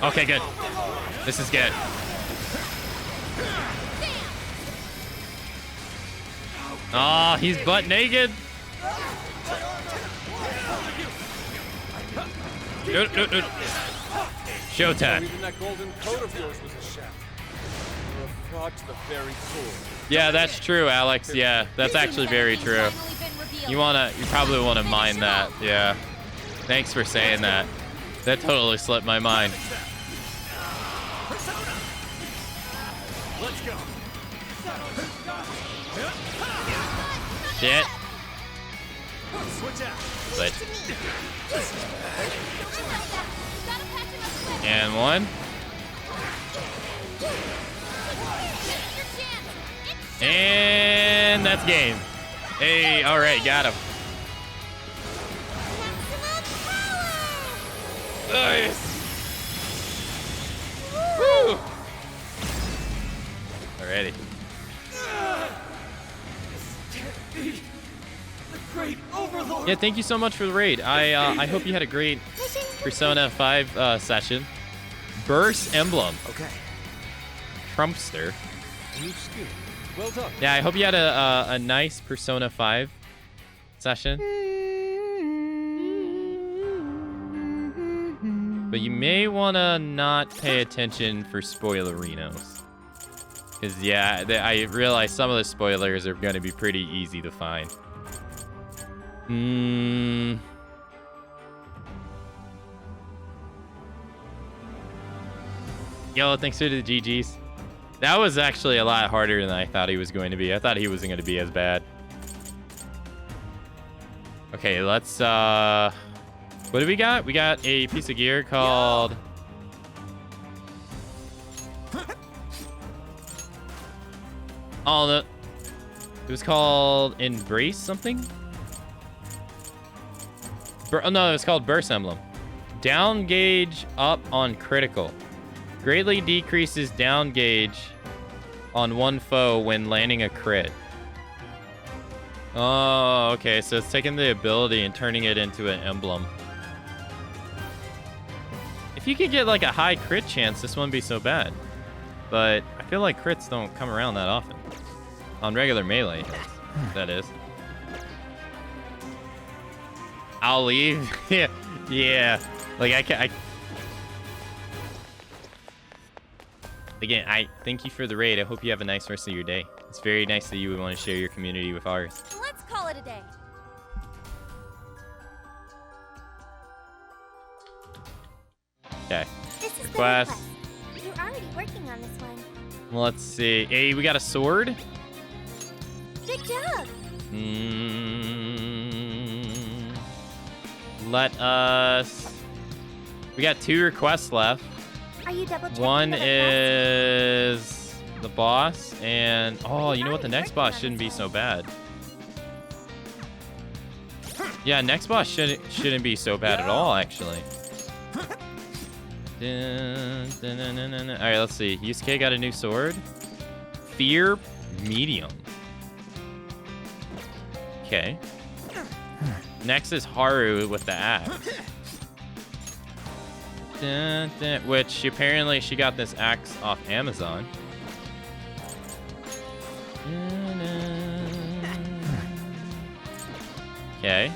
Okay, good. This is good. Oh, he's butt naked. Showtime. Even that golden coat of yours was a sham. You're a fraud to the very core. Yeah, that's true, Alex. Yeah, that's actually very true. You probably wanna mind that. Yeah. Thanks for saying that. That totally slipped my mind. Let's go. Shit. Switch out. Switch. And one. And that's game. Hey, all right, got him. Nice. Woo. Alrighty. Great Overlord. Yeah, thank you so much for the raid. I hope you had a great Persona 5 session. Burst Emblem. Okay. Trumpster. New skill. Well done. Yeah, I hope you had a nice Persona 5 session. But you may want to not pay attention for spoilerinos. Because, yeah, I realize some of the spoilers are going to be pretty easy to find. Yo, thanks for the GGs. That was actually a lot harder than I thought he was going to be. I thought he wasn't going to be as bad. Okay, let's, what do we got? We got a piece of gear called... Oh, it was called Embrace something? No, it was called Burst Emblem. Down gauge up on critical. Greatly decreases down gauge on one foe when landing a crit. Oh, okay. So it's taking the ability and turning it into an emblem. If you could get like a high crit chance, this wouldn't be so bad. But I feel like crits don't come around that often. On regular melee, that is. I'll leave. Yeah. Like Again, I thank you for the raid. I hope you have a nice rest of your day. It's very nice that you would want to share your community with ours. Let's call it a day. Okay. This is Request. the request. You're already working on this one. Let's see. Hey, we got a sword. Good job. Let us. We got 2 requests left. Are you double checking One the request? is the boss, and oh, you know what? The next boss shouldn't be so bad. Yeah, next boss shouldn't be so bad at all, actually. All right, let's see. Yusuke got a new sword. Fear medium. Okay. Next is Haru with the axe. Which apparently she got this axe off Amazon. Okay.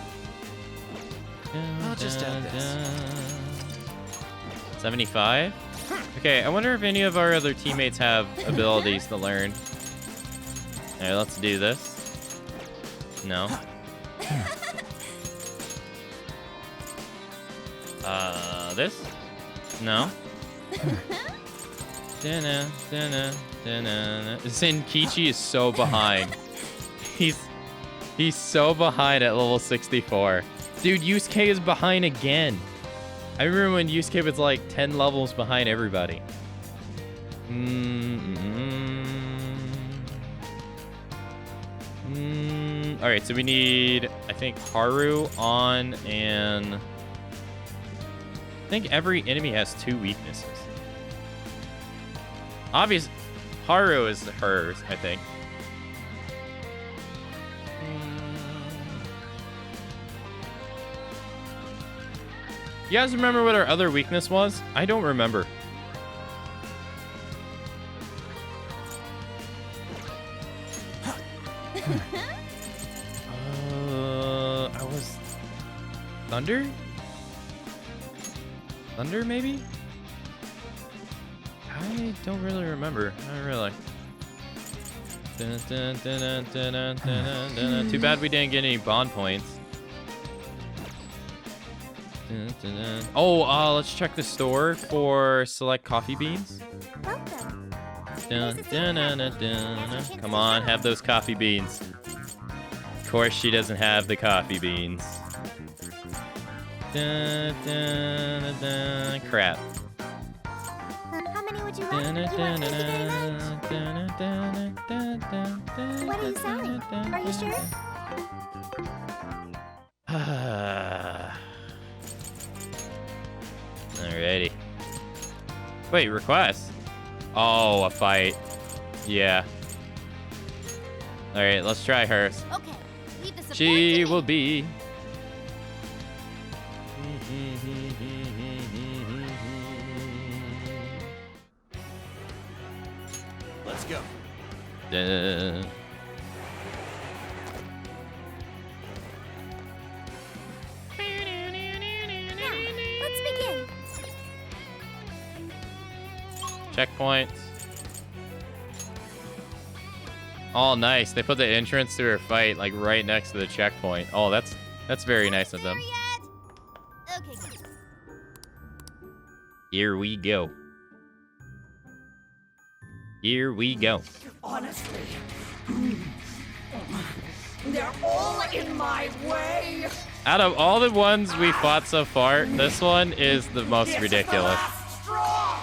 I'll just add this. 75. Okay, I wonder if any of our other teammates have abilities to learn. All right, let's do this. No. This? No. Zenkichi is so behind. He's so behind at level 64. Dude, Yusuke is behind again. I remember when Yusuke was like 10 levels behind everybody. All right, so we need, I think, Haru on, and I think every enemy has 2 weaknesses. Obvious, Haru is hers, I think. You guys remember what our other weakness was? I don't remember. I was... Thunder? Thunder, maybe? I don't really remember. Not really. Too bad we didn't get any bond points. Oh, let's check the store for select coffee beans. Welcome. Come on, have those coffee beans. Of course she doesn't have the coffee beans. Crap. How many would you like? What are you selling? Are you sure? Alrighty. Wait, request? Oh, a fight. Yeah. Alright, let's try hers. Okay. Leave the support She to will me. be. Let's go. Duh. Now, let's begin. Checkpoints. Oh, nice. They put the entrance to her fight like right next to the checkpoint. Oh, that's very nice of them. Here yet? Okay, good. Here we go. Here we go. Honestly, they're all in my way. Out of all the ones we fought so far, this one is the most It's ridiculous. the last straw.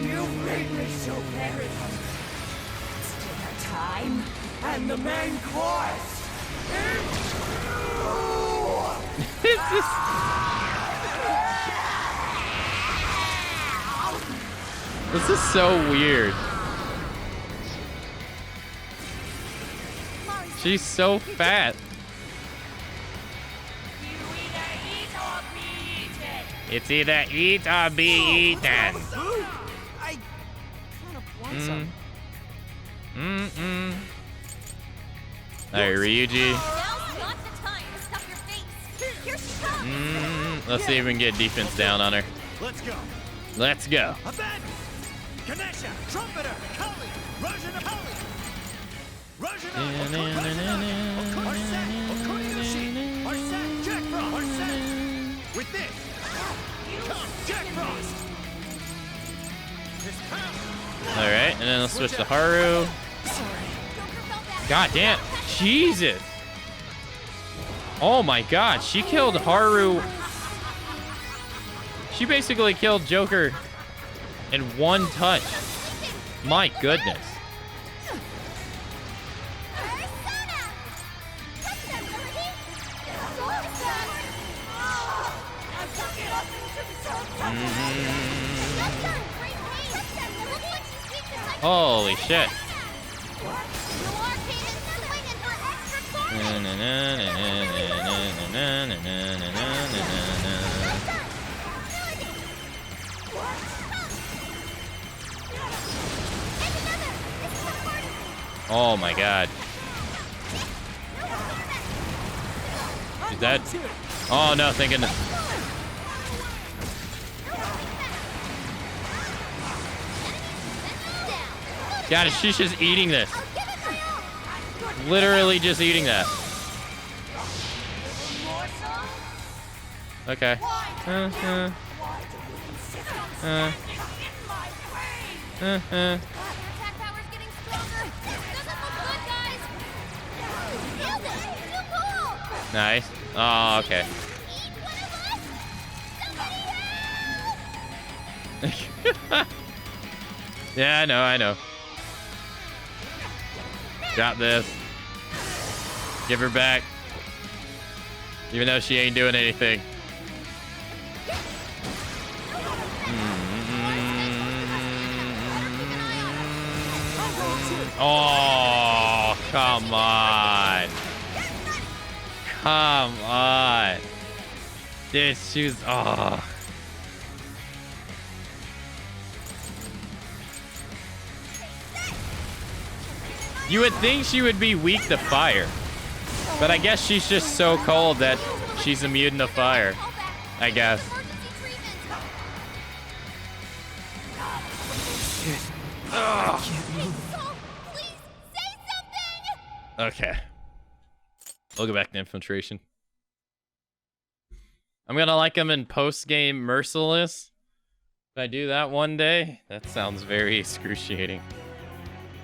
You made me so very hungry. It's dinner time, and the main course is you. It's just... This is so weird. She's so fat. It's either eat or be eaten. I kind of want some. Alright, Ryuji. Now's not the time to stuff your face. Here she comes. Let's see if we can get defense down on her. Let's go. Let's go. Abandon. Ganesha, Trumpeter, Kali, Rajana Kali. Rajana, Arsene, Okoyushi, Arsene, Jack Frost, Arsene. With this, And then let's switch to Haru. God damn. Jesus. Oh my god. She killed Haru. She basically killed Joker in one touch. My goodness. Holy shit. Oh my god. Is that? Oh no, thank goodness. God, she's just eating this. Literally just eating that. Okay. Nice. Oh, okay. Yeah, I know. Got this. Give her back. Even though she ain't doing anything. Oh, come on. Come on. Dude, she was... Oh. You would think she would be weak to fire. But I guess she's just so cold that she's immune to fire. I guess. Okay. We'll go back to infiltration. I'm gonna like him in post-game Merciless. If I do that one day, that sounds very excruciating.